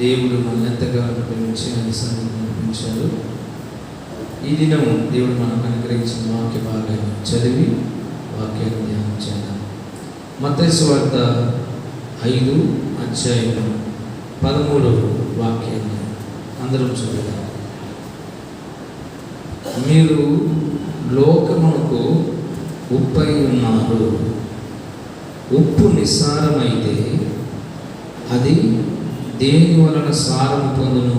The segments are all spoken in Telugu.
దేవుడు మనల్ని ఎంతగానో ప్రేమించి ఆయన సన్నిధిని నడిపించాడు. ఈ దినం దేవుడు మనకు అనుగ్రహించిన వాక్య భాగాన్ని చదివి వాక్యాన్ని ధ్యానం చేద్దాం. మత్తయి సువార్త 5:13 వాక్యాన్ని అందరం చూద్దాం. మీరు లోకమునకు ఉప్పై ఉన్నారు. ఉప్పు నిస్సారమైతే అది దేని వలన సారం పొందును?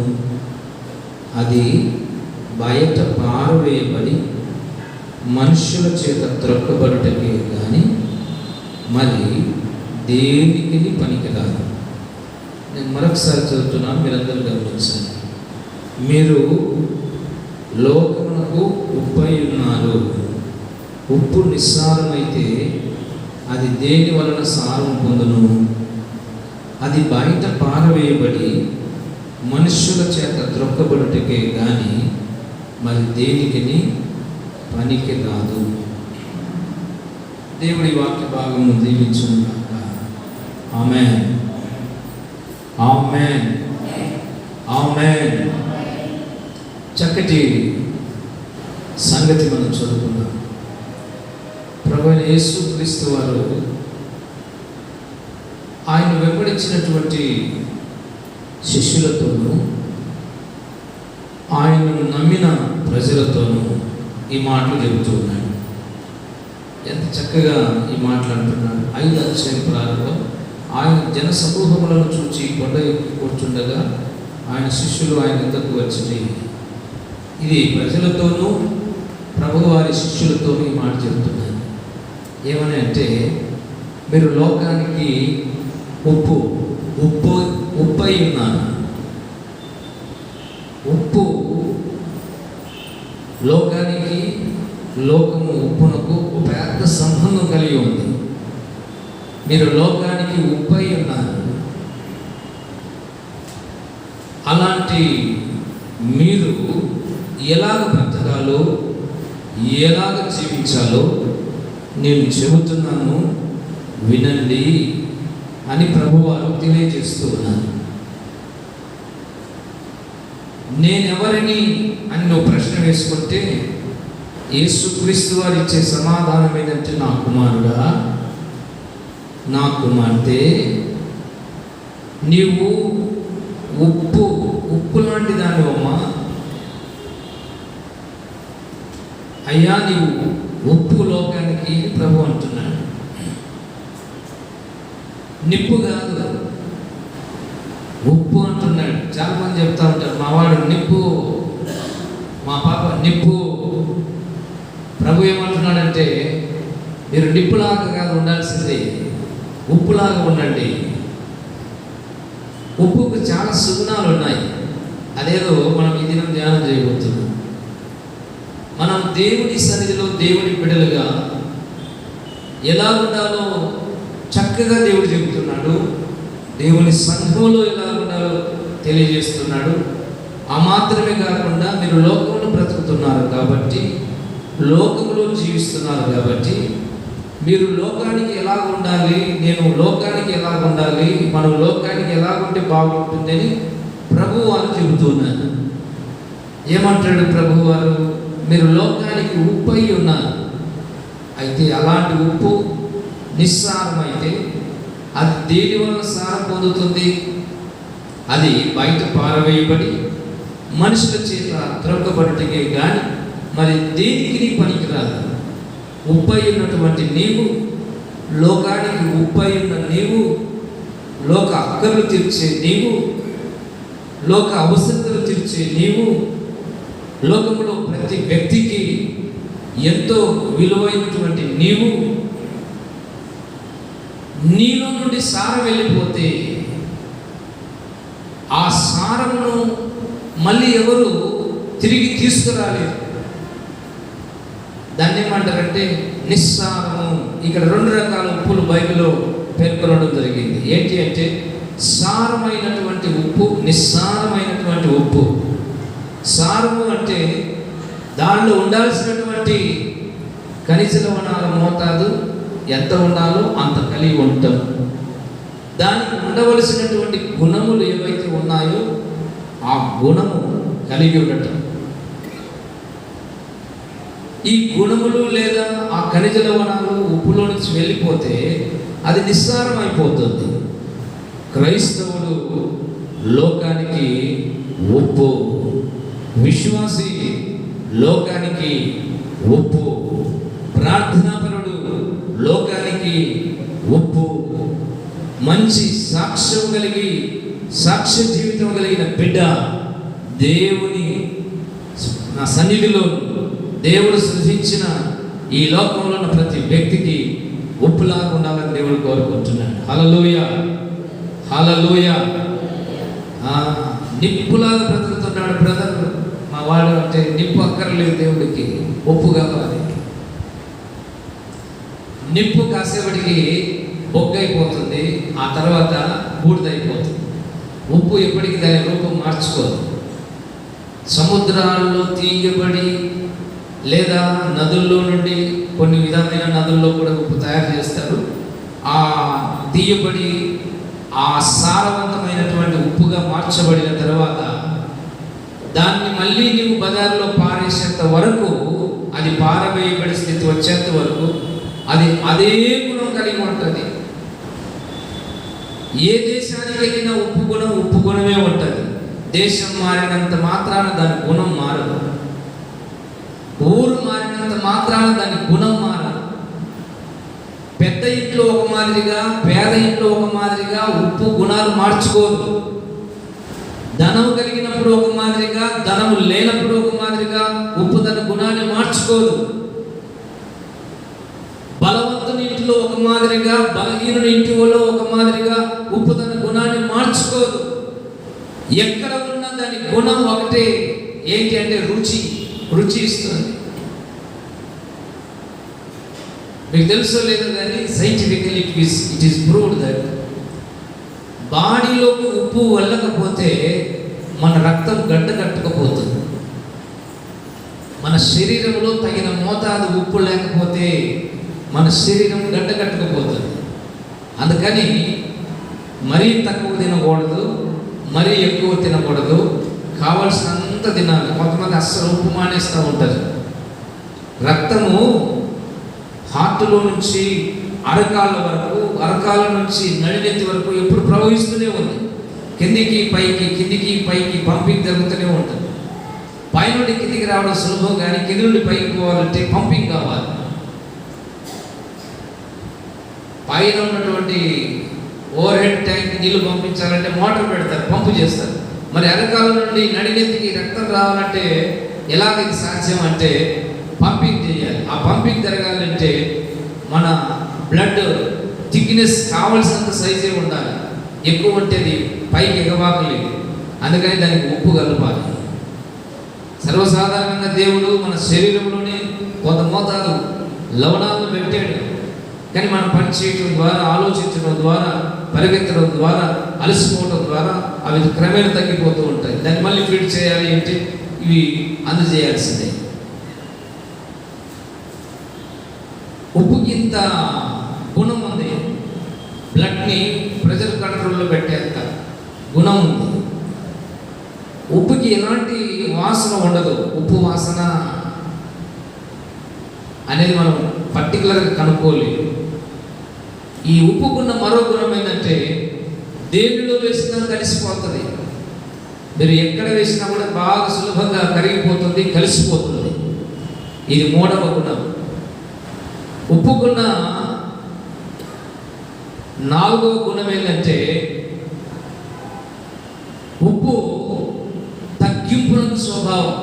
అది బయట పారవేయబడి మనుషుల చేత త్రొక్కబడుటకే కానీ మరి దేనికి పనికిరాదు. నేను మరొకసారి చదువుతున్నాను, మీరందరూ గమనించండి. మీరు లోకమునకు ఉప్పై ఉన్నారు. ఉప్పు నిస్సారమైతే అది దేని వలన సారం పొందును? అది బయట పారవేయబడి మనుష్యుల చేత త్రొక్కబడుటకే కానీ మరి దేనికి పనికి రాదు. దేవుడి వాక్య భాగము దీవించుగాక. ఆమేన్, ఆమేన్, ఆమేన్. చక్కటి సంగతి మనం చదువుకున్నాం. ప్రభువైన యేసుక్రీస్తు వారు ఆయన వెంబడించినటువంటి శిష్యులతోనూ ఆయనను నమ్మిన ప్రజలతోనూ ఈ మాటలు చెబుతూ ఉన్నాడు. ఎంత చక్కగా ఈ మాటలు అంటున్నాడు. 5 అధ్యాయాలలో ఆయన జన సమూహములను చూచి కొండ ఎక్కి కూర్చుండగా ఆయన శిష్యులు ఆయన వద్దకు వచ్చి, ఇది ప్రజలతోనూ ప్రభువు వారి శిష్యులతోనూ ఈ మాట చెబుతున్నాను. ఏమని అంటే, మీరు లోకానికి ఉప్పై ఉన్నారు. ఉప్పు లోకానికి, లోకము ఉప్పునకు పెద్ద సంబంధం కలిగి ఉంది. మీరు లోకానికి ఉప్పై ఉన్నారు. అలాంటి మీరు ఎలాగ బ్రతకాలో, ఎలాగ జీవించాలో నేను చెబుతున్నాను, వినండి అని ప్రభువారు తెలియజేస్తూ ఉన్నారు. నేనెవరిని అని నువ్వు ప్రశ్న వేసుకుంటే యేసుక్రీస్తు వారు ఇచ్చే సమాధానం ఏంటంటే, నా కుమారుడా, నా కుమార్తె, నీవు ఉప్పు లాంటి దానివమ్మా. అయ్యా, నీవు ఉప్పు లోకానికి ప్రభు అంటున్నాడు. నిప్పు కాదు, ఉప్పు అంటున్నాడు. చాలా మంది చెప్తా ఉంటారు, మా వాడు నిప్పు, మా పాప నిప్పు. ప్రభు ఏమంటున్నాడంటే, మీరు నిప్పులాగా కాదు ఉండాల్సిందే, ఉప్పులాగా ఉండండి. ఉప్పుకు చాలా సుగుణాలు ఉన్నాయి. అదేదో మనం ఈ దినం ధ్యానం చేయబోతున్నాం. మనం దేవుడి సన్నిధిలో దేవుడి బిడ్డలుగా ఎలా ఉండాలో చక్కగా దేవుడు చెబుతున్నాడు. దేవుని సంఘంలో ఎలా ఉండాలో తెలియజేస్తున్నాడు. ఆ మాత్రమే కాకుండా మీరు లోకంలో బ్రతుకుతున్నారు కాబట్టి, లోకంలో జీవిస్తున్నారు కాబట్టి, మీరు లోకానికి ఎలా ఉండాలి, నేను లోకానికి ఎలా ఉండాలి, మనం లోకానికి ఎలా ఉంటే బాగుంటుందని ప్రభువు వారు చెబుతున్నారు. ఏమంటాడు ప్రభువు వారు? మీరు లోకానికి ఉప్పై ఉన్నారు. అయితే అలాంటి ఉప్పు నిస్సారమైతే అది దేని వల్ల సారం పొందుతుంది? అది బయట పారవేయబడి మనుషుల చేత త్రొక్కబడుటకే కానీ మరి దేనికి పనికిరాదు. ఉప్పై ఉన్నటువంటి నీవు, లోకానికి ఉప్పై ఉన్న నీవు, లోక అక్కర్లు తీర్చే నీవు, లోక అవసరతలు తీర్చే నీవు, లోకంలో ప్రతి వ్యక్తికి ఎంతో విలువైనటువంటి నీవు, నీలో నుండి సారం వెళ్ళిపోతే ఆ సారమును మళ్ళీ ఎవరు తిరిగి తీసుకురాలేదు. దాన్ని ఏమంటారంటే నిస్సారము. ఇక్కడ 2 రకాల ఉప్పులు బైబిల్లో పేర్కొనడం జరిగింది. ఏంటి అంటే, సారమైనటువంటి ఉప్పు, నిస్సారమైనటువంటి ఉప్పు. సారము అంటే దానిలో ఉండాల్సినటువంటి ఖనిజ లవణాల మోతాదు ఎంత ఉండాలో అంత కలిగి ఉంటాం. దానికి ఉండవలసినటువంటి గుణములు ఏవైతే ఉన్నాయో ఆ గుణము కలిగి ఉండటం. ఈ గుణములు లేదా ఆ ఖనిజ లవణాలు ఉప్పులో నుంచి వెళ్ళిపోతే అది నిస్సారం అయిపోతుంది. క్రైస్తవుడు లోకానికి ఉప్పు, విశ్వాసి లోకానికి ఉప్పు, ప్రార్థనాపరుడు లోకానికి ఉప్పు, మంచి సాక్ష్యం కలిగి సాక్ష్య జీవితం కలిగిన బిడ్డ దేవుని నా సన్నిధిలో దేవుడు సృజించిన ఈ లోకంలో ఉన్న ప్రతి వ్యక్తికి ఉప్పులాగా ఉండాలని దేవుడు కోరుకుంటున్నాడు. హల్లెలూయా, హల్లెలూయా. నిప్పులాగా బ్రతుకుతున్నాడు బ్రదర్ మా వాడు అంటే నిప్పు అక్కర్లేదు, దేవుడికి ఉప్పు కావాలి. నిప్పు కాసేపటికి బొగ్గైపోతుంది, ఆ తర్వాత బూడిదైపోతుంది. ఉప్పు ఎప్పటికీ దాని రూపం మార్చుకోదు. సముద్రాల్లో తీయబడి లేదా నదుల్లో నుండి కొన్ని విధమైన నదుల్లో కూడా ఉప్పు తయారు చేస్తారు. ఆ తీయబడి ఆ సారవంతమైనటువంటి ఉప్పుగా మార్చబడిన తర్వాత దాన్ని మళ్ళీ నీవు బజార్లో పారేసేంత వరకు, అది పారవేయబడి స్థితి వచ్చేంత వరకు అది అదే గుణం కలిగి ఉంటుంది. ఏ దేశానికి వెళ్ళినా ఉప్పు గుణమే ఉంటుంది. దేశం మారినంత మాత్రాన దాని గుణం మారదు. ఊరు మారినంత మాత్రాన దాని గుణం మారదు. పెద్ద ఇంట్లో ఒక మాదిరిగా, పేద ఇంట్లో ఒక మాదిరిగా ఉప్పు గుణాలు మార్చుకోదు. ధనము కలిగినప్పుడు ఒక మాదిరిగా, ధనము లేనప్పుడు ఒక మాదిరిగా ఉప్పు తన గుణాన్ని మార్చుకోదు. బలవంతుని ఇంటిలో ఒక మాదిరిగా, బలహీనుని ఇంటిలో ఒక మాదిరిగా ఉప్పు తన గుణాన్ని మార్చుకోదు. ఎక్కడ ఉన్నా దాని గుణం ఒకటే, ఏంటి అంటే రుచి ఇస్తుంది. మీకు తెలుసో లేదో కానీ scientifically it is proved that బాడీలోకి ఉప్పు వెళ్ళకపోతే మన రక్తం గడ్డ కట్టుకపోతుంది. మన శరీరంలో తగిన మోతాదు ఉప్పు లేకపోతే మన శరీరం గడ్డ కట్టుకుపోతుంది. అందుకని మరీ తక్కువ తినకూడదు, మరీ ఎక్కువ తినకూడదు, కావలసినంత తినాలి. కొంతమంది అస్సలు ఉప్పు మానేస్తూ ఉంటారు. రక్తము హార్ట్లో నుంచి అరకాల వరకు, అరకాల నుంచి నడినెత్తి వరకు ఎప్పుడు ప్రవహిస్తూనే ఉంది. కిందికి పైకి పంపింగ్ జరుగుతూనే ఉంటుంది. పైనుండి కిందికి రావడం సులభం, కానీ కింది నుండి పైకి పోవాలంటే పంపింగ్ కావాలి. పైన ఉన్నటువంటి ఓవర్ హెడ్ ట్యాంక్ నీళ్లు పంపించాలంటే మోటార్ పెడతారు, పంపు చేస్తారు. మరి అరకాల నుండి నడినెత్తికి రక్తం రావాలంటే ఎలాగైతే సాధ్యం అంటే పంపింగ్ చేయాలి. ఆ పంపింగ్ జరగాలంటే మన బ్లడ్ థిక్నెస్ కావాల్సినంత సైజే ఉండాలి. ఎక్కువ ఉంటేది పైకి ఎగవాకలేదు. అందుకని దానికి ఉప్పు కలపాలి. సర్వసాధారణంగా దేవుడు మన శరీరంలోనే కొంత మోతాదు లవణాలను పెట్టాడు. కానీ మనం పని చేయడం ద్వారా, ఆలోచించడం ద్వారా, పరిగెత్తడం ద్వారా, అలసిపోవడం ద్వారా అవి క్రమేణా తగ్గిపోతూ ఉంటాయి. దాన్ని మళ్ళీ ఫీడ్ చేయాలి అంటే ఇవి అందజేయాల్సిందే. ఉప్పుకి ఇంత గుణం ఉంది. బ్లడ్ని ప్రెషర్ కంట్రోల్లో పెట్టేంత గుణం ఉంది. ఉప్పుకి ఎలాంటి వాసన ఉండదు. ఉప్పు వాసన అనేది మనం పర్టికులర్గా కనుక్కోలేదు. ఈ ఉప్పుకున్న మరో గుణం ఏంటంటే దేనిలో వేసినా కలిసిపోతుంది. మీరు ఎక్కడ వేసినా కూడా బాగా సులభంగా కరిగిపోతుంది, కలిసిపోతుంది. ఇది మూడవ గుణం. ఉప్పుకున్న నాలుగవ గుణం ఏంటంటే ఉప్పు తగ్గింపులకు స్వభావం.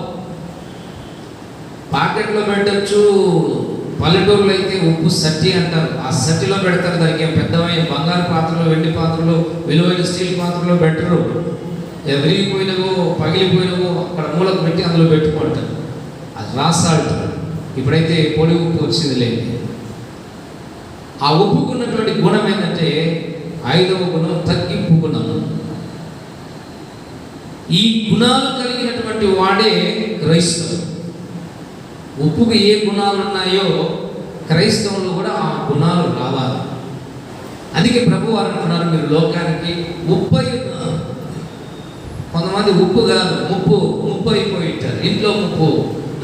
పాకెట్లో పెట్టచ్చు. పల్లెటూరులో అయితే ఉప్పు సట్టి అంటారు. ఆ సట్టిలో పెడతారు. దానికి పెద్దమైన బంగారు పాత్రలో, వెండి పాత్రలో, విలువైన స్టీల్ పాత్రలో పెట్టరు. విరిగిపోయినవో పగిలిపోయినవో అక్కడ మూలకు పెట్టి అందులో పెట్టుకుంటారు. అది రా సాల్ట్. ఇప్పుడైతే పొడి ఉప్పు వచ్చింది లేదు. ఆ ఉప్పుకున్నటువంటి గుణం ఏంటంటే ఐదవ గుణం తగ్గింపు గుణం. ఈ గుణాలు కలిగినటువంటి వాడే క్రైస్తవుడు. ఉప్పుకు ఏ గుణాలు ఉన్నాయో క్రైస్తవులు కూడా ఆ గుణాలు రావాలి. అందుకే ప్రభు వారు అంటున్నారు, మీరు లోకానికి ఉప్పు అయి ఉన్నారు. కొంతమంది ఉప్పు కాదు, ముప్పు అయిపోయి ఉంటారు. ఇంట్లో ముప్పు,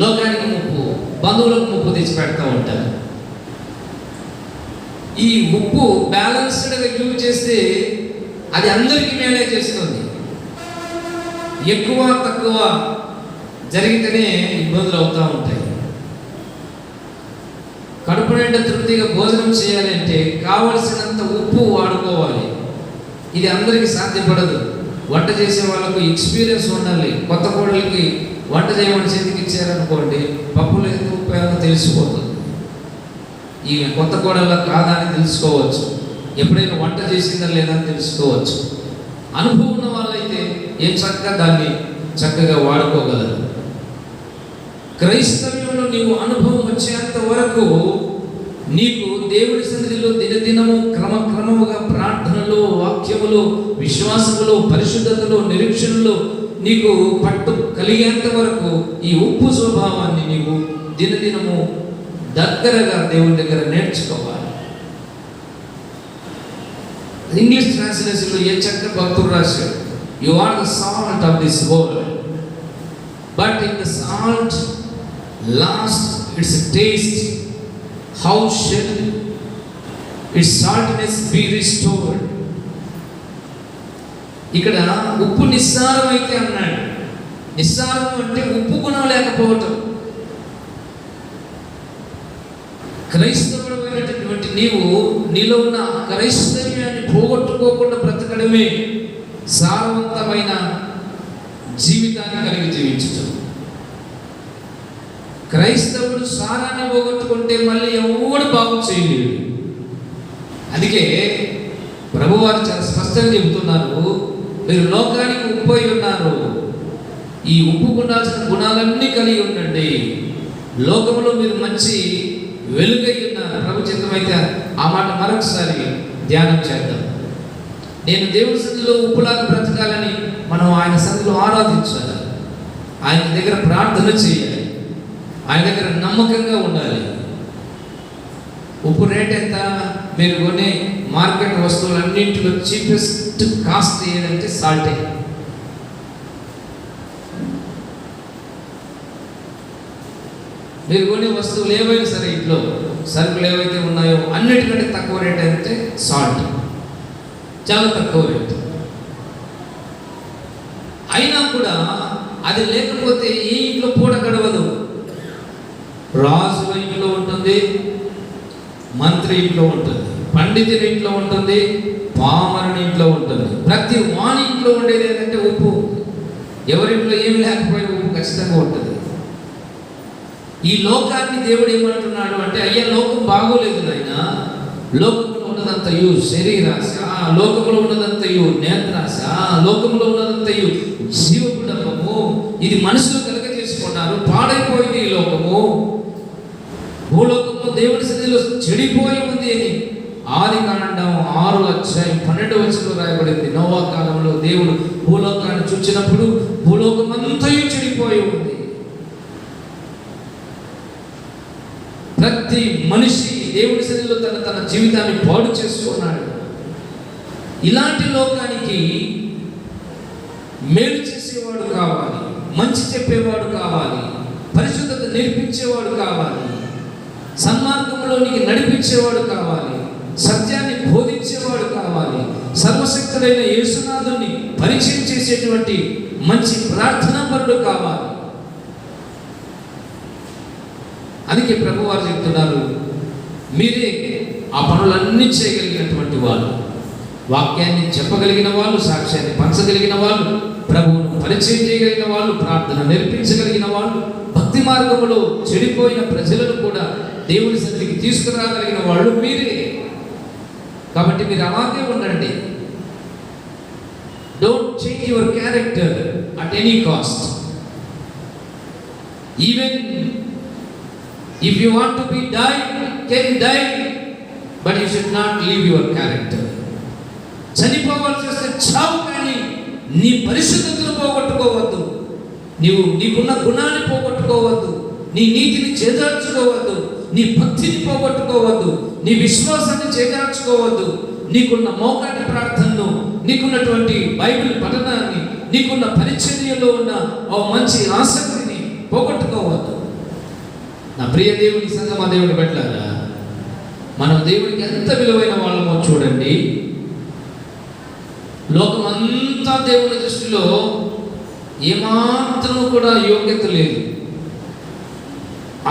లోకానికి ముప్పు, బంధువులకు ముప్పు తెచ్చి పెడతా ఉంటారు. ఈ ఉప్పు బ్యాలెన్స్డ్గా యూజ్ చేస్తే అది అందరికీ మేలే చేస్తుంది. ఎక్కువ తక్కువ జరిగితేనే ఇబ్బందులు అవుతూ ఉంటాయి. కడుపు నిండా తృప్తిగా భోజనం చేయాలంటే కావలసినంత ఉప్పు వాడుకోవాలి. ఇది అందరికీ సాధ్యపడదు. వంట చేసే వాళ్ళకు ఎక్స్పీరియన్స్ ఉండాలి. కొత్త కోడలికి వంట చేయమని చేతికి ఇచ్చారనుకోండి, పప్పులు ఎంత ఉప్పు ఏమో తెలిసిపోతుంది. ఈ కొత్త కోడళ్ళ కాదా అని తెలుసుకోవచ్చు. ఎప్పుడైనా వంట చేసిందా లేదా అని తెలుసుకోవచ్చు. అనుభవం ఉన్న వాళ్ళైతే ఏం దాన్ని చక్కగా వాడుకోగలరు. క్రైస్తవ్యంలో నీవు అనుభవం వచ్చేంత వరకు నీకు దేవుడి సన్నిధిలో దినదినము క్రమక్రమముగా ప్రార్థనలో, వాక్యములో, విశ్వాసములో, పరిశుద్ధతలో, నిరీక్షణలో నీకు పట్టు కలిగేంత వరకు ఈ ఉప్పు స్వభావాన్ని నీవు దినదినము దగ్గరగా దేవుని దగ్గర నేర్చుకోవాలి. ఇంగ్లీష్ ట్రాన్స్లేషన్లో ఏ చక్కటి భక్తుడు రాశాడు, you are the salt of this world, but in the salt lost its taste, how shall its saltness be restored. ఇక్కడ ఉప్పు నిస్సారం అయితే అన్నాడు. నిస్సారం అంటే ఉప్పు గుణం లేకపోవటం. క్రైస్తవుడమైనటువంటి నీవు నీలో ఉన్న క్రైస్తవ్యాన్ని పోగొట్టుకోకుండా బ్రతకడమే సారవంతమైన జీవితాన్ని కలిగి జీవించటం. క్రైస్తవుడు సారాన్ని పోగొట్టుకుంటే మళ్ళీ ఎవడు బాగు చేయలేడు. అందుకే ప్రభువారు చాలా స్పష్టంగా చెబుతున్నారు, మీరు లోకానికి ఉప్పు అయి ఉన్నారు. ఈ ఉప్పుకు ఉండాల్సిన గుణాలన్నీ కలిగి ఉండండి. లోకంలో మీరు మంచి వెలుగై ఉన్నారు. ప్రభు చిత్తమైతే ఆ మాట మరొకసారి ధ్యానం చేద్దాం. నేను దేవుడి సన్నిధిలో ఉప్పులాగా బ్రతకాలని మనం ఆయన సన్నిధిలో ఆరాధించాలి. ఆయన దగ్గర ప్రార్థన చేయాలి. ఆయన దగ్గర నమ్మకంగా ఉండాలి. ఉప్పు రేట్ ఎంత? మీరు కొనే మార్కెట్ వస్తువులన్నింటిలో చీపెస్ట్ కాస్ట్ ఏదంటే సాల్టే. మీరు కొనే వస్తువులు ఏవైనా సరే, ఇంట్లో సరుకులు ఏవైతే ఉన్నాయో అన్నిటికంటే తక్కువ రేట్ అంటే సాల్ట్. చాలా తక్కువ రేట్. అయినా కూడా అది లేకపోతే ఏ ఇంట్లో పూట గడవదు. రాజుల ఇంట్లో ఉంటుంది, మంత్రి ఇంట్లో ఉంటుంది, పండితుని ఇంట్లో ఉంటుంది, పామరుని ఇంట్లో ఉంటుంది. ప్రతి వాని ఇంట్లో ఉండేది ఏంటంటే ఉప్పు. ఎవరింట్లో ఏమి లేకపోయినా ఉప్పు ఖచ్చితంగా ఉంటుంది. ఈ లోకాన్ని దేవుడు ఏమంటున్నాడు అంటే, అయ్యా లోకం బాగోలేదు నాయన, లోకంలో ఉన్నదంతయు శరీరాశ, లోకంలో ఉన్నదంతయు నేత్రాశ, లోకంలో ఉన్నదంతయు జీవపుడము, ఇది మనుషులు కలగ చేసుకున్నారు, పాడైపోయింది ఈ లోకము. భూలోకంలో దేవుడి సన్నిధిలో చెడిపోయి ఉంది అని ఆదికాండం 6:12 రాయబడింది. నోవా కాలంలో దేవుడు భూలోకాన్ని చూచినప్పుడు భూలోకం అంతయు చెడిపోయి ఉంది. ప్రతి మనిషి దేవుడి సన్నిధిలో తన జీవితాన్ని పాడు చేసుకున్నాడు. ఇలాంటి లోకానికి మేలు చేసేవాడు కావాలి, మంచి చెప్పేవాడు కావాలి, పరిశుద్ధత నేర్పించేవాడు కావాలి, సన్మార్గంలోనికి నడిపించేవాడు కావాలి, సత్యాన్ని బోధించేవాడు కావాలి, సర్వశక్తుడైన యేసునాథుని పరిచయం చేసేటువంటి మంచి ప్రార్థనాపరుడు కావాలి. అందుకే ప్రభు వారు చెప్తున్నారు, మీరే ఆ పనులన్నీ చేయగలిగినటువంటి వాళ్ళు, వాక్యాన్ని చెప్పగలిగిన వాళ్ళు, సాక్ష్యాన్ని పంచగలిగిన వాళ్ళు, ప్రభువును పరిచయం చేయగలిగిన వాళ్ళు, ప్రార్థన నేర్పించగలిగిన వాళ్ళు, భక్తి మార్గంలో చెడిపోయిన ప్రజలను కూడా దేవుని సన్నిధికి తీసుకురాగలిగిన వాళ్ళు మీరే. కాబట్టి మీరు అలాగే ఉండండి. Don't change your character at any cost. Even if you want to be died, can die, but you should not leave your character. చనిపోవాల్సి వస్తే చావు, కానీ నీ పరిశుద్ధతను పోగొట్టుకోవద్దు. నీకున్న గుణాన్ని పోగొట్టుకోవద్దు, నీ నీతిని చేజార్చుకోవద్దు, నీ భక్తిని పోగొట్టుకోవద్దు, నీ విశ్వాసాన్ని చేజార్చుకోవద్దు, నీకున్న మోకాటి ప్రార్థనను, నీకున్నటువంటి బైబిల్ పఠనాన్ని, నీకున్న పరిచర్యలో ఉన్న ఓ మంచి ఆసక్తిని పోగొట్టుకోవద్దు. నా ప్రియ దేవుని సంగమా, దేవుని పెట్టారా, మనం దేవుడికి ఎంత విలువైన వాళ్ళమో చూడండి. లోకమంతా దేవుని దృష్టిలో ఏమాత్రం కూడా యోగ్యత లేదు.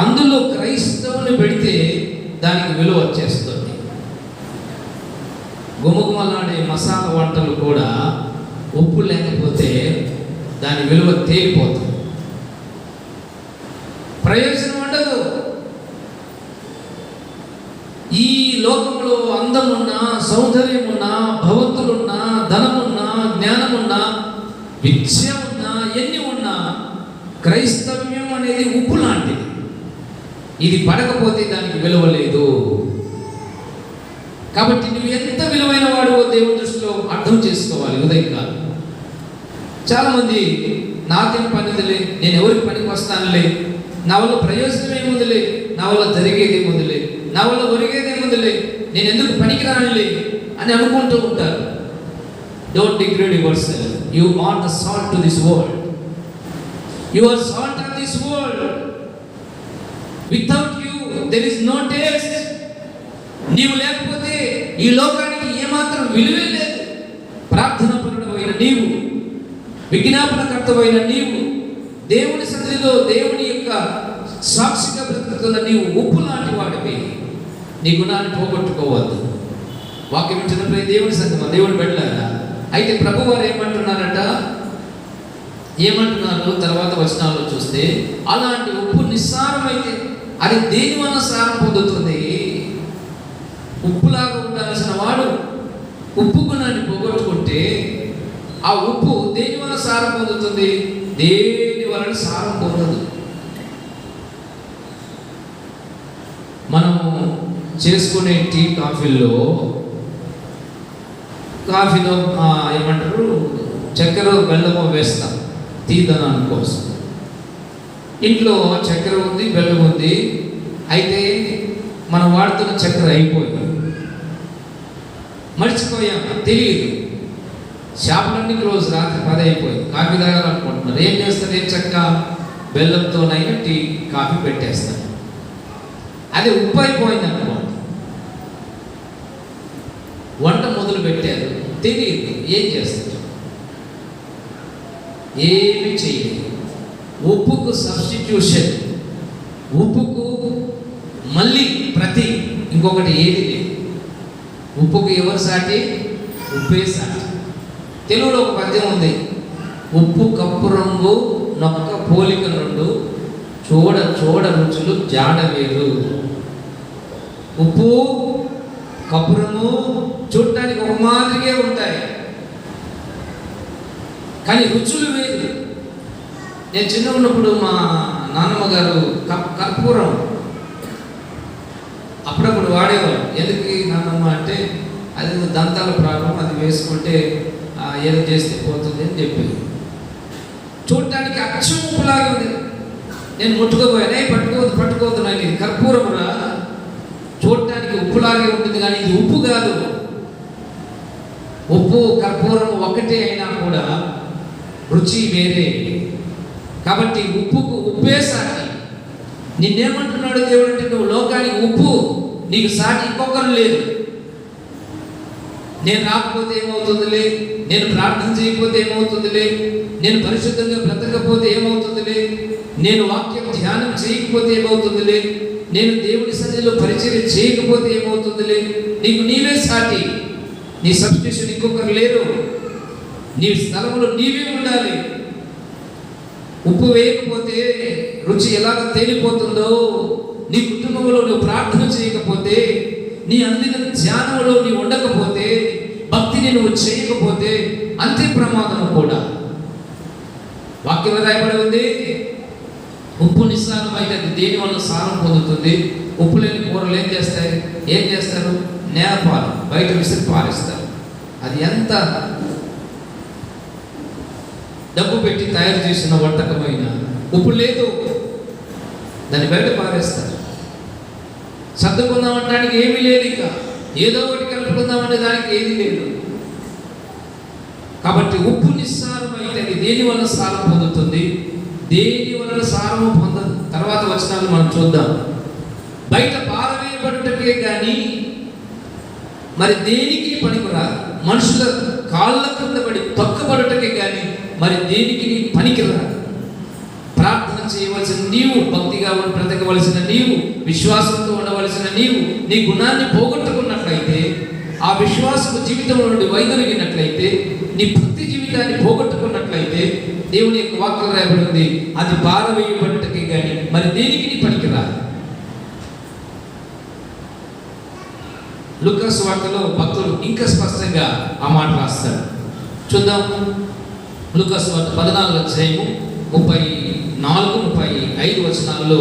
అందులో క్రైస్తవుని పెడితే దానికి విలువ వచ్చేస్తుంది. గుమగుమలాడే మసాలా వంటలు కూడా ఉప్పు లేకపోతే దాని విలువ తేలిపోతుంది, ప్రయోజనం ఉండదు. ఈ లోకంలో అందమున్నా, సౌందర్యమున్నా, భవంతులున్నా, ధనమున్నా, జ్ఞానమున్నా, విద్య ఉన్నా, ఎన్ని ఉన్నా క్రైస్తవ్యం అనేది ఉప్పు లాంటిది. ఇది పడకపోతే దానికి విలువ లేదు. కాబట్టి నువ్వు ఎంత విలువైన వాడువో దేవుని దృష్టిలో అర్థం చేసుకోవాలి. ఉదయకాలం చాలామంది నాకేం పనిదిలే, నేను ఎవరికి పనికి వస్తానులే, నా వల్ల ప్రయోజనం ఏముందిలే, నా వల్ల జరిగేది ఏముందిలే, నా వల్ల ఒరిగేది ఏముందిలే, నేను ఎందుకు పనికి రానులే అని అనుకుంటూ ఉంటారు. Don't degrade yourself. You are the salt to this world. You are salt of this world. Without you there is no taste. నీవు లేకపోతే ఈ లోకానికి ఏమాత్రం విలువే లేదు. ప్రార్థన పరుడమైన నీవు, విజ్ఞాపనకర్తమైన నీవు, దేవుని సన్నిధిలో దేవుని యొక్క సాక్షిగా బ్రతుకుతున్న నీవు ఉప్పు లాంటి వాడివి. నీ గుణాన్ని పోగొట్టుకోవద్దు. వాక్యం వింటున్నప్పుడు దేవుని సంగమా, దేవుని పెట్టారా. అయితే ప్రభు వారు ఏమంటున్నారు తర్వాత వచనాల్లో చూస్తే, అలాంటి ఉప్పు నిస్సారమైతే అది దేని వల్ల సారం పొందుతుంది? ఉప్పులాగా ఉండాల్సిన వాడు ఉప్పు గుణాన్ని పోగొట్టుకుంటే ఆ ఉప్పు దేని వల్ల సారం పొందుతుంది? దేని వలన సారం పొందదు. మనము చేసుకునే టీ కాఫీలో ఏమంటారు, చక్కెర బెల్లమో వేస్తాం తీదనాన్ని కోసం. ఇంట్లో చక్కెర ఉంది, బెల్లం ఉంది. అయితే మనం వాడుతున్న చక్కెర అయిపోయింది, మర్చిపోయాం, తెలియదు. షాపులన్నీ క్లోజ్, రాత్రి 10 అయిపోయింది. కాఫీ తాగాలనుకుంటున్నారు. ఏం చేస్తారు? ఏం చక్క బెల్లంతోనైనా టీ కాఫీ పెట్టేస్తారు. అది ఉప్పు అయిపోయింది అనుకోండి. వంట మొదలు పెట్టారు, తెలియదు. ఏం చేస్తారు? ఏమి చేయలేదు. ఉప్పుకు సబ్స్టిట్యూషన్, ఉప్పుకు మళ్ళీ ప్రతి ఇంకొకటి ఏది లేదు. ఉప్పుకు ఎవరు సాటి? ఉప్పే సాటి. తెలుగులో ఒక పద్యం ఉంది, ఉప్పు కప్పు రంగు నొక్క పోలిక నుండు చూడ చూడ రుచులు జాడ వేరు. ఉప్పు కప్పురము చూడటానికి ఒక మాదిరిగా ఉంటాయి, కానీ రుచులు వేరు. నేను చిన్న ఉన్నప్పుడు మా నాన్నమ్మ గారు కర్పూరం అప్పుడప్పుడు వాడేవాడు. ఎందుకు నాన్నమ్మ అంటే, అది దంతాల ప్రాబ్లం, అది వేసుకుంటే ఏదో చేస్తే పోతుంది అని చెప్పి. చూడటానికి అచ్చం ఉప్పులాగే ఉంది. నేను ముట్టుకోపోయానే, పట్టుకోవద్దు నాకు, ఇది కర్పూరం రా, చూడటానికి ఉప్పులాగే ఉంటుంది కానీ ఇది ఉప్పు కాదు. ఉప్పు కర్పూరం ఒకటే అయినా కూడా రుచి వేరే. కాబట్టి ఉప్పుకు ఉప్పే సాటి. నిన్నేమంటున్నాడు దేవుడు అంటే, నువ్వు లోకానికి ఉప్పు, నీకు సాటి ఇంకొకరు లేదు. నేను రాకపోతే ఏమవుతుందిలే, నేను ప్రార్థన చేయకపోతే ఏమవుతుందిలే, నేను పరిశుద్ధంగా బ్రతకపోతే ఏమవుతుందిలే, నేను వాక్యం ధ్యానం చేయకపోతే ఏమవుతుందిలే, నేను దేవుని సన్నిధిలో పరిచర్య చేయకపోతే ఏమవుతుందిలే. నీకు నీవే సాటి, నీ సబ్స్టిట్యూషన్ ఇంకొకరు లేరు. నీ స్థలంలో నీవే ఉండాలి. ఉప్పు వేయకపోతే రుచి ఎలాగ తేలిపోతుందో, నీ కుటుంబంలో నువ్వు ప్రార్థన చేయకపోతే, నీ అందిన ధ్యానంలో నీవు ఉండకపోతే, భక్తిని నువ్వు చేయకపోతే అంతే ప్రమాదం కూడా. వాక్యంలో రాయబడి ఉంది, ఉప్పు నిస్సారం అయితే అది దేని వల్ల సారం పొందుతుంది? ఉప్పు లేని కూరలు ఏం చేస్తారు? నేలపాలు బయట విసిరి పారేస్తారు. అది ఎంత డబ్బు పెట్టి తయారు చేసిన వంటకమైన ఉప్పు లేదు, దాన్ని బయట పారేస్తారు. సర్దుకుందాం అనడానికి ఏమీ లేదు. ఇక ఏదో ఒకటి కలుపుకుందామనే దానికి ఏది లేదు. కాబట్టి ఉప్పు నిస్సారం అయితే అది దేని వల్ల సారం పొందుతుంది, దేని వలన సారము పొందదు. తర్వాత వచనాలు మనం చూద్దాం. బయట పారవేయబడుటకే కానీ మరి దేనికి పనికిరాదు. మనుషుల కాళ్ళ కింద పడి తొక్కబడుటకే కానీ మరి దేనికి పనికిరాదు. ప్రార్థన చేయవలసిన నీవు, భక్తిగా బ్రతకవలసిన నీవు, విశ్వాసంతో ఉండవలసిన నీవు నీ గుణాన్ని పోగొట్టుకున్నట్లయితే, ఆ విశ్వాసపు జీవితం నుండి వైదొలిగినట్లయితే, నీ భక్తి జీవితాన్ని పోగొట్టుకున్నట్లయితే, దేవుని యొక్క వాక్యం రాయబడింది, అది పారవేయబడుటకే కానీ మరి దేనికి పనికిరాదు. లూకా సువార్తలో భక్తులు ఇంకా స్పష్టంగా ఆ మాట రాస్తారు. చూద్దాం. లూకా సువార్త 14వ అధ్యాయము 34-35 వచనాలలో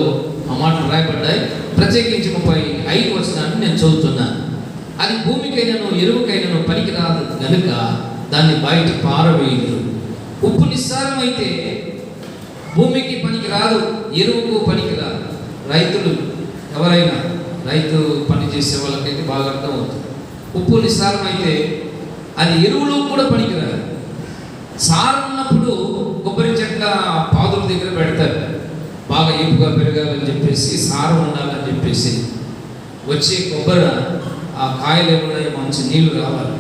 ఆ మాటలు రాయబడ్డాయి. ప్రత్యేకించి 35 వచనాన్ని నేను చదువుతున్నాను. అది భూమికైనను ఎరువుకైనను పనికిరాదు కనుక దాన్ని బయట పారవేయరు. ఉప్పు నిస్సారమైతే భూమికి పనికిరాదు, ఎరువుకు పనికిరాదు. రైతులు ఎవరైనా రైతు పని చేసే వాళ్ళకైతే బాగా అర్థం అవుతుంది. ఉప్పు నిస్సారం అయితే అది ఎరువులో కూడా పనికిరాదు. సారం ఉన్నప్పుడు కొబ్బరి చెట్ల పాదుల దగ్గర పెడతారు, బాగా ఏపుగా పెరగాలని చెప్పేసి, సారం ఉండాలని చెప్పేసి. వచ్చే కొబ్బరి ఆ కాయలు ఏమున్నాయో మంచి నీళ్లు రావాలి.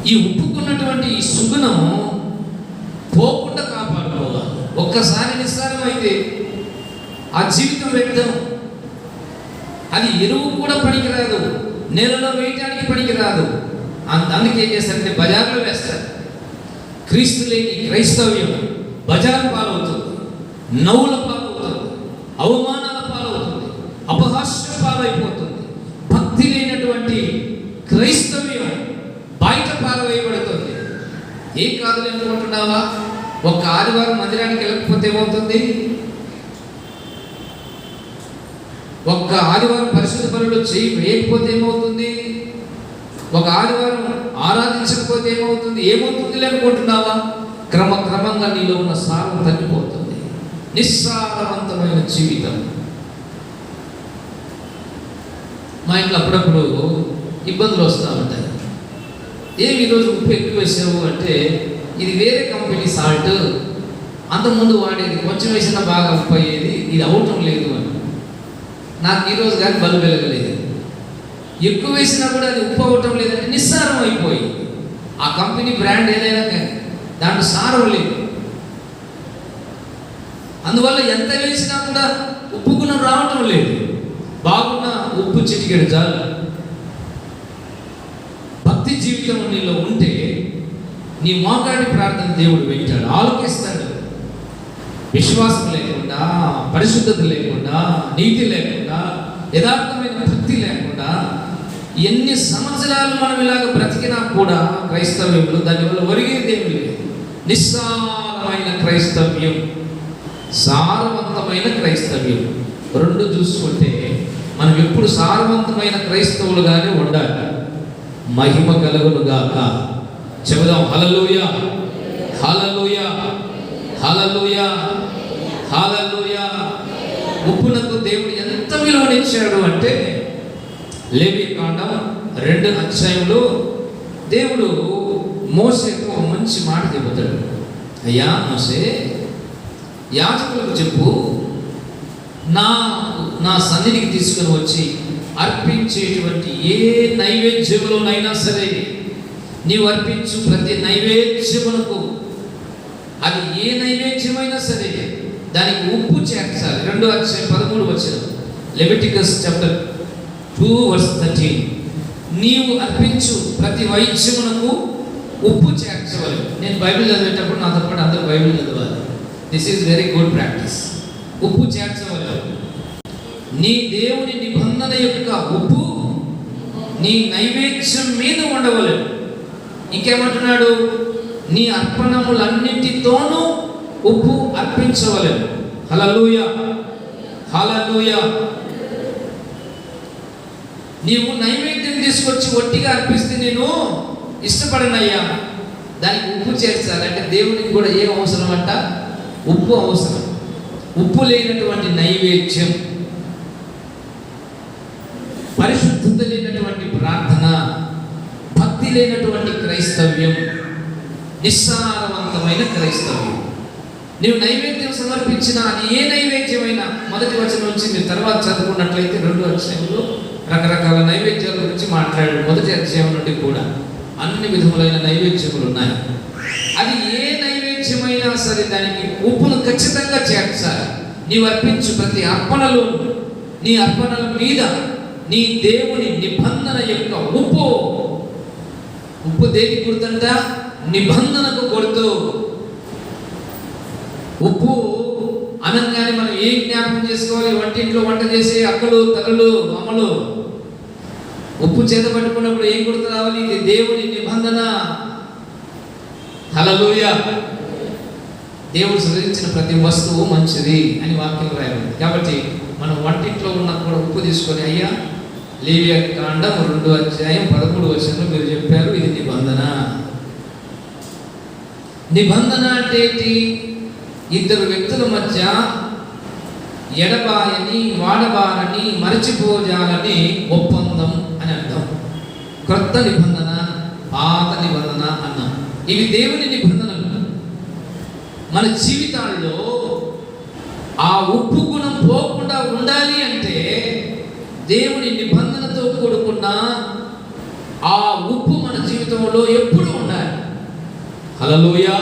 ఈ ఉప్పుకున్నటువంటి ఈ సుగుణం పోకుండా కాపాడుకోవాలి. ఒక్కసారి నిస్సారం అయితే ఆ జీవితం వ్యర్థం. అది ఎరువు కూడా పనికిరాదు, నేలలో వేయటానికి పనికిరాదు. అందుకే ఏం చేస్తారంటే బజార్లో వేస్తారు. క్రీస్తు లేని క్రైస్తవ్యం బజారు పాలవుతుంది, నవ్వుల పాలవుతుంది, అవమానాల పాలవుతుంది, అపహాస్య పాలైపోతుంది. భక్తి లేనటువంటి క్రైస్తవ్యం బయట పారవేయబడుతుంది. ఏం కాదు అనుకుంటున్నావా? ఒక్క ఆదివారం మందిరానికి వెళ్ళకపోతే ఏమవుతుంది? ఒక్క ఆదివారం పరిశుద్ధ పనులు వేయకపోతే ఏమవుతుంది? ఒక ఆదివారం ఆరాధించకపోతే ఏమవుతుంది? ఏమవుతుంది అనుకుంటున్నావా? క్రమంగా నీలో ఉన్న సారం తగ్గిపోతుంది. నిస్సారవంతమైన జీవితం. మా ఇంట్లో అప్పుడప్పుడు ఇబ్బందులు వస్తూ ఉంటాయి. ఏమి ఈరోజు ఉప్పు ఎక్కువ వేసావు అంటే, ఇది వేరే కంపెనీ సాల్ట్, అంతకుముందు వాడేది కొంచెం వేసినా బాగా ఉప్పు అయ్యేది, ఇది అవటం లేదు అని. నాకు ఈరోజు కానీ బల్బు వెలగలేదు. ఎక్కువ వేసినా కూడా అది ఉప్పు అవటం లేదంటే నిస్సారం అయిపోయి. ఆ కంపెనీ బ్రాండ్ ఏదైనా కానీ దాంట్లో సారం లేదు. అందువల్ల ఎంత వేసినా కూడా ఉప్పు గుణం రావటం లేదు. బాగున్న ఉప్పు చిటికెడు చాలు. భక్తి జీవితం నీలో ఉంటే నీ మోకాడి ప్రార్థన దేవుడు వింటాడు, ఆలోకిస్తాడు. విశ్వాసం లేకుండా, పరిశుద్ధత లేకుండా, నీతి లేకుండా, యథార్థమైన భక్తి లేకుండా ఎన్ని సంవత్సరాలు మనం ఇలాగ బ్రతికినా కూడా క్రైస్తవ్యంలో దానివల్ల ఒరిగేది ఏమి లేదు. నిస్సారమైన క్రైస్తవ్యం, సారవంతమైన క్రైస్తవ్యం రెండు చూసుకుంటే మనం ఎప్పుడు సారవంతమైన క్రైస్తవులుగానే ఉండాలి. మహిమ కలుగునుగాక. చెబుదాం హల్లెలూయా, హల్లెలూయా, హల్లెలూయా, హల్లెలూయా. ఉప్పునకు దేవుడు ఎంత విలువనిచ్చాడు అంటే, లేవియకాండం 2వ అధ్యాయంలో దేవుడు మోసేకు ఒక మంచి మాట చెబుతాడు. అయ్యా మోసే, యాజకులకు చెప్పు, నా సన్నిధికి తీసుకుని వచ్చి అర్పించేటువంటి ఏ నైవేద్యములోనైనా సరే, నీవు అర్పించు ప్రతి నైవేద్యమునకు, అది ఏ నైవేద్యమైనా సరే దానికి ఉప్పు చేర్చాలి. 2వ అధ్యాయం 13వ వచనం, లెవిటికస్ చాప్టర్ 2:13. నీవు అర్పించు ప్రతి వైద్యమునకు ఉప్పు చేర్చవాలి. నేను బైబిల్ చదివేటప్పుడు నాతో పాటు అందరూ బైబిల్ చదవాలి. This is very good practice. ఉప్పు చేర్చవాలి. నీ దేవుని నిబంధన యొక్క ఉప్పు నీ నైవేద్యం మీద ఉండవలేదు. ఇంకేమంటున్నాడు? నీ అర్పణములన్నింటితోనూ ఉప్పు అర్పించవలేదు. హల్లెలూయా, హల్లెలూయా. నీవు నైవేద్యం తీసుకొచ్చి ఒట్టిగా అర్పిస్తే నేను ఇష్టపడనయ్యా, దానికి ఉప్పు చేర్చాలి. అంటే దేవునికి కూడా ఏం అవసరం అంట? ఉప్పు అవసరం. ఉప్పు లేనటువంటి నైవేద్యం పరిశుద్ధత లేనటువంటి ప్రార్థన, భక్తి లేనటువంటి క్రైస్తవ్యం, నిస్సారవంతమైన క్రైస్తవ్యం. నీవు నైవేద్యం సమర్పించిన అది ఏ నైవేద్యమైనా, మొదటి వచనం నుంచి మీరు తర్వాత చదువుకున్నట్లయితే 2వ అధ్యాయంలో రకరకాల నైవేద్యాల గురించి మాట్లాడాడు. మొదటి అధ్యాయం నుండి కూడా అన్ని విధములైన నైవేద్యములు ఉన్నాయి. అది ఏ నైవేద్యమైనా సరే దానికి ఉప్పును ఖచ్చితంగా చేర్చాలి. నీవు అర్పించు ప్రతి అర్పణలో, నీ అర్పణల మీద నీ దేవుని నిబంధన యొక్క ఉప్పు దేనికి గుర్తంట? నిబంధనకు గుర్తు. ఉప్పు అనగానే మనం ఏం జ్ఞాపకం చేసుకోవాలి? వంటింట్లో వంట చేసే అక్కలు, తల్లులు, అమ్మలు ఉప్పు చేత పట్టుకున్నప్పుడు ఏం గుర్తు రావాలి? ఇది దేవుని నిబంధన. హల్లెలూయా. దేవుడు సృజించిన ప్రతి వస్తువు మంచిది అని వాక్యం రాయాలి. కాబట్టి మనం వంటింట్లో ఉన్నప్పుడు ఉప్పు తీసుకొని, అయ్యా లేవియా కాండం 2వ అధ్యాయం 13వ వచనంలో మీరు చెప్పారు ఇది నిబంధన. నిబంధన అంటే ఏంటి? ఇద్దరు వ్యక్తుల మధ్య ఎడబాయని, వాడబారని, మరచిపోజాలని ఒప్పందం అని అర్థం. క్రొత్త నిబంధన, పాత నిబంధన అన్నాం. ఇవి దేవుని నిబంధనలు. మన జీవితాల్లో ఆ ఉప్పు గుణం పోకుండా ఉండాలి అంటే దేవుని నిబంధనతో కూడుకున్న ఆ ఉప్పు మన జీవితంలో ఎప్పుడు ఉండాలి. హల్లెలూయా,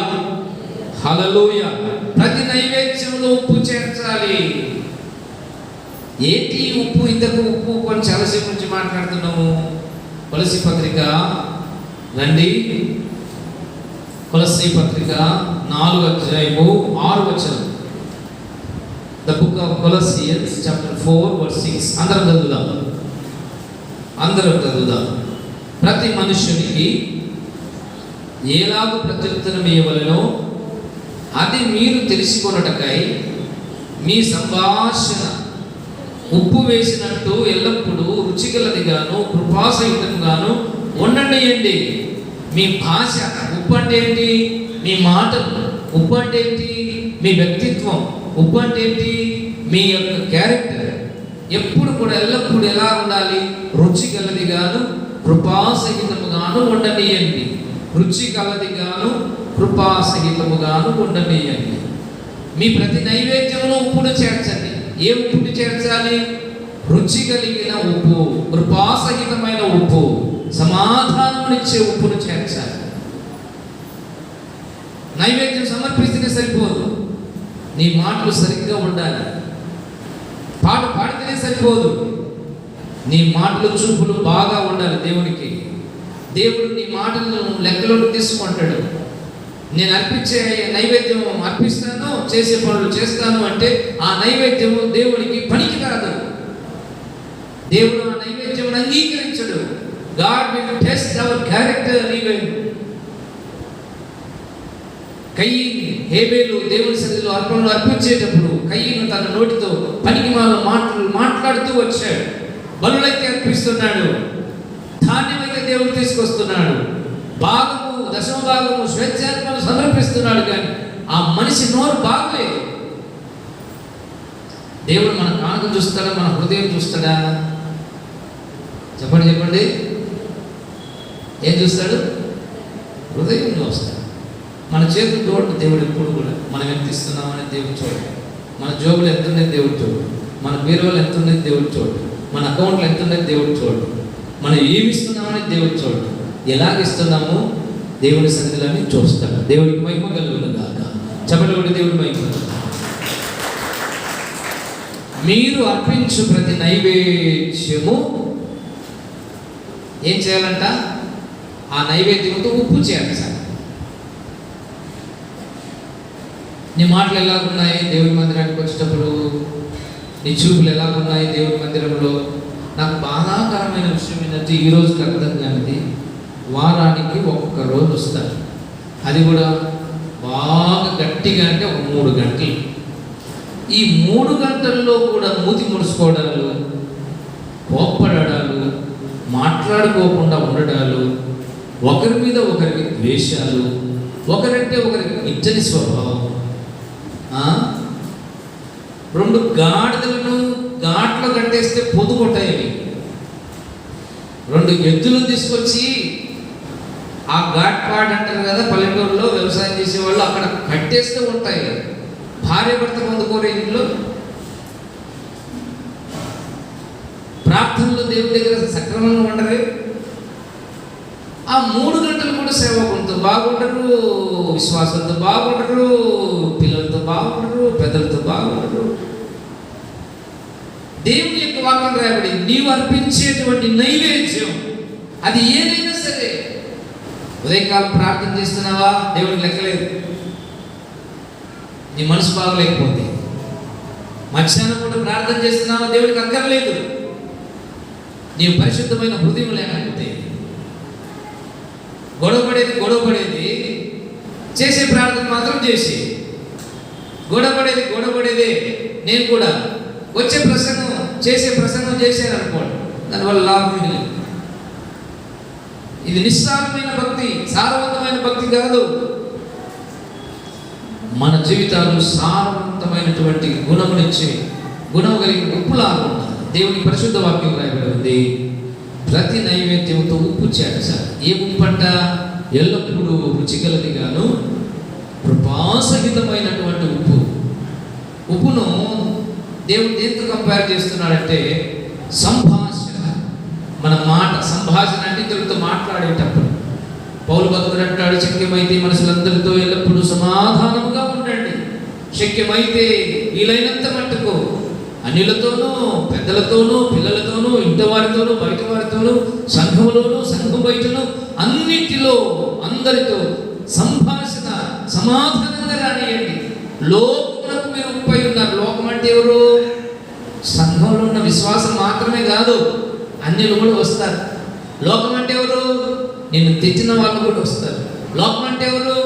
హల్లెలూయా. ప్రతి నైవేద్యంలో ఉప్పు చేర్చాలి. ఏంటి ఉప్పు? ఇంతకు ఉప్పు కొన్ని చాలాసేపు నుంచి మాట్లాడుతున్నాము. కొలస్సీ పత్రిక రండి, కొలస్సీ పత్రిక 4వ అధ్యాయము 6వ వచనం. The book of Colossians chapter 4:6. అందరం చదువుదాం. ప్రతి మనుష్యునికి ఎలాగూ ప్రత్యుత్తరం ఇవ్వవలెనో అది మీరు తెలుసుకొనుటకై మీ సంభాషణ ఉప్పు వేసినట్టు ఎల్లప్పుడూ రుచిగలదిగాను కృపాసహితంగాను ఉండనియండి. మీ భాష ఉప్పు అంటే ఏంటి? మీ మాటలు. ఉప్పు అంటే ఏంటి? మీ వ్యక్తిత్వం. ఉప్పు అంటే ఏంటి? మీ యొక్క క్యారెక్టర్. ఎప్పుడు కూడా ఎల్లప్పుడు ఎలా ఉండాలి? రుచి గలదిగాను కృపాసహితముగాను ఉండనియండి. రుచి గలదిగాను కృపాసహితముగాను ఉండనియండి. మీ ప్రతి నైవేద్యంలో ఉప్పును చేర్చండి. ఏ ఉప్పుని చేర్చాలి? రుచి కలిగిన ఉప్పు, కృపాసహితమైన ఉప్పు, సమాధానమునిచ్చే ఉప్పును చేర్చాలి. నైవేద్యం సమర్పిస్తే సరిపోదు, నీ మాటలు సరిగ్గా ఉండాలి. పాట పాడితేనే సరిపోదు, నీ మాటలు చూపులు బాగా ఉండాలి దేవునికి. దేవుడు నీ మాటలను లెక్కలోకి తీసుకుంటాడు. నేను అర్పించే నైవేద్యం అర్పిస్తాను, చేసే పనులు చేస్తాను అంటే ఆ నైవేద్యము దేవునికి పనికి రాదు. దేవుడు ఆ నైవేద్యం అంగీకరించడు. God will test our character even. కయీను, హేబేలు దేవుని సన్నిధిలో అర్పణలు అర్పించేటప్పుడు కయీను తన నోటితో పనికిమాలిన మాటలు మాట్లాడుతూ వచ్చాడు. బలులైతే అర్పిస్తున్నాడు, ధాన్యమైతే దేవుడు తీసుకొస్తున్నాడు, భాగము, దశమ భాగము, స్వేచ్ఛాత్మను సమర్పిస్తున్నాడు. కానీ ఆ మనిషి నోరు బాగలేదు. దేవుడు మన కానుక చూస్తాడా? మన హృదయం చూస్తాడా? చెప్పండి చెప్పండి. ఏం చూస్తాడు? హృదయం చూస్తాడు. మన చేతులు చూడండి. దేవుడు ఎప్పుడు కూడా మనం ఎంత ఇస్తున్నామని దేవుడు చూడండి. మన జోబులు ఎంత ఉండేది దేవుడు చూడు. మన బీరువాలు ఎంత ఉండేది దేవుడు చూడు. మన అకౌంట్లు ఎంత ఉండేది దేవుడు చూడు. మనం ఏమి ఇస్తున్నామని దేవుడు చూడు. ఎలాగ ఇస్తున్నామో దేవుడి సన్నిధిలోని చూస్తాడు. దేవుడికి మహిమ కలుగును గాక. చెప్పండి కూడా దేవుడి మహిమ. మీరు అర్పించు ప్రతి నైవేద్యము ఏం చేయాలంట? ఆ నైవేద్యంతో ఉప్పు చేర్చాలి. నీ మాటలు ఎలాగున్నాయి దేవుడి మందిరానికి వచ్చేటప్పుడు? నీ చూపులు ఎలాగున్నాయి దేవుడి మందిరంలో? నాకు బాధాకరమైన విషయం ఏంటంటే ఈరోజుకి అర్థం కానిది, వారానికి ఒక్క రోజు వస్తారు. అది కూడా బాగా గట్టిగా అంటే ఒక 3 గంటలు. ఈ 3 గంటల్లో కూడా మూతి ముడుచుకోవడాలు, కోప్పడాలు, మాట్లాడుకోకుండా ఉండడాలు, ఒకరి మీద ఒకరికి ద్వేషాలు, ఒకరంటే ఒకరికి ఇచ్చని స్వభావం. 2 గాడిదలను ఘాట్లో కట్టేస్తే పొద్దు కొట్టాయి. 2 ఎద్దులను తీసుకొచ్చి ఆ ఘాట్ పాడ్ అంటారు కదా, పల్లెటూరులో వ్యవసాయం చేసేవాళ్ళు అక్కడ కట్టేస్తూ ఉంటాయి. భార్య భర్త పొందుకోరే ఇంట్లో ప్రార్థనలు దేవుడి దగ్గర సక్రమంగా ఉండరు. ఆ 3 గంటలు కూడా సేవకులతో బాగుండరు, విశ్వాసంతో బాగుండరు, పిల్లలతో బాగుండరు, పెద్దలతో బాగుండరు. దేవుని యొక్క వాక్యం రాయబడి నీవు అర్పించేటువంటి నైవేద్యం అది ఏదైనా సరే, ఉదయకాలం ప్రార్థన చేస్తున్నావా, దేవునికి లెక్కలేదు. నీ మనసు బాగలేకపోతే మధ్యాహ్నం కూడా ప్రార్థన చేస్తున్నావా, దేవుడికి అక్కర్లేదు. నీవు పరిశుద్ధమైన హృదయం లేకపోతే గొడవపడేది చేసే ప్రార్థన మాత్రం చేసి, గొడవపడేదే నేను కూడా వచ్చే ప్రసంగం చేశాను అనుకోండి, దానివల్ల లాభం లేదు. ఇది నిస్సారమైన భక్తి, సారవంతమైన భక్తి కాదు. మన జీవితాలు సారవంతమైనటువంటి గుణమునిచ్చే గుణం కలిగిన ఉప్పులాగా ఉండాలి. దేవుని పరిశుద్ధ వాక్యం రాయబడి ఉంది, ప్రతి నైవేద్యంతో ఉప్పు చేర్చాలి. ఏ ఉప్పు అంట? ఎల్లప్పుడూ రుచిగలది గాను కృపాసహితమైనటువంటి ఉప్పు. ఉప్పును దేవుడు దేంతో కంపేర్ చేస్తున్నాడంటే సంభాషణ. మన మాట సంభాషణ అంటే ఇతరులతో మాట్లాడేటప్పుడు పౌలు భక్తుడు అంటాడు, శక్యమైతే మనుషులందరితో ఎల్లప్పుడూ సమాధానముగా ఉండండి. శక్యమైతే వీలైనంత మట్టుకు అన్యులతోనూ, పెద్దలతోనూ, పిల్లలతోనూ, ఇంటి వారితోనూ, బయట వారితోనూ, సంఘములోనూ, సంఘం బయటను, అన్నిటిలో అందరితో సంభాషణ సమాధానంగా రానియండి. లోకమునకు మీరు ఉప్పై ఉన్నారు. లోకం అంటే ఎవరు? సంఘంలో ఉన్న విశ్వాసం మాత్రమే కాదు, అన్యులు కూడా వస్తారు. లోకం అంటే ఎవరు? నిన్ను తెచ్చిన వాళ్ళు కూడా వస్తారు. లోకం అంటే ఎవరు?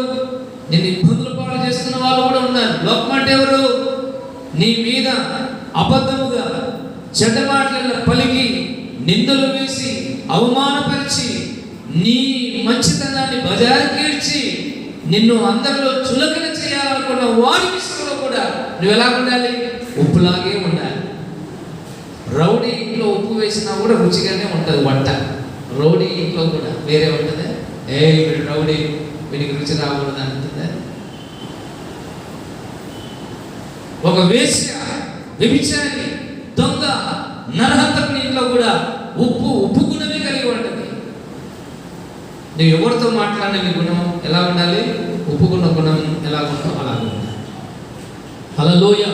నిన్ను ఇబ్బందులు పాలు చేస్తున్న వాళ్ళు కూడా ఉన్నారు. లోకం అంటే ఎవరు? నీ మీద అబద్ధముగా చెడ్డ మాటలను పలికి నిందలు వేసి అవమానపరిచి నీ మంచితనాన్ని బజారుకీడ్చి నిన్ను అందరిలో చులకన చేయాలనుకున్న వారి విషయంలో కూడా నువ్వు ఎలా ఉండాలి? ఉప్పులాగే ఉండాలి. రౌడీ ఇంట్లో ఉప్పు వేసినా కూడా రుచిగానే ఉంటుంది వంట. రౌడీ ఇంట్లో కూడా వేరే ఉంటుందా? వీడు రౌడీ, వీడికి రుచి రాకూడదు అంటుందా? ఒక వేశ్య, వ్యభిచారి, దొంగ, నరహంతకుని ఇంట్లో కూడా ఉప్పు గుణమే కలిగి ఉంటుంది. నువ్వు ఎవరితో మాట్లాడిన నీ గుణం ఎలా ఉండాలి? ఉప్పుకున్న గుణం ఎలా ఉందో అలా ఉండాలి. హల్లెలూయా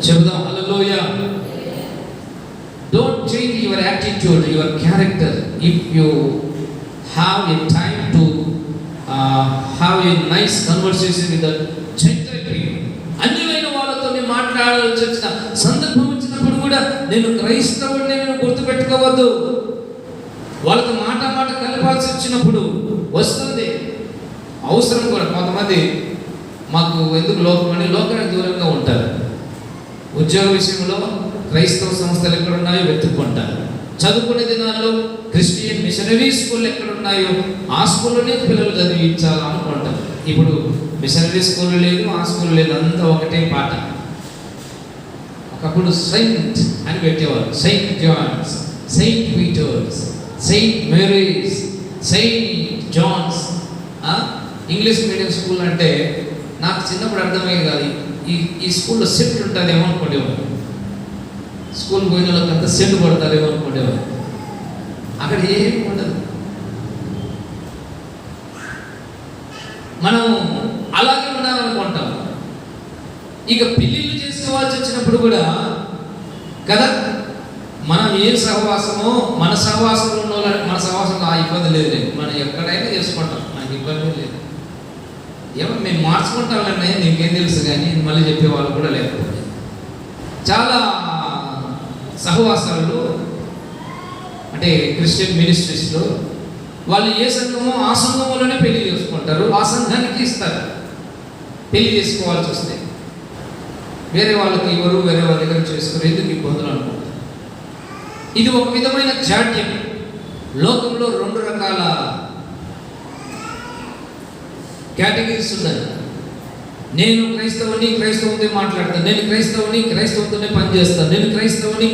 చెబుదాం, హల్లెలూయా. Don't change your attitude, your character if you have a time to have a nice conversation with the Gentile people. అన్యులైన వాళ్ళతో నేను మాట్లాడాల్సి వచ్చిన సందర్భం వచ్చినప్పుడు కూడా నేను క్రైస్తవుడిని నేను గుర్తుపెట్టుకోవద్దు. వాళ్ళతో మాట కలపాల్సి వచ్చినప్పుడు వస్తుంది అవసరం కూడా. కొంతమంది మాకు ఎందుకు లోకానికి దూరంగా ఉంటారు. ఉద్యోగ విషయంలో క్రైస్తవ సంస్థలు ఎక్కడున్నాయో వెతుక్కుంటారు. చదువుకునే దినాల్లో క్రిస్టియన్ మిషనరీ స్కూల్ ఎక్కడున్నాయో ఆ స్కూల్లోనే పిల్లలు చదివించాలనుకుంటారు. ఇప్పుడు మిషనరీ స్కూల్ లేదు, ఆ స్కూల్ లేదు, అంతా ఒకటే పాట. ఒకప్పుడు సెయింట్ అని పెట్టేవారు. Saint John's, Saint Peter's, Saint Mary's, Saint John's. English medium school అంటే నాకు చిన్నప్పుడు అర్థమయ్యేది కాదు. ఈ స్కూల్లో సెట్ ఉంటుందేమో అనుకునేవారు. స్కూల్ పోయిన వాళ్ళకంతా సెట్ కొడతారేమో అనుకునేవారు. అక్కడ ఏమి ఉండదు. మనం అలాగే ఉండాలనుకుంటాం. ఇక పెళ్ళిళ్ళు చేసుకోవాల్సి వచ్చినప్పుడు కూడా కదా, మనం ఏ సహవాసమో మన సహవాసంలో ఉన్న మన సహవాసంలో ఆ ఇబ్బంది లేదు. మనం ఎక్కడైనా చేసుకుంటాం, మనకి ఇబ్బంది లేదు. ఏమో మేము మార్చుకుంటామని నీకేం తెలుసు, కానీ మళ్ళీ చెప్పేవాళ్ళు కూడా లేకపోతే చాలా సహవాసాలు అంటే క్రిస్టియన్ మినిస్ట్రీస్లో వాళ్ళు ఏ సంఘమో ఆ సంఘంలోనే పెళ్లి చేసుకుంటారు, ఆ సంఘానికి ఇస్తారు. పెళ్లి చేసుకోవాల్సి వస్తే వేరే వాళ్ళకి ఎవరు వేరే వాళ్ళ దగ్గర చేసుకుని ఎందుకు ఇబ్బందులు అనుకుంటారు. ఇది ఒక విధమైన జాడ్యం. లోకంలో 2 రకాల కేటగిరీస్ ఉన్నాయి. నేను క్రైస్తవుతో మాట్లాడతాను, నేను క్రైస్తవుతోనే పనిచేస్తాను, నేను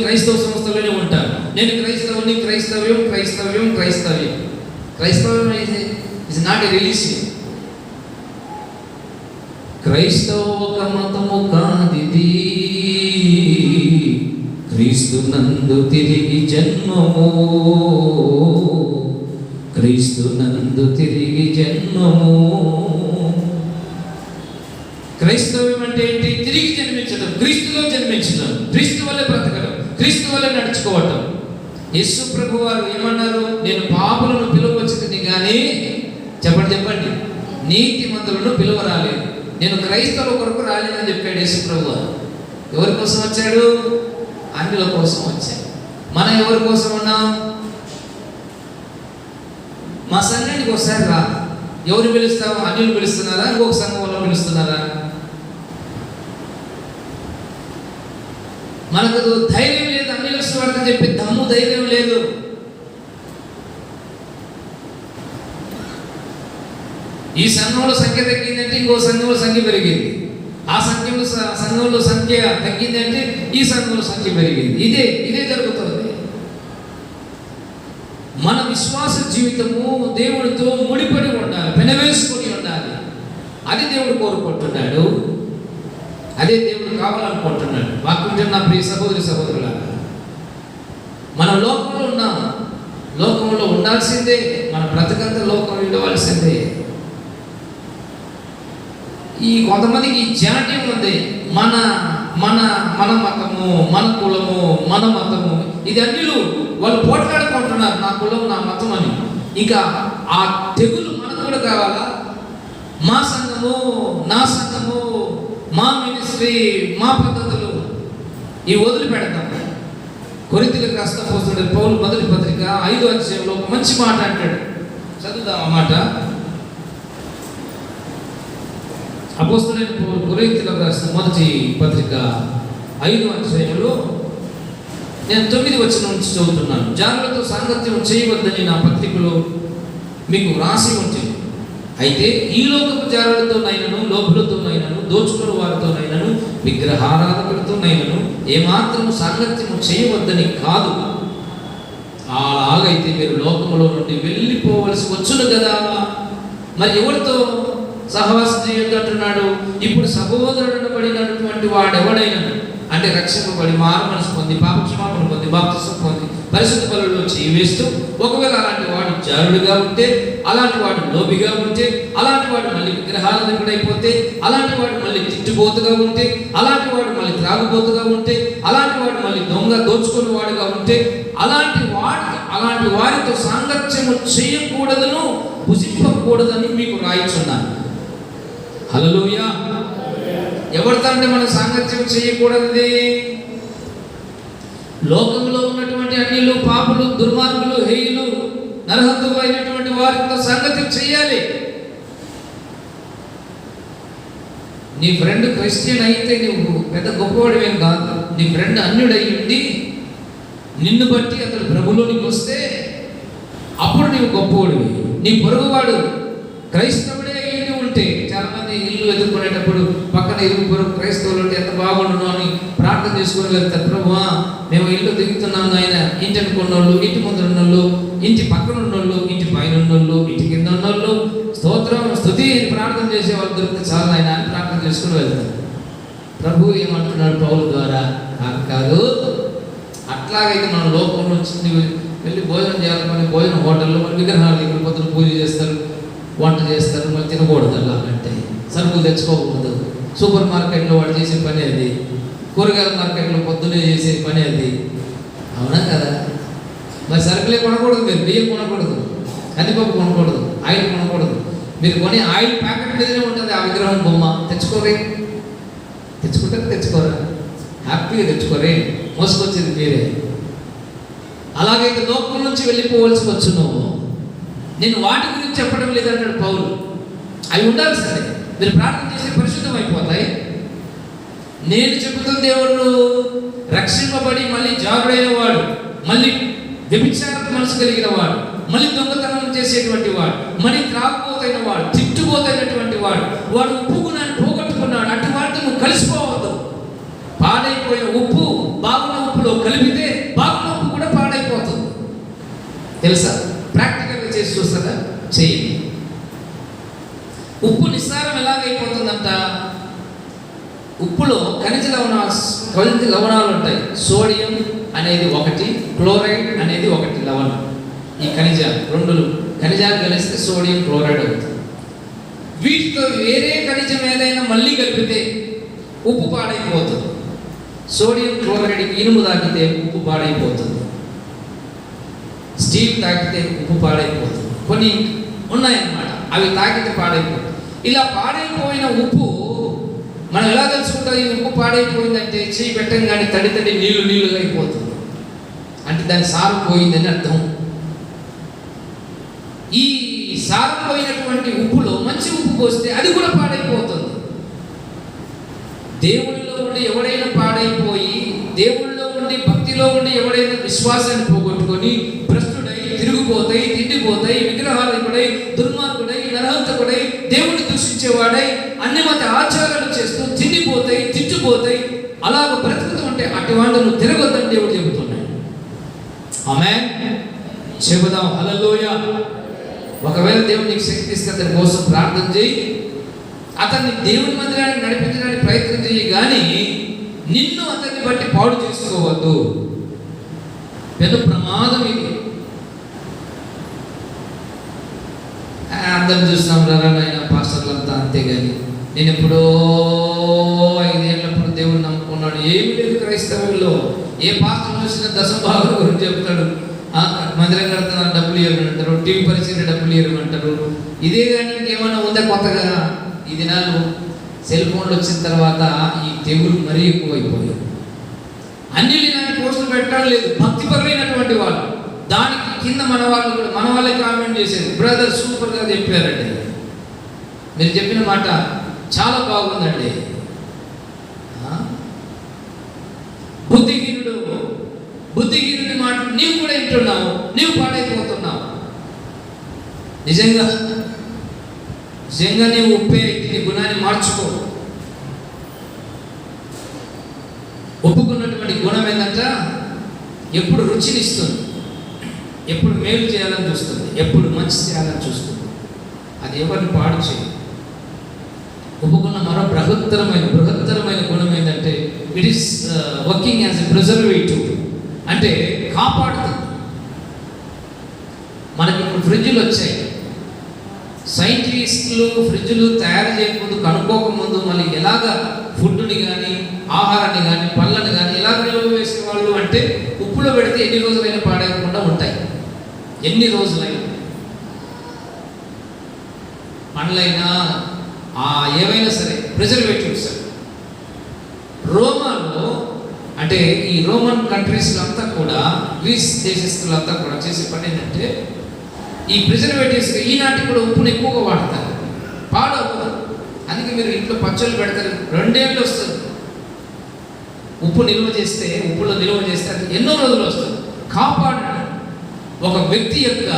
క్రైస్తవ సంస్థలోనే ఉంటాను, నేను క్రైస్తవ్యం. క్రైస్తవం ఇస్ నాట్ ఎ రిలీజియన్. క్రైస్తవ ఒక మతము కాదిది, క్రీస్తునందు తిరిగి జన్మము, క్రీస్తునందు తిరిగి జన్మము. క్రైస్తవ్యం అంటే ఏంటి? తిరిగి జన్మించడం, క్రీస్తులో జన్మించడం, క్రీస్తు వల్లే బ్రతకడం, క్రీస్తు వల్లే నడుచుకోవటం. యేసు ప్రభు వారు ఏమన్నారు? నేను పాపులను పిలువవచ్చింది కానీ చెప్పండి నీతిమంతులను పిలువ రాలేదు. నేను క్రైస్తవుల కొరకు రాలేదని చెప్పాడు యేసు ప్రభు వారు. ఎవరి కోసం వచ్చాడు? అన్యుల కోసం వచ్చాడు. మనం ఎవరి కోసం ఉన్నాం? మా సంఘానికి ఒకసారి రా. ఎవరు పిలుస్తాం? అన్యులు పిలుస్తున్నారా? ఇంకొక సంఘం వాళ్ళు పిలుస్తున్నారా? మనకు ధైర్యం లేదు, అన్యుల స్వార్థ చెప్పి దమ్ము ధైర్యం లేదు. ఈ సంఘంలో సంఖ్య తగ్గిందంటే ఇంకో సంఘంలో సంఖ్య పెరిగింది, ఆ సంఘంలో సంఖ్య తగ్గిందంటే ఈ సంఘంలో సంఖ్య పెరిగింది. ఇదే జరుగుతుంది. మన విశ్వాస జీవితము దేవుడితో ముడిపడి ఉండాలి, పెనవేసుకొని ఉండాలి. అది దేవుడు కోరుకుంటున్నాడు, అదే దేవుడు కావాలనుకుంటున్నాడు. వాక్యం నా ప్రియ సహోదరులారా, మనం లోకంలో ఉన్నాం, లోకంలో ఉండాల్సిందే, మన బ్రతకంతా లోకం విడవలసిందే. ఈ కొంతమందికి జాడ్యం ఉంది. మన మన మన మతము, మన కులము, మన మతము, ఇది అన్యులు వాళ్ళు పోట్లాడుకుంటున్నారు, నా కులం నా మతం అని. ఇంకా ఆ తెగులు మనకు కూడా కావాలా? మా సంఘము, నా సంఘము, మా మినిస్ట్రీ, మా పద్ధతులు ఈ వదిలిపెడతాం. కొరింథీయులకు రాసిన అపోస్తలుడైన పౌలు మొదటి పత్రిక 5వ అధ్యాయంలో ఒక మంచి మాట అంటాడు. చదువుదాం ఆ మాట. అపోస్తలుడైన పౌలు కొరింథీయులకు రాసిన మొదటి పత్రిక 5వ అధ్యాయంలో నేను 9వ వచనం నుంచి చదువుతున్నాను. జారులతో సాంగత్యం చేయవద్దని నా పత్రికలో మీకు రాసి ఉంటుంది. అయితే ఈ లోకపు జారులతోనైనను, లోపులతోనైనను, దోచుకుని వారితోనైనను, విగ్రహారాధకులతోనైనను ఏమాత్రము సాంగత్యము చేయవద్దని కాదు. అలాగైతే మీరు లోకములో నుండి వెళ్ళిపోవలసి వచ్చును కదా. మరి ఎవరితో సహవాసం చేయొద్దు అంటున్నాడు? ఇప్పుడు సహోదరుడు పడినటువంటి వాడెవడైనా, అంటే రక్షింపబడి మారు మనసు పొంది, పాపక్షమాపణ పొంది, బాప్తిసం పొంది, పరిశుద్ధ బలులలో చేయి వేస్తూ, ఒకవేళ అలాంటి వాడు జారుడుగా ఉంటే, అలాంటి వాడు లోబిగా ఉంటే, అలాంటి వాడు మళ్ళీ విగ్రహాలైపోతే, అలాంటి వాడు మళ్ళీ తిట్టుబోతుగా ఉంటే, అలాంటి వాడు మళ్ళీ త్రాగుబోతుగా ఉంటే, అలాంటి వాడు మళ్ళీ దొంగ దోచుకుని వాడుగా ఉంటే, అలాంటి వారితో సాంగత్యము చేయకూడదను, భుజింపకూడదని మీకు రాయిచున్నాను. హల్లెలూయా. ఎవరితో అంటే మనం సాంగత్యం చేయకూడదు? లోకంలో ఉన్నటువంటి అన్యులు, పాపులు, దుర్మార్గులు, హేయులు, నరహంతులు అయినటువంటి వారితో సంగతి చేయాలి. నీ ఫ్రెండ్ క్రిస్టియన్ అయితే నువ్వు పెద్ద గొప్పవాడివేం కాదు. నీ ఫ్రెండ్ అన్యుడై ఉండి నిన్ను బట్టి అతడు ప్రభులోనికి వస్తే అప్పుడు నీవు గొప్పవాడివి. నీ పొరుగువాడు క్రైస్తవుడే అయ్యి ఉంటే, చాలా మంది ఇల్లు ఎదుర్కొనేటప్పుడు పక్కన ఇరుగు పొరుగు క్రైస్తవులు ఉంటే ఎంత బాగుండును అని ప్రార్థన చేసుకుని వెళ్తారు. ప్రభువా, మేము ఇల్లు దిగుతున్నాము ఆయన, ఇంటి అనుకున్నోళ్ళు, ఇంటి ముందు ఉన్నోళ్ళు, ఇంటి పక్కన ఉన్నోళ్ళు, ఇంటి పైన ఉన్నోళ్ళు, ఇంటి కింద ఉన్నోళ్ళు, స్తోత్రం స్తుతి ప్రార్థన చేసే వాళ్ళు దొరికితే చాలు ఆయన అని ప్రార్థన చేసుకుని వెళ్తారు. ప్రభు ఏమంటున్నాడు పౌలు ద్వారా? కాదు, అట్లాగైతే మన లోకంలో వెళ్ళి భోజనం చేయాలని భోజనం హోటల్లో మన విగ్రహాలు దగ్గర పొద్దున పూజ చేస్తారు, వంట చేస్తారు, మళ్ళీ తినకూడదు. అలాగంటే సరుకులు తెచ్చుకోకూడదు. సూపర్ మార్కెట్లో వాడు చేసే పని అది, కూరగాయల మార్కెట్లో పొద్దునే చేసే పని అది. అవునా కదా? మరి సరుకులే కొనకూడదు, మీరు బియ్యం కొనకూడదు, కందిపప్పు కొనకూడదు, ఆయిల్ కొనకూడదు. మీరు కొని ఆయిల్ ప్యాకెట్ మీదనే ఉంటుంది ఆ విగ్రహం బొమ్మ. తెచ్చుకోరే, తెచ్చుకుంటారు, తెచ్చుకోరా, హ్యాపీగా తెచ్చుకోరే, మోసుకొచ్చేది మీరే. అలాగైతే లోకం నుంచి వెళ్ళిపోవలసి వచ్చును. నేను వాటి గురించి చెప్పడం లేదంటాడు పౌలు. అవి ఉండాలి సరే, మీరు ప్రార్థన చేసి పరిశుద్ధం అయిపోతాయి. నేను చెబుతున్న దేవుడు రక్షింపబడి మళ్ళీ జాగుడైన వాడు, మళ్ళీ వ్యభిచార మనసు కలిగిన వాడు, మళ్ళీ దొంగతనం చేసేటువంటి వాడు, మళ్ళీ త్రాగుబోతైన వాడు, తిట్టుబోతైనటువంటి వాడు, వాడు ఉప్పు గుణాన్ని పోగొట్టుకున్నాడు. తెలుసా? ప్రాక్టికల్గా చేసి చూస్తారా? చేయండి. ఉప్పు నిస్సారం ఎలాగైపోతుందంట? ఉప్పులో ఖనిజ లవణాలు ఉంటాయి. సోడియం అనేది ఒకటి, క్లోరైడ్ అనేది ఒకటి లవణం. ఈ రెండు ఖనిజాలు కలిస్తే సోడియం క్లోరైడ్ అవుతుంది. వీటితో వేరే ఖనిజం ఏదైనా మళ్ళీ కలిపితే ఉప్పు పాడైపోతుంది. సోడియం క్లోరైడ్, ఇనుము తాకితే ఉప్పు పాడైపోతుంది. స్టీల్ తాకితే ఉప్పు పాడైపోతుంది. కొన్ని ఉన్నాయన్నమాట, అవి తాకితే పాడైపోతుంది. ఇలా పాడైపోయిన ఉప్పు మనం ఎలా తెలుసుకుంటాం? ఈ ఉప్పు పాడైపోయిందంటే చేయి పెట్టంగానే తడి నీళ్లుగా అయిపోతుంది. అంటే దాని సారం పోయిందని అర్థం. ఈ సారం పోయినటువంటి ఉప్పులో మంచి ఉప్పు పోస్తే అది కూడా పాడైపోతుంది. దేవుడిలో ఉండి ఎవడైనా పాడైపోయి, దేవుడిలో ఉండి భక్తిలో ఉండి ఎవడైనా విశ్వాసాన్ని పోగొట్టుకొని భ్రష్టుడై, తిరిగిపోతాయి, తిండిపోతాయి, విగ్రహాలకుడై, దుర్మార్గుడై, నరహంతకుడై, దేవుడిని దూషించేవాడై, అన్ని మత ఆచారాలు చేస్తూ తిండిపోతాయి, తిట్టుపోతాయి, అలాగ బ్రతుకుతూ ఉంటే అటు వాళ్ళు నువ్వు తిరగొద్దని దేవుడు చెబుతున్నాడు. ఆమేన్. చెబుదాం హల్లెలూయా. ఒకవేళ దేవుడు నీకు శక్తి ఇస్తే అతని కోసం ప్రార్థన చేయి, అతన్ని దేవుని మందిరానికి నడిపించడానికి ప్రయత్నం చేయి, కానీ నిన్ను అతన్ని బట్టి పాడు చేసుకోవద్దు. పెద్ద ప్రమాదం ఇది. అందరం చూస్తున్నాం రారాయన పాస్టర్లంతా అంతేగాని నేను ఎప్పుడో 5 ఏళ్ళప్పుడు దేవుడిని నమ్ముకున్నాడు. ఏమి లేదు క్రైస్తవుల్లో. ఏ పాస్టర్ చూసినా దశభాగం గురించి చెప్తాడు. మందిరం కడుతున్నారు, డబ్బులు ఇవ్వమంటారు, టీవీ పరిచయం డబ్బులు ఇవ్వమంటారు. ఇదే కానీ ఇంకేమైనా ఉందా కొత్తగా? ఈ దినాలు సెల్ ఫోన్లు వచ్చిన తర్వాత ఈ తెగులు మరీ ఎక్కువైపోయాయి. అన్ని ఇలాంటి పోస్టులు పెట్టడం లేదు. భక్తిపరమైనటువంటి వాళ్ళు దానికి కింద మన వాళ్ళే కామెంట్ చేసేది, బ్రదర్ సూపర్గా చెప్పారండి, మీరు చెప్పిన మాట చాలా బాగుందండి. బుద్ధిహీనుడి మాట నీవు కూడా వింటున్నావు, నీవు పాడైపోతున్నావు. నిజంగా నీవు ఉప్పే నీ గుణాన్ని మార్చుకో. ఒప్పుకున్నటువంటి గుణం ఏంటంట? ఎప్పుడు రుచినిస్తుంది, ఎప్పుడు మేలు చేయాలని చూస్తుంది, ఎప్పుడు మంచి చేయాలని చూస్తుంది. అది ఎవరిని పాడు చేయదు. ఒప్పుకున్న మరో బృహత్తరమైన గుణం ఏంటంటే it is working as a preservative, అంటే కాపాడుతుంది. మనకి ఇప్పుడు ఫ్రిడ్జ్లు వచ్చాయి. సైంటిస్టులు ఫ్రిడ్జ్లు తయారు చేయకముందు, కనుక్కోకముందు మళ్ళీ ఎలాగ ఫుడ్ని కానీ, ఆహారాన్ని కానీ, పళ్ళని కానీ ఎలాగ నిల్వ వేసేవాళ్ళు అంటే ఉప్పులో పెడితే ఎన్ని రోజులైనా పాడేయకుండా ఉంటాయి. ఎన్ని రోజులైనా పండ్లైనా ఏవైనా సరే ప్రిజర్వేటివ్స్. రోమాలో అంటే ఈ రోమన్ కంట్రీస్లో అంతా కూడా, గ్రీస్ దేశస్తులంతా కూడా చేసే పని ఏంటంటే ఈ ప్రిజర్వేటివ్స్ ఈనాటికి కూడా ఉప్పును ఎక్కువగా వాడతారు. పాడవు. అందుకే మీరు ఇంట్లో పచ్చళ్ళు పెడతారు, 2 ఏళ్ళు వస్తుంది. ఉప్పులో నిల్వ చేస్తే అది ఎన్నో రోజులు వస్తుంది. కాపాడడం ఒక వ్యక్తి యొక్క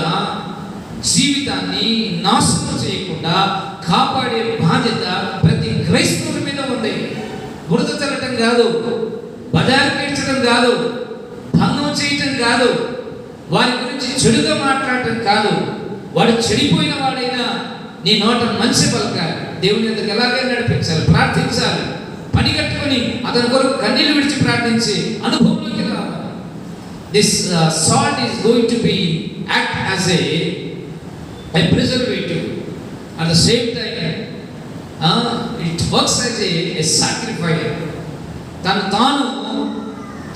జీవితాన్ని నాశనం చేయకుండా కాపాడే బాధ్యత ప్రతి క్రైస్తవుడి మీద ఉంది. బురద చల్లటం కాదు, బజారు తీర్చడం కాదు, భంగం చేయటం కాదు, వారి గురించి చెడుగా మాట్లాడటం కాదు. వాడు చెడిపోయిన వాడైనా నీ నోట మంచి పలకాలి, దేవుని ఎందుకు ఎలాగైనా నడిపించాలి, ప్రార్థించాలి, పని కట్టుకొని అతని కొరకు కన్నీళ్లు విడిచి ప్రార్థించి అనుభవంలోకి రావాలి. This salt is going to be act as a preservative. At the same time, it works as a sacrifice. తాను